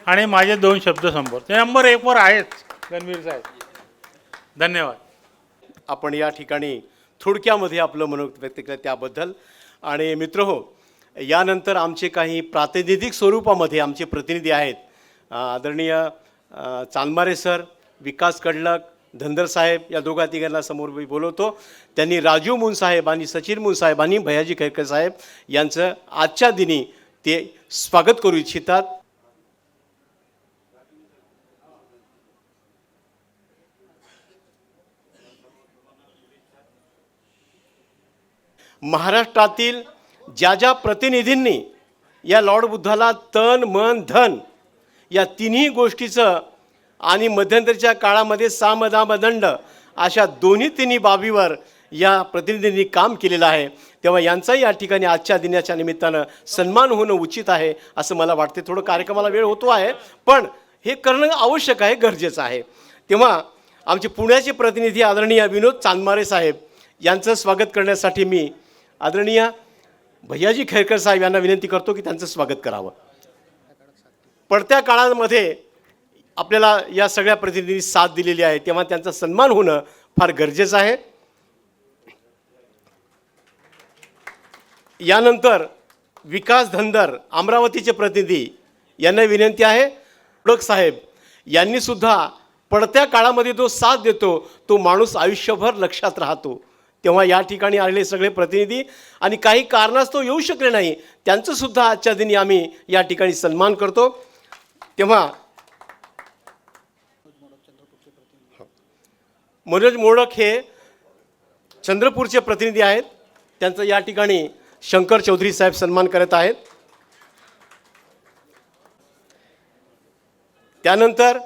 आणि माझे 2 शब्द संपवतो। ते नंबर 1 वर आहेत गणवीर साहेब। धन्यवाद। आपण या ठिकाणी थोडक्यामध्ये आपलं मनोगत व्यक्त केलं त्याबद्दल। आणि मित्रहो, यानंतर आमचे काही प्रातिनिधिक स्वरूपामध्ये आमचे प्रतिनिधी आहेत। आदरणीय चांदमारे सर, विकास कडलक, धनगर साहेब या दोघा तिघांना समोर मी बोलवतो। त्यांनी राजू मून साहेब आणि सचिन मून साहेबांनी भैयाजी खैरकर साहेब यांचं आजच्या दिनी ते स्वागत करू इच्छितात। महाराष्ट्रातील ज्या ज्या प्रतिनिधींनी या लॉर्ड बुद्धाला तन मन धन या तिन्ही गोष्टीचं आणि मध्यंतरीच्या काळामध्ये सामदामदंड अशा दोन्ही तिन्ही बाबीवर या प्रतिनिधींनी काम केलेलं आहे. तेव्हा यांचाही या ठिकाणी आजच्या दिनाच्या निमित्तानं सन्मान होणं उचित आहे असं मला वाटते. थोडं कार्यक्रमाला वेळ होतो आहे, पण हे करणं आवश्यक आहे, गरजेचं आहे. तेव्हा आमचे पुण्याचे प्रतिनिधी आदरणीय विनोद चांदमारे साहेब यांचं स्वागत करण्यासाठी मी आदरणीय भैयाजी खैरकर साहेब यांना विनंती करतो की त्यांचं स्वागत करावं. पडत्या काळामध्ये आपल्याला या सगळ्या प्रतिनिधींनी साथ दिलेली आहे, तेव्हा त्यांचा सन्मान होणं फार गरजेचं आहे. यानंतर विकास धनगर अमरावतीचे प्रतिनिधी यांना विनंती आहे. ओळख साहेब यांनी सुद्धा पडत्या काळामध्ये जो साथ देतो तो माणूस आयुष्यभर लक्षात राहतो. तेव्हा या ठिकाणी आलेले सगळे प्रतिनिधी आणि काही कारणास्तव येऊ शकले नाही त्यांचं सुद्धा आजच्या दिनी आम्ही या ठिकाणी सन्मान करतो. तेव्हा मनोज मोडक हे चंद्रपूरचे प्रतिनिधी आहेत, त्यांचं या ठिकाणी शंकर चौधरी साहेब सन्मान करत आहेत. त्यानंतर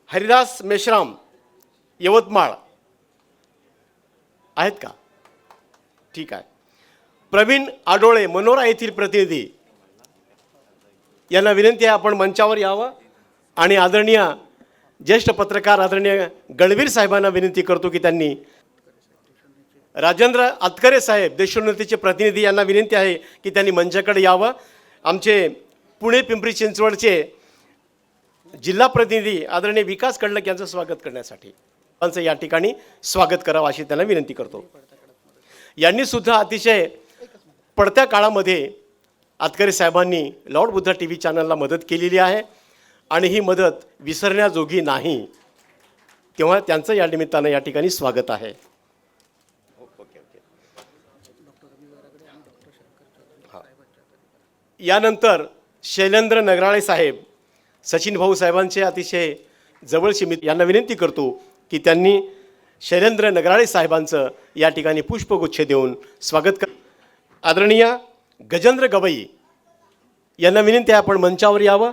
हरिदास मेश्राम यवतमाळ आहेत का? ठीक आहे. प्रवीण आडोळे मनोरा येथील प्रतिनिधी यांना विनंती आहे आपण मंचावर यावं. आणि आदरणीय ज्येष्ठ पत्रकार आदरणीय गणवीर साहेबांना विनंती करतो की त्यांनी राजेंद्र आतकरे साहेब देशोन्नतीचे प्रतिनिधी यांना विनंती आहे की त्यांनी मंचाकडे यावं. आमचे पुणे पिंपरी चिंचवडचे जिल्हा प्रतिनिधी आदरणीय विकास कडलक यांचं स्वागत करण्यासाठी त्यांचं या ठिकाणी स्वागत करावं अशी त्यांना विनंती करतो. यांनी सुद्धा अतिशय पडत्या काळामध्ये आतकरे साहेबांनी लॉर्ड बुद्धा टी व्ही चॅनलला मदत केलेली आहे आणि ही मदत विसरण्याजोगी नाही. तेव्हा त्यांचं या निमित्तानं या ठिकाणी स्वागत आहे. यानंतर शैलेंद्र नगराळे साहेब सचिन भाऊ साहेबांचे अतिशय जवळचे मित्र यांना विनंती करतो की त्यांनी शैलेंद्र नगराळे साहेबांचं या ठिकाणी पुष्पगुच्छ देऊन स्वागत कर. आदरणीय गजेंद्र गवई यांना विनंती आहे आपण मंचावर यावं.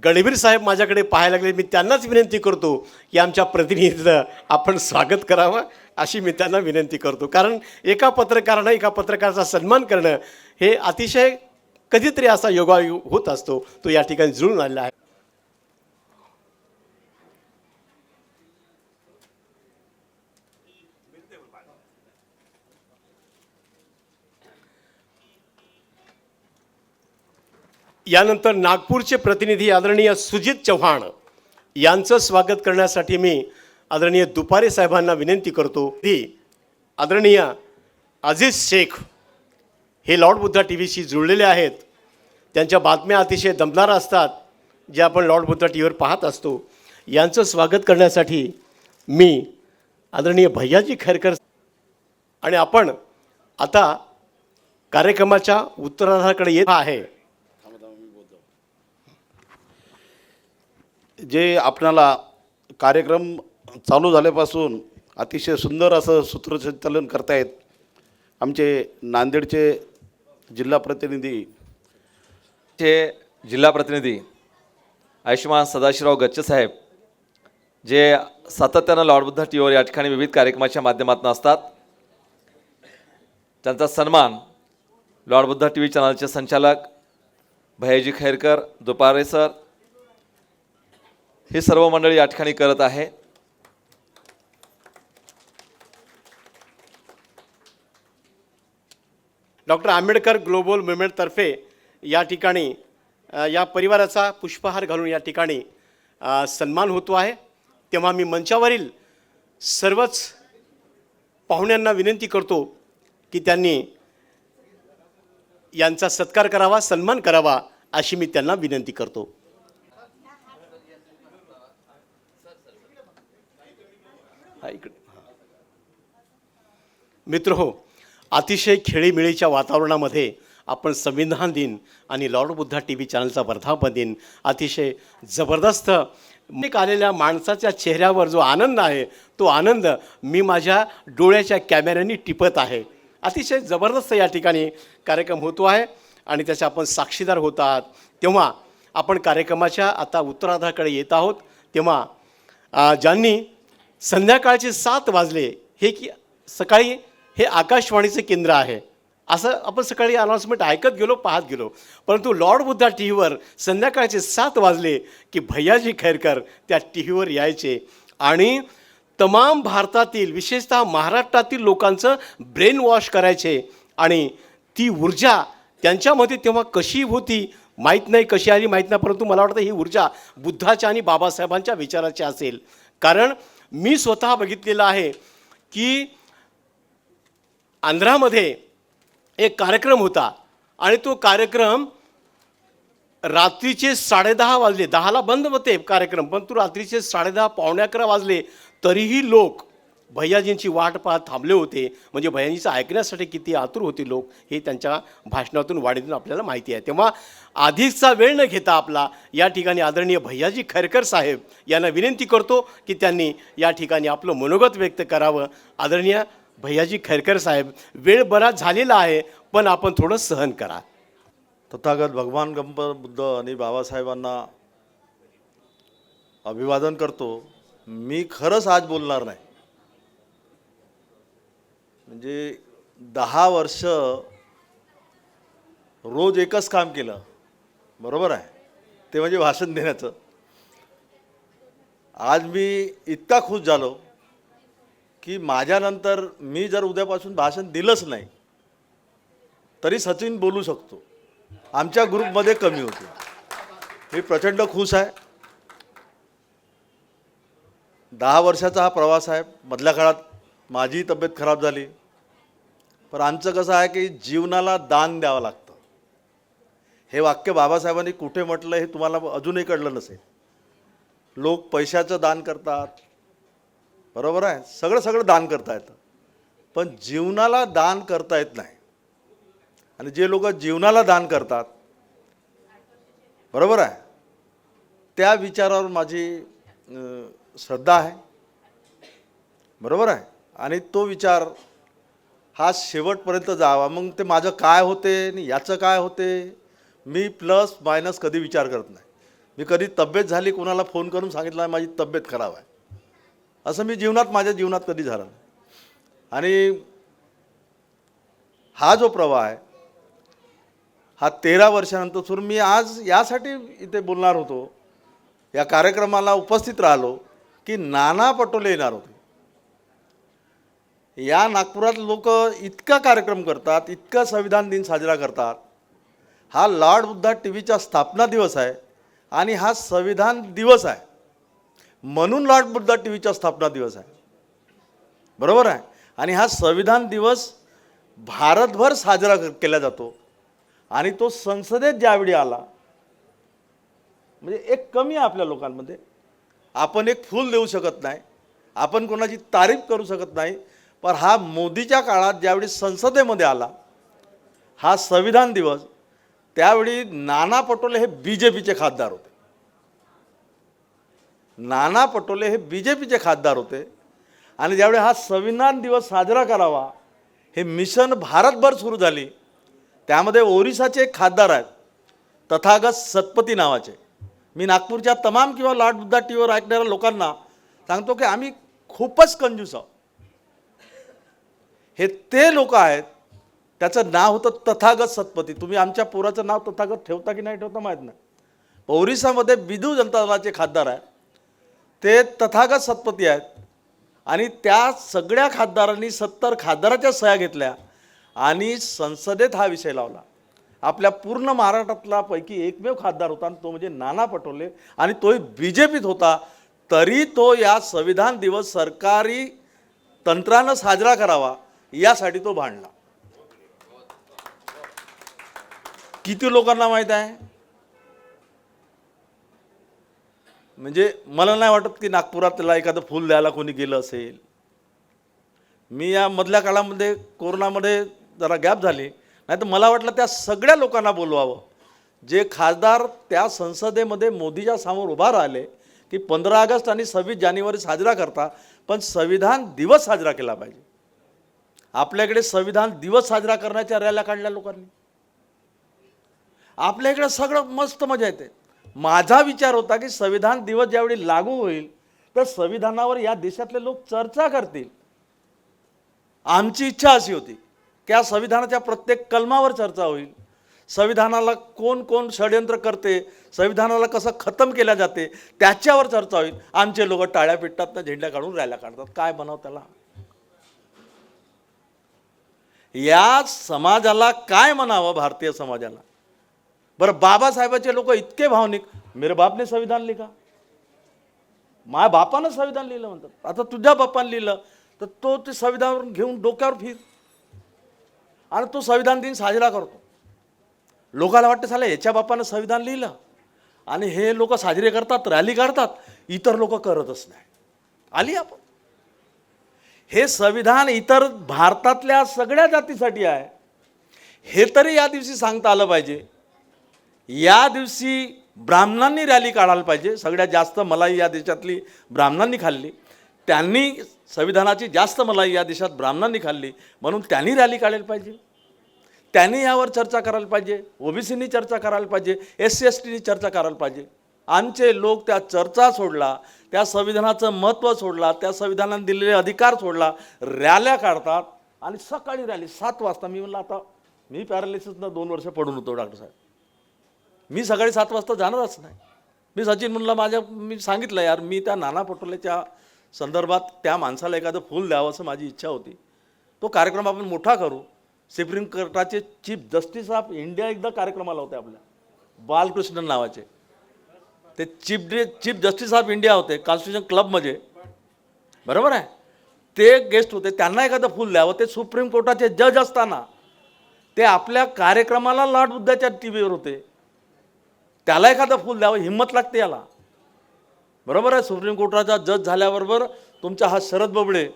गणवीर साहेब माझ्याकडे पाहायला लागले, मी त्यांनाच विनंती करतो की आमच्या प्रतिनिधीचं आपण स्वागत करावं अशी मी त्यांना विनंती करतो. कारण एका पत्रकारानं एका पत्रकाराचा सन्मान करणं हे अतिशय कधीतरी असा योगायोग होत असतो, तो या ठिकाणी जुळून आलेला आहे. यानंतर नागपूरचे प्रतिनिधी आदरणीय सुजित चव्हाण यांचं स्वागत करण्यासाठी मी आदरणीय दुपारे साहेबांना विनंती करतो की आदरणीय अजीज शेख हे लॉर्ड बुद्धा टी व्हीशी जुळलेले आहेत. त्यांच्या बातम्या अतिशय दमदार असतात जे आपण लॉर्ड बुद्धा टी व्हीवर पाहत असतो. यांचं स्वागत करण्यासाठी मी आदरणीय भैयाजी खैरकर आणि आपण आता कार्यक्रमाच्या उत्तरार्धाकडे येत आहे. जे आपणाला कार्यक्रम चालू झाल्यापासून अतिशय सुंदर असं सूत्रसंचालन करतायत आमचे नांदेडचे जिल्हा प्रतिनिधी आयुष्मान सदाशिवराव गच्चे साहेब जे सातत्यानं लॉर्ड बुद्धा टी व्हीवर या ठिकाणी विविध कार्यक्रमाच्या माध्यमातून असतात. त्यांचा सन्मान लॉर्ड बुद्धा टी व्ही चॅनलचे संचालक भैयाजी खैरकर दुपारे सर ही सर्व मंडळी या ठिकाणी करत आहे. डॉक्टर आंबेडकर ग्लोबल मुवमेंटतर्फे या ठिकाणी या परिवाराचा पुष्पहार घालून या ठिकाणी सन्मान होतो आहे. तेव्हा मी मंचावरील सर्वच पाहुण्यांना विनंती करतो की त्यांनी यांचा सत्कार करावा, सन्मान करावा अशी मी त्यांना विनंती करतो. मित्रहो, अतिशय खेळीमेळीच्या वातावरणामध्ये आपण संविधान दिन आणि लॉर्ड बुद्धा टी व्ही चॅनलचा वर्धापन दिन अतिशय जबरदस्त आलेल्या माणसाच्या चेहऱ्यावर जो आनंद आहे तो आनंद मी माझ्या डोळ्याच्या कॅमेऱ्याने टिपत आहे. अतिशय जबरदस्त या ठिकाणी कार्यक्रम होतो आहे आणि त्याचे आपण साक्षीदार होत आहात. तेव्हा आपण कार्यक्रमाच्या आता उत्तरार्धाकडे येत आहोत, तेव्हा ज्यांनी संध्याकाळचे 7 वाजले हे की सकाळी हे आकाशवाणीचे केंद्र आहे असं आपण सकाळी अनाउन्समेंट ऐकत गेलो, पाहत गेलो, परंतु लॉर्ड बुद्धा टी व्हीवर संध्याकाळचे 7 वाजले की भैयाजी खैरकर त्या टी व्हीवर यायचे आणि तमाम भारतातील विशेषतः महाराष्ट्रातील लोकांचं ब्रेन वॉश करायचे आणि ती ऊर्जा त्यांच्यामध्ये तेव्हा कशी होती माहीत नाही, कशी आली माहीत नाही, परंतु मला वाटतं ही ऊर्जा बुद्धाच्या आणि बाबासाहेबांच्या विचाराची असेल. कारण मी स्वतः बघितलेलं आहे की आंध्रामध्ये एक कार्यक्रम होता आणि तो कार्यक्रम रात्रीचे 10:30 वाजले, 10ला बंद होते कार्यक्रम, पण तू रात्रीचे 10:30 पावणे 11 वाजले तरीही लोक भैयाजींची वाट पाहत थांबले होते. म्हणजे भैयाजीचं ऐकण्यासाठी किती आतुर होते लोक हे त्यांच्या भाषणातून वाणीतून आपल्याला माहिती आहे. तेव्हा अधिकचा वेळ न घेता आपला या ठिकाणी आदरणीय भैयाजी खैरकर साहेब यांना विनंती करतो की त्यांनी या ठिकाणी आपलं मनोगत व्यक्त करावं. आदरणीय भैयाजी खैरकर साहेब, वेळ बराच झालेला आहे पण आपण थोडं सहन करा. तथागत भगवान गणपती बुद्ध आणि बाबासाहेबांना अभिवादन करतो. मी खरंच आज बोलणार नाही. म्हणजे 10 वर्ष रोज एकच काम केलं, बरोबर आहे, ते म्हणजे भाषण देण्याचं. आज मी इतका खुश झालो की माझ्यानंतर मी जर उद्यापासून भाषण दिलंच नाही तरी सचिन बोलू शकतो. आमच्या ग्रुपमध्ये कमी होते. मी प्रचंड खुश आहे. 10 वर्षाचा हा प्रवास आहे. मधल्या काळात माझी तब्येत खराब झाली, पण आमचं कसं आहे की जीवनाला दान द्यावं लागतं. हे वाक्य बाबासाहेबांनी कुठे म्हटलं हे तुम्हाला अजूनही कळलं नसेल. लोक पैशाचं दान करतात, बरोबर आहे, सगळं दान करता येतं, पण जीवनाला दान करता येत नाही. आणि जे लोक जीवनाला दान करतात, बरोबर आहे, त्या विचारावर माझी श्रद्धा आहे, बरोबर आहे. आणि तो विचार हा शेवटपर्यंत जावा. मग ते माझं काय होते आणि याचं काय होते मी प्लस मायनस कधी विचार करत नाही. मी कधी तब्येत झाली कोणाला फोन करून सांगितलं आहे माझी तब्येत खराब आहे, असं मी माझ्या जीवनात कधी झालं नाही. आणि हा जो प्रवाह आहे हा 13 वर्षानंतर सुरू. मी आज यासाठी इथे बोलणार होतो, या कार्यक्रमाला उपस्थित राहिलो की नाना पटोले येणार होते. या नागपुरात लोक इतका कार्यक्रम करतात, इतका संविधान दिन साजरा करतात. हा लॉर्ड बुद्धा टी व्हीचा स्थापना दिवस आहे आणि हा संविधान दिवस आहे म्हणून लॉर्ड बुद्धा टी व्हीचा स्थापना दिवस आहे, बरोबर आहे. आणि हा संविधान दिवस भारतभर साजरा केला जातो. आणि तो संसदेत ज्यावेळी आला, म्हणजे एक कमी आहे आपल्या लोकांमध्ये. आपण एक फूल देऊ शकत नाही, आपण कोणाची तारीफ करू शकत नाही, पण हा मोदीच्या काळात ज्यावेळी संसदेमध्ये आला हा संविधान दिवस, त्यावेळी नाना पटोले हे BJPचे खासदार होते. नाना पटोले हे BJPचे खासदार होते. आणि ज्यावेळी हा संविधान दिवस साजरा करावा हे मिशन भारतभर सुरू झाली, त्यामध्ये ओरिसाचे एक खासदार आहेत तथागत सतपती नावाचे. मी नागपूरच्या तमाम किंवा लॉर्ड बुद्धा टी व्हीवर ऐकणाऱ्या लोकांना सांगतो की आम्ही खूपच कंजूस आहोत. हे ते लोक आहेत, त्याचं नाव होतं तथागत सतपती. तुम्ही आमच्या पोराचं नाव तथागत ठेवता की नाही ठेवता माहीत नाही. ओरिसामध्ये बिजू जनता दलाचे खासदार आहेत, ते तथागत सतपती आहेत. आणि त्या सगळ्या खासदारांनी 70 खासदाराच्या सह्या घेतल्या आणि संसदेत हा विषय लावला. आपल्या पूर्ण महाराष्ट्रातला पैकी एकमेव खासदार होता आणि तो म्हणजे नाना पटोले, आणि तोही BJPत होता. तरी तो या संविधान दिवस सरकारी तंत्रानं साजरा करावा यासाठी तो भांडला. किती लोकांना माहीत आहे? म्हणजे मला नाही वाटत की नागपुरात त्याला एखादं फूल द्यायला कोणी गेलं असेल. मी या मधल्या काळामध्ये कोरोनामध्ये जरा गॅप झाली, नाही तर मला वाटलं त्या सगळ्या लोकांना बोलवावं जे खासदार त्या संसदेमध्ये मोदीच्या समोर उभा राहिले की 15 ऑगस्ट आणि 26 जानेवारी साजरा करता, पण संविधान दिवस साजरा केला पाहिजे. आपल्याकडे संविधान दिवस साजरा करण्याच्या रॅल्या काढल्या लोकांनी. आपल्या इकडे सगळं मस्त मजा येते. माझा विचार होता की संविधान दिवस ज्यावेळी लागू होईल तर संविधानावर या देशातले लोक चर्चा करतील. आमची इच्छा अशी होती की या संविधानाच्या प्रत्येक कलमावर चर्चा होईल. संविधानाला कोण कोण षडयंत्र करते, संविधानाला कसं खतम केल्या जाते त्याच्यावर चर्चा होईल. आमचे लोक टाळ्या पिटतात ना, झेंड्या काढून रॅल्या काढतात. काय बनाव त्याला? या समाजाला काय म्हणावं भारतीय समाजाला? बरं, बाबासाहेबाचे लोक इतके भावनिक, मेरे बाप ने संविधान लिखा, माझ्या बापानं संविधान लिहिलं म्हणतात. आता तुझ्या बापानं लिहिलं तर तो ते संविधान घेऊन डोक्यावर फिर आणि तो संविधान दिन साजरा करतो. लोकांना वाटतं झालं याच्या बापानं संविधान लिहिलं आणि हे लोक साजरे करतात, रॅली काढतात, इतर लोक करतच नाही. आली आपण हे संविधान इतर भारतातल्या सगळ्या जातीसाठी आहे हे तरी या दिवशी सांगता आलं पाहिजे. या दिवशी ब्राह्मणांनी रॅली काढायला पाहिजे. सगळ्यात जास्त मलाई या देशातली ब्राह्मणांनी खाल्ली, त्यांनी संविधानाची जास्त मलाई या देशात ब्राह्मणांनी खाल्ली, म्हणून त्यांनी रॅली काढायला पाहिजे. त्यांनी यावर चर्चा करायला पाहिजे, ओबीसीनी चर्चा करायला पाहिजे, SC STनी चर्चा करायला पाहिजे. आमचे लोक त्या चर्चा सोडला, त्या संविधानाचं महत्त्व सोडला, त्या संविधानाने दिलेले अधिकार सोडला, रॅल्या काढतात. आणि सकाळी रॅली 7 वाजता. मी म्हणलं आता मी पॅरालिसिसनं 2 वर्ष पडून होतो डॉक्टर साहेब, मी सकाळी 7 वाजता जाणारच नाही. मी सचिन म्हणला मी सांगितलं यार, मी त्या नाना पटोलेच्या संदर्भात त्या माणसाला एखादं फूल द्यावं असं माझी इच्छा होती. तो कार्यक्रम आपण मोठा करू. सुप्रीम कोर्टाचे चीफ जस्टिस ऑफ इंडिया एकदा कार्यक्रमाला होते आपल्या, बालकृष्णन नावाचे. ते चीफ जस्टिस ऑफ इंडिया होते कॉन्स्टिट्यूशन क्लबमध्ये, बरोबर आहे. ते गेस्ट होते, त्यांना एखादं फूल द्यावं. ते सुप्रीम कोर्टाचे जज असताना ते आपल्या कार्यक्रमाला लॉर्ड बुद्धाच्या TV वर होते, त्याला एखादं फूल द्यावं, हिंमत लागते याला, बरोबर आहे. सुप्रीम कोर्टाचा जज झाल्याबरोबर तुमचा हा शरद बबडे,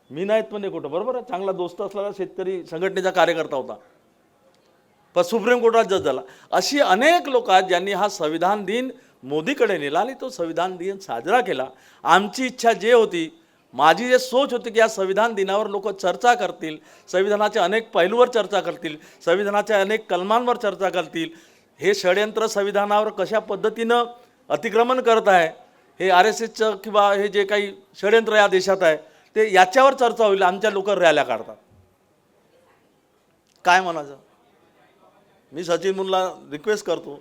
मी नाहीत पण कुठं, बरोबर आहे, चांगला दोस्त असलेला शेतकरी संघटनेचा कार्यकर्ता होता, पण सुप्रीम कोर्टात जज झाला. अशी अनेक लोक आहेत ज्यांनी हा संविधान दिन मोदीकडे नेला आणि तो संविधान दिन साजरा केला. आमची इच्छा जे होती, माझी जे सोच होती की या संविधान दिनावर लोक चर्चा करतील, संविधानाच्या अनेक पैलूवर चर्चा करतील, संविधानाच्या अनेक कलमांवर चर्चा करतील. हे षडयंत्र संविधानावर कशा पद्धतीनं अतिक्रमण करत आहे, हे RSSचं किंवा हे जे काही षडयंत्र या देशात आहे ते याच्यावर चर्चा होईल. आमच्या लोक रॅल्या काढतात. काय म्हणायचं? मी सचिन मुनला रिक्वेस्ट करतो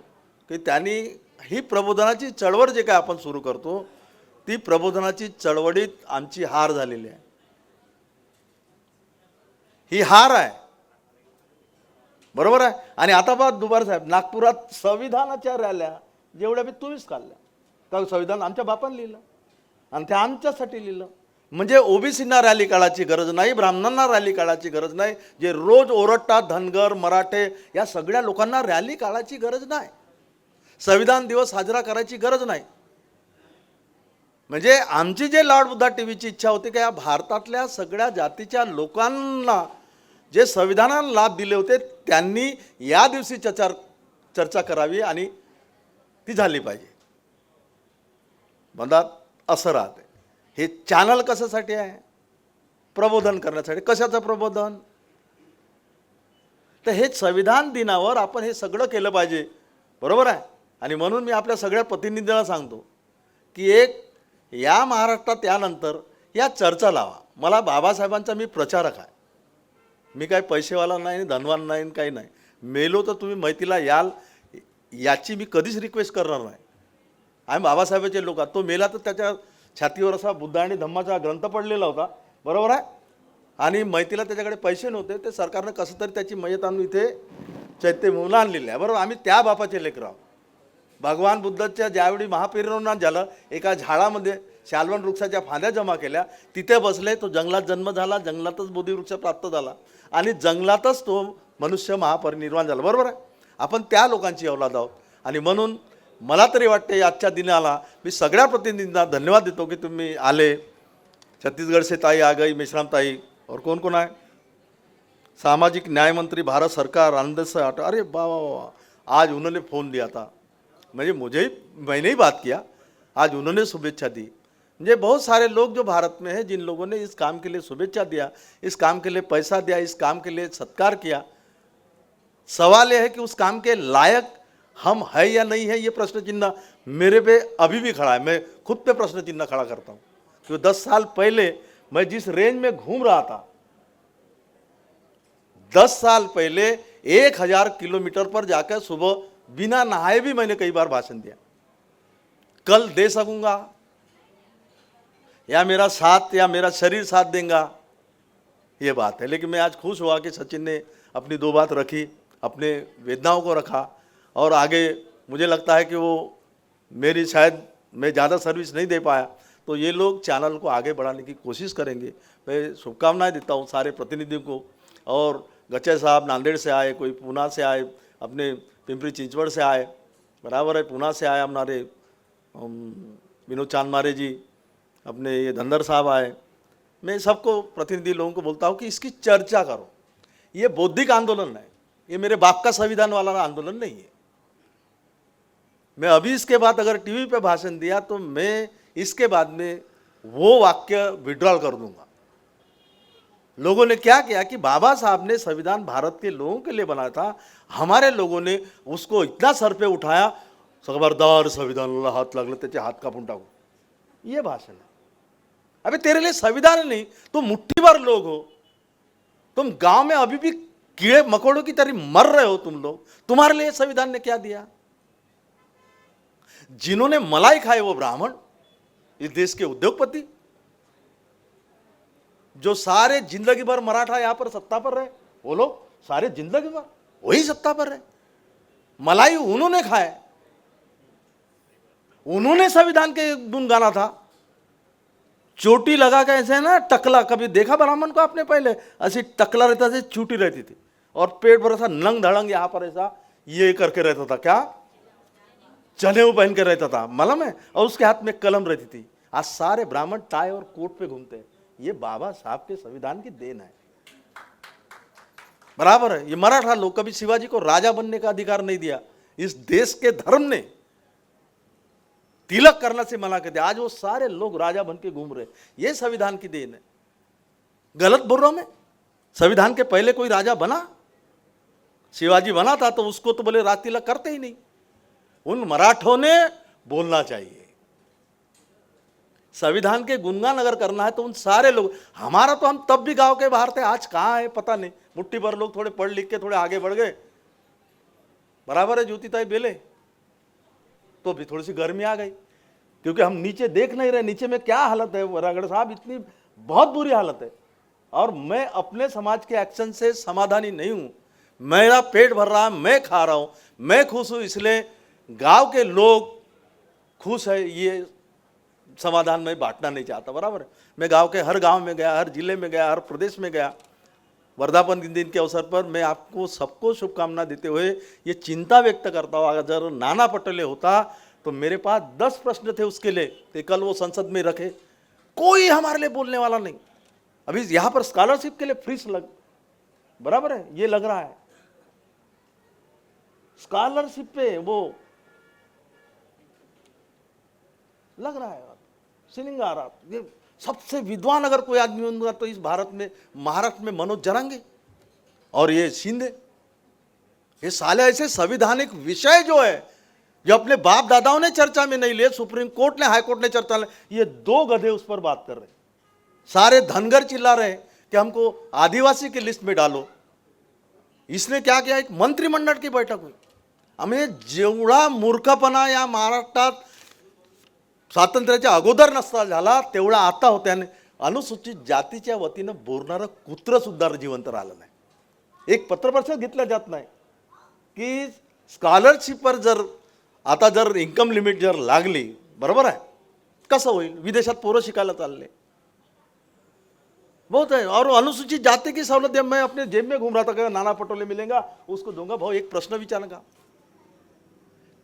की त्यांनी ही प्रबोधनाची चळवळ जे काय आपण सुरू करतो, ती प्रबोधनाची चळवळीत आमची हार झालेली आहे. ही हार आहे, बरोबर आहे. आणि आता पहा दुबार साहेब, नागपुरात संविधानाच्या रॅल्या जेवढ्या बी तुम्हीच काढल्या, तर संविधान आमच्या बापानं लिहिलं आणि ते आमच्यासाठी लिहिलं. म्हणजे ओबीसींना रॅली काढायची गरज नाही, ब्राह्मणांना रॅली काढायची गरज नाही, जे रोज ओरडतात धनगर मराठे या सगळ्या लोकांना रॅली काढायची गरज नाही, संविधान दिवस साजरा करायची गरज नाही. म्हणजे आमची जे लॉर्ड बुद्धा TVची इच्छा होती की या भारतातल्या सगळ्या जातीच्या लोकांना जे संविधानाला लाभ दिले होते त्यांनी या दिवशी चर्चा करावी आणि ती झाली पाहिजे. म्हणतात असं राहते. हे चॅनल कशासाठी आहे? प्रबोधन करण्यासाठी. कशाचं प्रबोधन? तर हे संविधान दिनावर आपण हे सगळं केलं पाहिजे, बरोबर आहे. आणि म्हणून मी आपल्या सगळ्या प्रतिनिधींना सांगतो की एक या महाराष्ट्रात यानंतर या चर्चा लावा. मला बाबासाहेबांचा मी प्रचारक आहे, मी काय पैसेवाला नाही, धनवान नाही, काही नाही. मेलो तर तुम्ही मैतीला याल याची मी कधीच रिक्वेस्ट करणार नाही. आम्ही बाबासाहेबाचे लोक आहोत. तो मेला तर त्याच्या छातीवर असा बुद्ध आणि धम्माचा ग्रंथ पडलेला होता, बरोबर आहे. आणि मैतीला त्याच्याकडे पैसे नव्हते, ते सरकारनं कसं तरी त्याची मयत आणून इथे चैत्यभूमीला आणलेली आहे, बरोबर. आम्ही त्या बापाचे लेकरं आहोत. भगवान बुद्धाच्या ज्यावेळी महापरिनिर्वाण झालं, एका झाडामध्ये शालवन वृक्षाच्या फांद्या जमा केल्या, तिथे बसले. तो जंगलात जन्म झाला, जंगलातच बोधिवृक्ष प्राप्त झाला आणि जंगलातच तो मनुष्य महापरिनिर्वाण झाला, बरोबर आहे. आपण त्या लोकांची औलाद आहोत. आणि म्हणून मला तरी वाटते आजच्या दिनाला मी सगळ्या प्रतिनिधींना धन्यवाद देतो की तुम्ही आले. छत्तीसगढ़ से ताई आ गई, मेश्राम ताई, और कौन कौन आहे? सामाजिक न्याय मंत्री भारत सरकार आनंद से आटा. अरे वाह, आज उन्होंने फ़ोन दिया था, मैंने ही बात किया, आज उन्होंने शुभेच्छा दी. मुझे बहुत सारे लोग जो भारत में हैं जिन लोगों ने इस काम के लिए शुभेच्छा दिया, इस काम के लिए पैसा दिया, इस काम के लिए सत्कार किया. सवाल यह है कि उस काम के लायक हम है या नहीं है, ये प्रश्न चिन्ह मेरे पे अभी भी खड़ा है। मैं खुद पे प्रश्न चिन्ह खड़ा करता हूँ, क्योंकि 10 साल पहले मैं जिस रेंज में घूम रहा था, 10 साल पहले 1000 किलोमीटर पर जाकर सुबह बिना नहाए भी मैंने कई बार भाषण दिया। कल दे सकूंगा या मेरा साथ या मेरा शरीर साथ देगा, ये बात है। लेकिन मैं आज खुश हुआ कि सचिन ने अपनी 2 बात रखी, अपने वेदनाओं को रखा, और आगे मुझे लगता है कि वो मेरी शायद मैं ज़्यादा सर्विस नहीं दे पाया, तो ये लोग चैनल को आगे बढ़ाने की कोशिश करेंगे। मैं शुभकामनाएं देता हूँ सारे प्रतिनिधियों को। और गच्चे साहब नांदेड़ से आए, कोई पूना से आए, अपने पिंपरी चिंचवड़ से आए, बराबर है, पूना से आए हमारे विनोद चांदमारे जी, अपने ये धंधर साहब आए। मैं सबको प्रतिनिधि लोगों को बोलता हूँ कि इसकी चर्चा करो। ये बौद्धिक आंदोलन है, ये मेरे बाप का संविधान वाला आंदोलन नहीं है। मैं अभी इसके बाद अगर टीवी पे भाषण दिया तो मैं इसके बाद में वो वाक्य विड्रॉल कर दूंगा। लोगों ने क्या किया कि बाबा साहब ने संविधान भारत के लोगों के लिए बनाया था, हमारे लोगों ने उसको इतना सर पे उठाया, खबरदार संविधानाला हात लागला त्याचे हात कापून टाकू, ये भाषण है। अबे तेरे लिए संविधान नहीं, तुम मुट्ठीभर लोग हो, तुम गांव में अभी भी कीड़े मकोड़ों की तरह मर रहे हो तुम लोग, तुम्हारे लिए संविधान ने क्या दिया? जिन्होंने मलाई खाए वो ब्राह्मण, इस देश के उद्योगपति, जो सारे जिंदगी भर मराठा यहां पर सत्ता पर रहे, वो लोग सारे जिंदगी भर वही सत्ता पर रहे, मलाई उन्होंने खाए, उन्होंने संविधान के गुण गाना था। चोटी लगा के ऐसे ना टकला, कभी देखा ब्राह्मण को आपने? पहले ऐसी टकला रहता था, चोटी रहती थी, और पेट भर ऐसा नंग धड़ंग यहां पर ऐसा ये करके रहता था, क्या चनेऊ पहन के रहता था, मालूम है, और उसके हाथ में कलम रहती थी। आज सारे ब्राह्मण टाई और कोट पे घूमते हैं। ये बाबा साहब के संविधान की देन है, बराबर है। ये मराठा लोग कभी शिवाजी को राजा बनने का अधिकार नहीं दिया, इस देश के धर्म ने तिलक करने से मना कर दिया। आज वो सारे लोग राजा बन के घूम रहे, ये संविधान की देन है। गलत बोल रहा हूं मैं? संविधान के पहले कोई राजा बना? शिवाजी बना था तो उसको तो बोले राज तिलक करते ही नहीं। उन मराठों ने बोलना चाहिए, संविधान के गुणगान अगर करना है तो उन सारे लोग, हमारा तो हम तब भी गांव के बाहर थे, आज कहां है पता नहीं। मुट्ठी भर लोग थोड़े पढ़ लिख के थोड़े आगे बढ़ गए, बराबर है, ज्योतिताई बेले, तो भी थोड़ी सी गर्मी आ गई, क्योंकि हम नीचे देख नहीं रहे नीचे में क्या हालत है। रागड़ साहब, इतनी बहुत बुरी हालत है, और मैं अपने समाज के एक्शन से समाधानी नहीं हूं। मेरा पेट भर रहा है, मैं खा रहा हूं, मैं खुश हूं, इसलिए गांव के लोग खुश है, ये समाधान में बांटना नहीं चाहता, बराबर है। मैं गांव के हर गांव में गया, हर जिले में गया, हर प्रदेश में गया। वर्धापन दिन के अवसर पर मैं आपको सबको शुभकामना देते हुए ये चिंता व्यक्त करता हूँ, अगर नाना पटोले होता तो मेरे पास 10 प्रश्न थे उसके लिए, तो कल वो संसद में रखे, कोई हमारे लिए बोलने वाला नहीं। अभी यहाँ पर स्कॉलरशिप के लिए फीस बराबर है, ये लग रहा है स्कॉलरशिप पे वो लग रहा है, सीलिंग आ रहा। ये सबसे विद्वान अगर कोई आदमी होगा तो इस भारत में, महाराष्ट्र में मनोज जरांगे और ये शिंदे, ये साले ऐसे संवैधानिक विषय जो है जो अपने बाप दादाओं ने चर्चा में नहीं लिए, सुप्रीम कोर्ट ने, हाई कोर्ट ने चर्चा में, ये 2 गधे उस पर बात कर रहे। सारे धनगर चिल्ला रहे कि हमको आदिवासी की लिस्ट में डालो। इसने क्या किया, एक मंत्रिमंडल की बैठक हुई। हमें जेवढा मूर्खपणा या महाराष्ट्रात स्वातंत्र्याच्या अगोदर नसता झाला तेवढा आता होत्याने, अनुसूचित जातीच्या वतीनं बोलणारं कुत्र सुद्धा जिवंत राहिलं नाही। एक पत्रपरिषद घेतल्या जात नाही की स्कॉलरशिपवर जर आता जर इन्कम लिमिट जर लागली, बरोबर आहे, कसं होईल? विदेशात पोरं शिकायला चालले बहुत है, और अनुसूचित जाति की सहूलत मैं अपने जेब में घूम रहा था कि नाना पटोले मिलेगा उसको दूंगा। भाव एक प्रश्न विचारूंगा,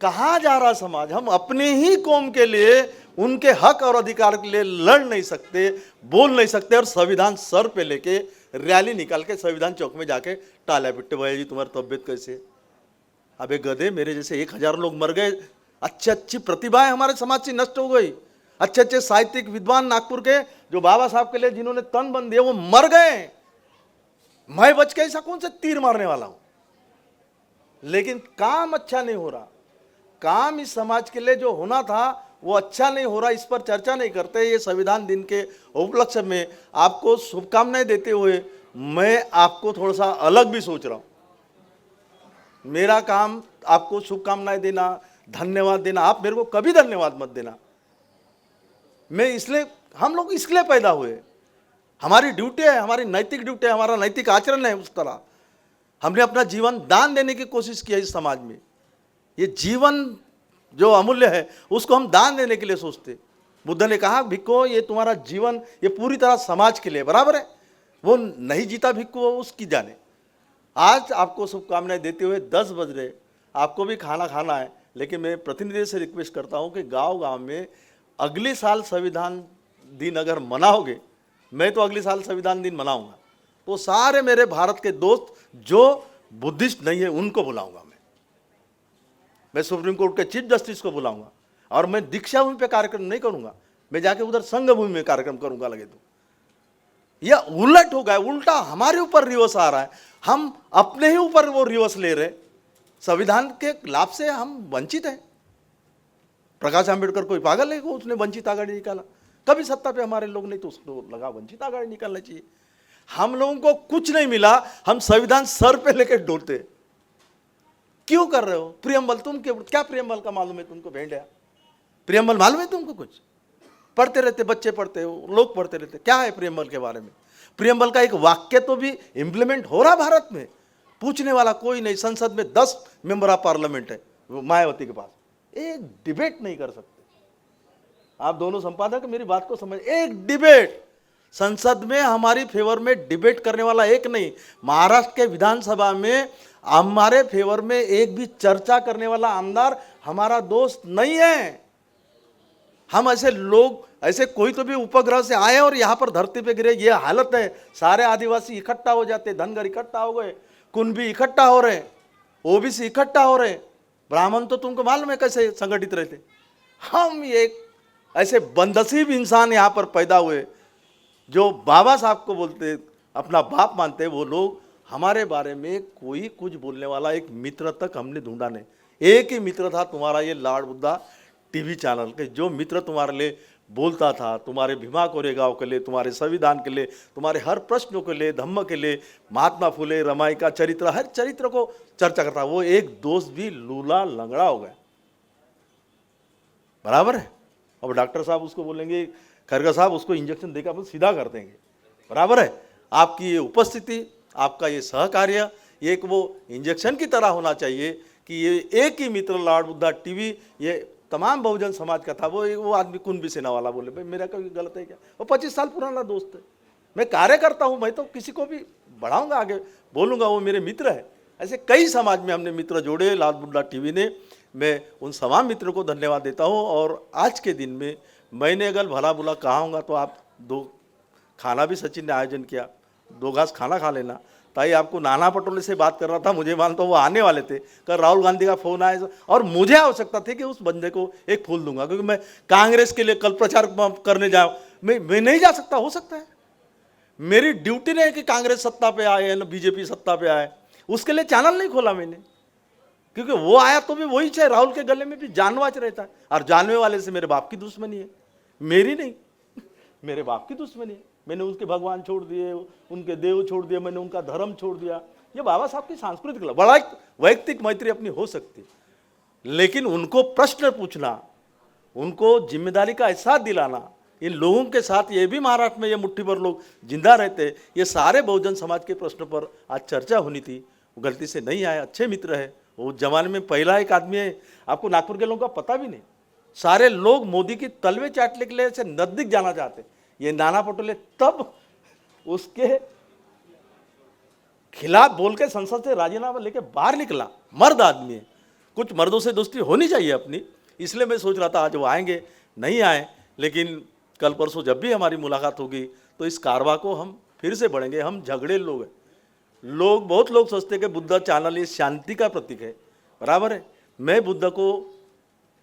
कहाँ जा रहा समाज? हम अपने ही कौम के लिए, उनके हक और अधिकार के लिए लड़ नहीं सकते, बोल नहीं सकते, और संविधान सर पे लेके रैली निकाल के संविधान चौक में जाके टाला पिट्टे, भैया जी तुम्हारी तबीयत कैसे? अबे गधे, मेरे जैसे 1000 लोग मर गए, अच्छी प्रतिभाएं हमारे समाज से नष्ट हो गई, अच्छे साहित्यिक विद्वान नागपुर के जो बाबा साहब के लिए जिन्होंने तन बन दिए वो मर गए। मैं बच के ऐसा कौन सा तीर मारने वाला हूं? लेकिन काम अच्छा नहीं हो रहा। काम इस समाज के लिए जो होना था वो अच्छा नहीं हो रहा, इस पर चर्चा नहीं करते। ये संविधान दिन के उपलक्ष्य में आपको शुभकामनाएं देते हुए मैं आपको थोड़ा सा अलग भी सोच रहा हूँ। मेरा काम आपको शुभकामनाएं देना, धन्यवाद देना, आप मेरे को कभी धन्यवाद मत देना। मैं इसलिए, हम लोग इसलिए पैदा हुए, हमारी ड्यूटी है, हमारी नैतिक ड्यूटी है, हमारा नैतिक आचरण है। उस तरह हमने अपना जीवन दान देने की कोशिश की है इस समाज में। ये जीवन जो अमूल्य है उसको हम दान देने के लिए सोचते। बुद्ध ने कहा भिक्खु ये तुम्हारा जीवन ये पूरी तरह समाज के लिए बराबर है। वो नहीं जीता भिक्खु वो उसकी जाने। आज आपको शुभकामनाएं देते हुए 10 बज रहे, आपको भी खाना खाना है, लेकिन मैं प्रतिनिधि से रिक्वेस्ट करता हूं कि गांव-गांव में अगले साल संविधान दिन अगर मनाओगे, मैं तो अगले साल संविधान दिन मनाऊंगा, तो सारे मेरे भारत के दोस्त जो बुद्धिस्ट नहीं है उनको बुलाऊंगा। मैं सुप्रीम कोर्ट के चीफ जस्टिस को बुलाऊंगा और मैं दीक्षा भूमि पे कार्यक्रम नहीं करूंगा, मैं जाके उधर संघ भूमि में कार्यक्रम करूंगा लगे तो। यह उलट हो गया, उल्टा हमारे ऊपर रिवर्स आ रहा है, हम अपने ही ऊपर वो रिवर्स ले रहे। संविधान के लाभ से हम वंचित हैं। प्रकाश आंबेडकर कोई पागल है को उसने वंचित आघाड़ी निकाला? कभी सत्ता पे हमारे लोग नहीं तो उसको लगा वंचित आघाड़ी निकालना चाहिए। हम लोगों को कुछ नहीं मिला, हम संविधान सर पे लेकर डोलते। क्यों कर रहे हो? प्रियम्बल, तुम क्या प्रियम्बल का मालूम है तुमको? भेंडिया प्रियम्बल मालूम है तुमको? कुछ पढ़ते रहते, बच्चे पढ़ते हो, लोग पढ़ते रहते, क्या है प्रियम्बल के बारे में? प्रियम्बल का एक वाक्य तो भी इम्प्लीमेंट हो रहा भारत में, पूछने वाला कोई नहीं। संसद में 10 मेंबर ऑफ पार्लियामेंट है मायावती के पास, एक डिबेट नहीं कर सकते। आप दोनों संपादक मेरी बात को समझ, एक डिबेट संसद में हमारी फेवर में डिबेट करने वाला एक नहीं। महाराष्ट्र के विधानसभा में हमारे फेवर में एक भी चर्चा करने वाला आमदार हमारा दोस्त नहीं है। हम ऐसे लोग, ऐसे कोई तो भी उपग्रह से आए और यहाँ पर धरती पे गिरे, ये हालत है। सारे आदिवासी इकट्ठा हो जाते, धनगर इकट्ठा हो गए, कुणबी इकट्ठा हो रहे, ओबीसी इकट्ठा हो रहे, ब्राह्मण तो तुमको मालूम है कैसे संगठित रहते। हम एक ऐसे बदनसीब इंसान यहाँ पर पैदा हुए जो बाबा साहब को बोलते, अपना बाप मानते। वो लोग हमारे बारे में कोई कुछ बोलने वाला एक मित्र तक हमने ढूंढा नहीं। एक ही मित्र था तुम्हारा ये लॉर्ड बुद्धा टीवी चैनल के, जो मित्र तुम्हारे लिए बोलता था, तुम्हारे भीमा कोरेगांव के लिए, तुम्हारे संविधान के लिए, तुम्हारे हर प्रश्नों के लिए, धम्म के लिए, महात्मा फुले रमाई का चरित्र, हर चरित्र को चर्चा करता। वो एक दोस्त भी लूला लंगड़ा हो गया, बराबर है। अब डॉक्टर साहब उसको बोलेंगे, खरगा साहब उसको इंजेक्शन देकर अपन सीधा कर देंगे, बराबर है। आपकी ये उपस्थिति, आपका ये सहकार्य एक वो इंजेक्शन की तरह होना चाहिए कि ये एक ही मित्र लॉर्ड बुद्धा टीवी ये तमाम बहुजन समाज का था। वो आदमी कुणबी सेना वाला बोले, भाई मेरा कोई गलत है क्या? वो 25 साल पुराना दोस्त है, मैं कार्य करता हूँ, मैं तो किसी को भी बढ़ाऊंगा, आगे बोलूँगा, वो मेरे मित्र है। ऐसे कई समाज में हमने मित्र जोड़े लॉर्ड बुद्धा टीवी ने। मैं उन तमाम मित्रों को धन्यवाद देता हूँ। और आज के दिन में मैंने अगर भला बुला कहा होगा तो आप 2 खाना भी सचिन ने आयोजन किया, 2 घास खाना खा लेना। ताई आपको नाना पटोले से बात कर रहा था, मुझे मालूम तो वो आने वाले थे, कल राहुल गांधी का फोन आया और मुझे आवश्यकता थी कि उस बंदे को एक फूल दूंगा, क्योंकि मैं कांग्रेस के लिए कल प्रचार करने जाऊँ, मैं नहीं जा सकता। हो सकता है मेरी ड्यूटी नहीं है कि कांग्रेस सत्ता पे आए या बीजेपी सत्ता पे आए, उसके लिए चैनल नहीं खोला मैंने, क्योंकि वो आया तो भी वही चाहे राहुल के गले में भी जानवाच रहता है। और जानवे वाले से मेरे बाप की दुश्मनी है, मेरी नहीं, मेरे बाप की दुश्मनी है। मैंने उनके भगवान छोड़ दिए, उनके देव छोड़ दिए, मैंने उनका धर्म छोड़ दिया। ये बाबा साहब की सांस्कृतिक बड़ा वैयक्तिक मैत्री अपनी हो सकती, लेकिन उनको प्रश्न पूछना, उनको जिम्मेदारी का एहसास दिलाना, इन लोगों के साथ ये भी महाराष्ट्र में ये मुट्ठी भर लोग जिंदा रहते, ये सारे बहुजन समाज के प्रश्न पर आज चर्चा होनी थी। वो गलती से नहीं आए, अच्छे मित्र है। वो जमाने में पहला एक आदमी है, आपको नागपुर के लोगों का पता भी नहीं। सारे लोग मोदी की तलवे चाटने के लिए से नजदीक जाना चाहते। ये नाना पटोले तब उसके खिलाफ बोल के संसद से राजीनामा लेके बाहर निकला। मर्द आदमी है, कुछ मर्दों से दोस्ती होनी चाहिए अपनी। इसलिए मैं सोच रहा था आज वो आएंगे, नहीं आए, लेकिन कल परसों जब भी हमारी मुलाकात होगी तो इस कारवा को हम फिर से बढ़ेंगे। हम झगड़े लोग हैं। बहुत लोग सोचते कि बुद्ध चैनल ये शांति का प्रतीक है, बराबर है। मैं बुद्ध को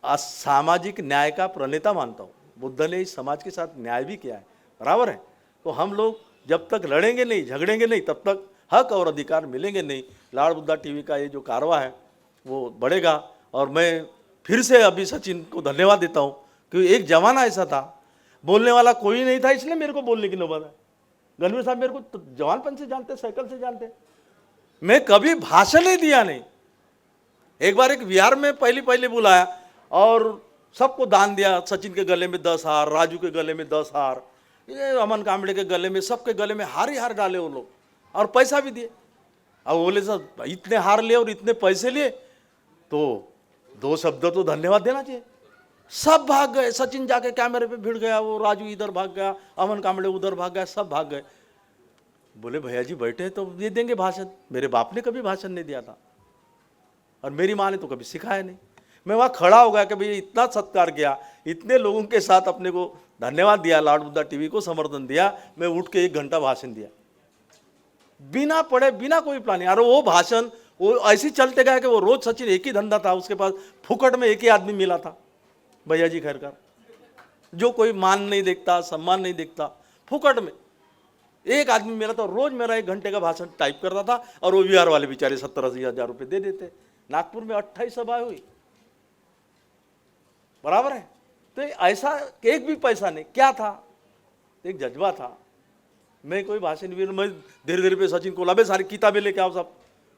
सामाजिक न्याय का प्रणेता मानता हूँ। बुद्ध ने इस समाज के साथ न्याय भी किया है, बराबर है। तो हम लोग जब तक लड़ेंगे नहीं, झगड़ेंगे नहीं, तब तक हक और अधिकार मिलेंगे नहीं। लॉर्ड बुद्धा टीवी का ये जो कारवा है वो बढ़ेगा। और मैं फिर से अभी सचिन को धन्यवाद देता हूँ कि एक जमाना ऐसा था, बोलने वाला कोई नहीं था, इसलिए मेरे को बोलने की नौबत है। गणवीर साहब मेरे को तो जवानपन से जानते, साइकिल से जानते, मैं कभी भाषण नहीं दिया नहीं। एक बार एक विहार में पहले बुलाया और सबको दान दिया, सचिन के गले में 10 हार, राजू के गले में 10 हार, ये अमन कांबड़े के गले में, सबके गले में हार ही हार डाले वो लोग और पैसा भी दिए। अब बोले सर इतने हार लिए और इतने पैसे लिए तो 2 शब्द तो धन्यवाद देना चाहिए। सब भाग गए, सचिन जाके कैमरे पे भिड़ गया, वो राजू इधर भाग गया, अमन कांबड़े उधर भाग गया, सब भाग गए। बोले भैया जी बैठे तो ये देंगे भाषण। मेरे बाप ने कभी भाषण नहीं दिया था और मेरी माँ ने तो कभी सिखाया नहीं। मैं वहाँ खड़ा हो गया कि भैया इतना सत्कार किया, इतने लोगों के साथ अपने को धन्यवाद दिया, लॉर्ड बुद्धा टीवी को समर्थन दिया, मैं उठ के 1 घंटा भाषण दिया बिना पढ़े, बिना कोई प्लानिंग। और वो भाषण वो ऐसे चलते गया कि वो रोज सचिन एक ही धंधा था उसके पास, फुकट में एक ही आदमी मिला था, भैया जी खैरकर, जो कोई मान नहीं देखता, सम्मान नहीं देखता, फुकट में एक आदमी मिला था। रोज मेरा 1 घंटे का भाषण टाइप करता था और वो विहार वाले बेचारे 70-80 हज़ार रुपये दे देते। नागपुर में 28 सभाएं हुई, बराबर है। तो ऐसा एक भी पैसा नहीं, क्या था, एक जज्बा था। मैं कोई भाषण भी, मैं धीरे धीरे पे सचिन को लाभे सारी किताबें लेके आओ, सब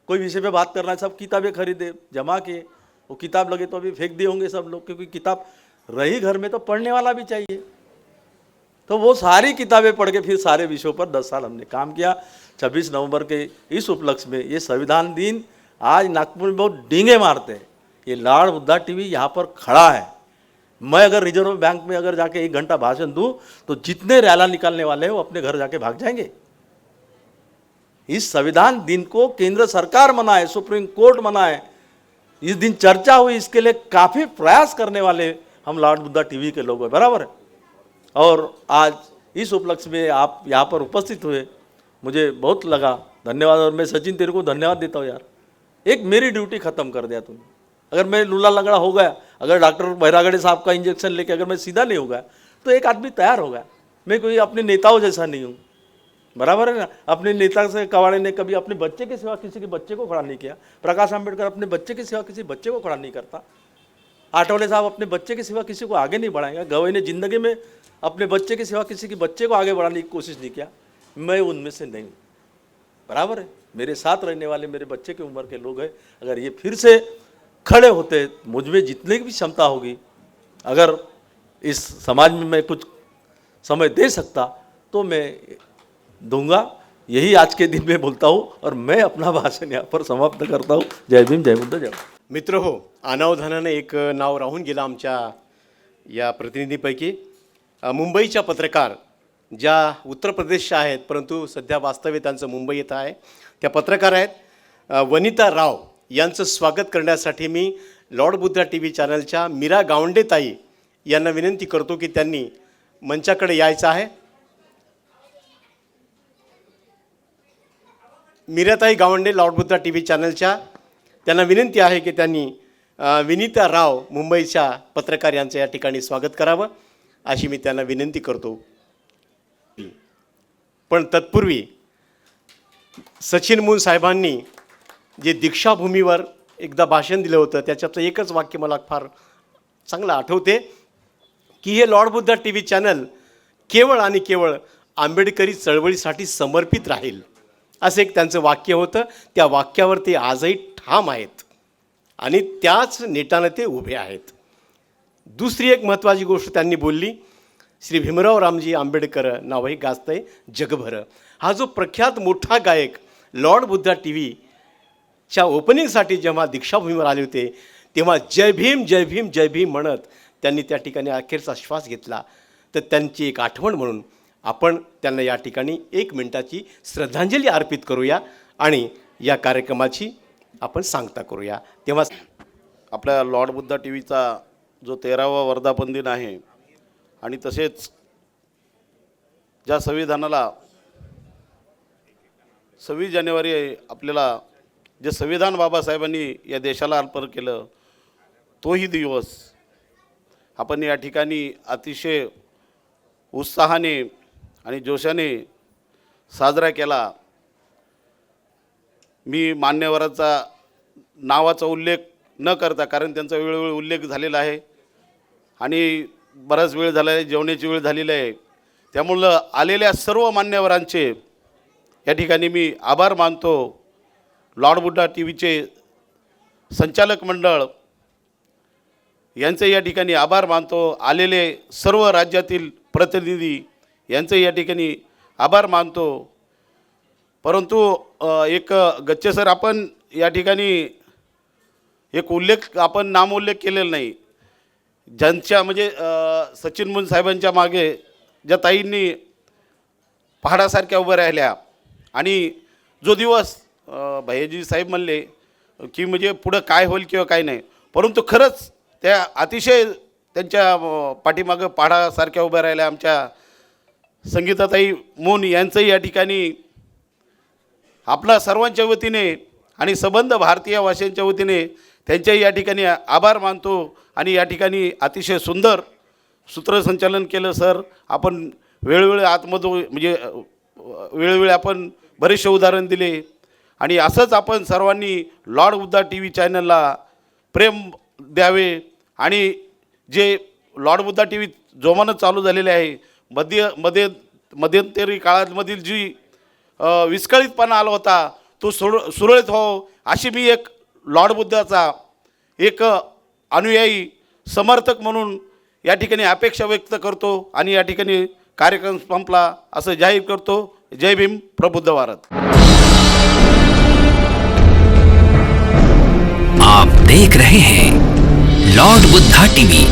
कोई विषय पे बात करना है, सब किताबें खरीदे, जमा किए। वो किताब लगे तो अभी फेंक दिए होंगे सब लोग, क्योंकि किताब रही घर में तो पढ़ने वाला भी चाहिए। तो वो सारी किताबें पढ़ के फिर सारे विषयों पर 10 साल हमने काम किया। 26 नवंबर के इस उपलक्ष्य में, ये संविधान दिन आज नागपुर में बहुत डींगे मारते हैं। ये लॉर्ड बुद्धा टीवी यहाँ पर खड़ा है। मैं अगर रिजर्व बैंक में अगर जाके 1 घंटा भाषण दूं तो जितने रैला निकालने वाले हैं वो अपने घर जाके भाग जाएंगे। इस संविधान दिन को केंद्र सरकार मनाए, सुप्रीम कोर्ट मनाए, इस दिन चर्चा हुई, इसके लिए काफ़ी प्रयास करने वाले हम लॉर्ड बुद्धा टीवी के लोग हैं, बराबर है। और आज इस उपलक्ष्य में आप यहाँ पर उपस्थित हुए, मुझे बहुत लगा, धन्यवाद। और मैं सचिन तेरे को धन्यवाद देता हूँ यार, एक मेरी ड्यूटी ख़त्म कर दिया तूने। अगर मैं लूला लगड़ा हो गया, अगर डॉक्टर बैरागड़े साहब का इंजेक्शन लेके अगर मैं सीधा नहीं हो गया तो एक आदमी तैयार हो गया। मैं कोई अपने नेताओं जैसा नहीं हूँ, बराबर है ना। अपने नेता से कवाड़े ने कभी अपने बच्चे के सिवा किसी के बच्चे को खड़ा नहीं किया। प्रकाश आंबेडकर अपने बच्चे के सिवा किसी बच्चे को खड़ा नहीं करता। आठवले साहब अपने बच्चे के सिवा किसी को आगे नहीं बढ़ाएंगे। गवई ने जिंदगी में अपने बच्चे के सिवा किसी के बच्चे को आगे बढ़ाने की कोशिश नहीं किया। मैं उनमें से नहीं हूँ, बराबर है। मेरे साथ रहने वाले मेरे बच्चे की उम्र के लोग हैं। अगर ये फिर से खड़े होते, मुझ में जितनी भी क्षमता होगी, अगर इस समाज में मैं कुछ समय दे सकता तो मैं दूंगा। यही आज के दिन में बोलता हूँ और मैं अपना भाषण यहाँ पर समाप्त करता हूँ। जय भीम, जय बुद्ध, जय। मित्र हो, अनावधानाने एक नाव राहून गेलं आमच्या या प्रतिनिधीपैकी। मुंबईच्या पत्रकार ज्या उत्तर प्रदेशच्या आहेत परंतु सध्या वास्तव्य त्यांचं मुंबई येत आहे, त्या पत्रकार आहेत वनिता राव। यांचं स्वागत करण्यासाठी मी लॉर्ड बुद्धा टी व्ही चॅनलच्या मीरा गावंडे ताई यांना विनंती करतो की त्यांनी मंचाकडे यायचं आहे। मीराताई Gawande Lord Buddha T V चॅनलच्या, त्यांना विनंती आहे की त्यांनी विनीता राव मुंबईच्या पत्रकार यांचं या ठिकाणी स्वागत करावं अशी मी त्यांना विनंती करतो। पण तत्पूर्वी सचिन मून साहेबांनी जे दीक्षाभूमीवर एकदा भाषण दिलं होतं त्याच्यातलं एकच वाक्य मला फार चांगलं आठवते की हे Lord Buddha T V channel केवळ आणि केवळ आंबेडकरी चळवळीसाठी समर्पित राहील असं एक त्यांचं वाक्य होतं। त्या वाक्यावर ते आजही ठाम आहेत आणि त्याच नेटानं ते उभे आहेत। दुसरी एक महत्त्वाची गोष्ट त्यांनी बोलली, श्री भीमराव रामजी आंबेडकर नावही गाजतंय जगभर। हा जो प्रख्यात मोठा गायक लॉर्ड बुद्धा टी व्हीच्या ओपनिंगसाठी जेव्हा दीक्षाभूमीवर आले होते तेव्हा जय भीम जय भीम जय भीम म्हणत त्यांनी त्या ठिकाणी अखेरचा श्वास घेतला। तर त्यांची एक आठवण म्हणून आपण त्यांना या ठिकाणी 1 मिनिटाची श्रद्धांजली अर्पित करूया आणि या कार्यक्रमाची आपण सांगता करूया। तेव्हा आपल्या लॉर्ड बुद्धा टी व्हीचा जो 13वा वर्धापन दिन आहे आणि तसेच ज्या संविधानाला 26 जानेवारी आपल्याला जे संविधान बाबासाहेबांनी या देशाला अर्पण केलं तोही दिवस आपण या ठिकाणी अतिशय उत्साहाने आणि जोशाने साजरा केला। मी मान्यवराचा नावाचा उल्लेख न करता, कारण त्यांचा वेळोवेळी उल्लेख झालेला आहे आणि बराच वेळ झाला आहे, जेवणाची वेळ झालेली आहे, त्यामुळं आलेल्या सर्व मान्यवरांचे या ठिकाणी मी आभार मानतो. लॉर्ड बुद्धा टी व्हीचे संचालक मंडळ यांचे या ठिकाणी आभार मानतो. आलेले सर्व राज्यातील प्रतिनिधी यांचे या ठिकाणी आभार मानतो. परंतु एक गच्चे सर, आपण या ठिकाणी एक उल्लेख, आपण नामोल्लेख केलेला नाही. ज्यांच्या म्हणजे सचिन मून साहेबांच्या मागे ज्या ताईंनी पहाडासारख्या उभ्या राहिल्या आणि जो दिवस भैयाजी साहेब म्हणले की म्हणजे पुढं काय होईल किंवा काय नाही, परंतु खरंच त्या अतिशय त्यांच्या पाठीमागं पहाडासारख्या उभ्या राहिल्या. आमच्या संगीताताई मून यांचंही या ठिकाणी आपला सर्वांच्या वतीने आणि संबंध भारतीय भाषांच्या वतीने त्यांच्याही या ठिकाणी आभार मानतो. आणि या ठिकाणी अतिशय सुंदर सूत्रसंचालन केलं सर. आपण वेळोवेळी आतमधून म्हणजे वेळोवेळी आपण बरेचसे उदाहरण दिले आणि असंच आपण सर्वांनी लॉर्ड बुद्धा टी व्ही चॅनलला प्रेम द्यावे. आणि जे लॉर्ड बुद्धा टी व्ही जोमानं चालू झालेले आहे, मध्यंतरी काळामधील जी विस्कळीतपणा आला होता तो सुरळीत हो, अशी मी एक लॉर्ड बुद्धाचा एक अनुयायी समर्थक म्हणून या ठिकाणी अपेक्षा व्यक्त करतो आणि या ठिकाणी कार्यक्रम संपला असं जाहीर करतो. जय भीम, प्रबुद्ध भारत. आप देख रहे हैं लॉर्ड बुद्धा टीवी.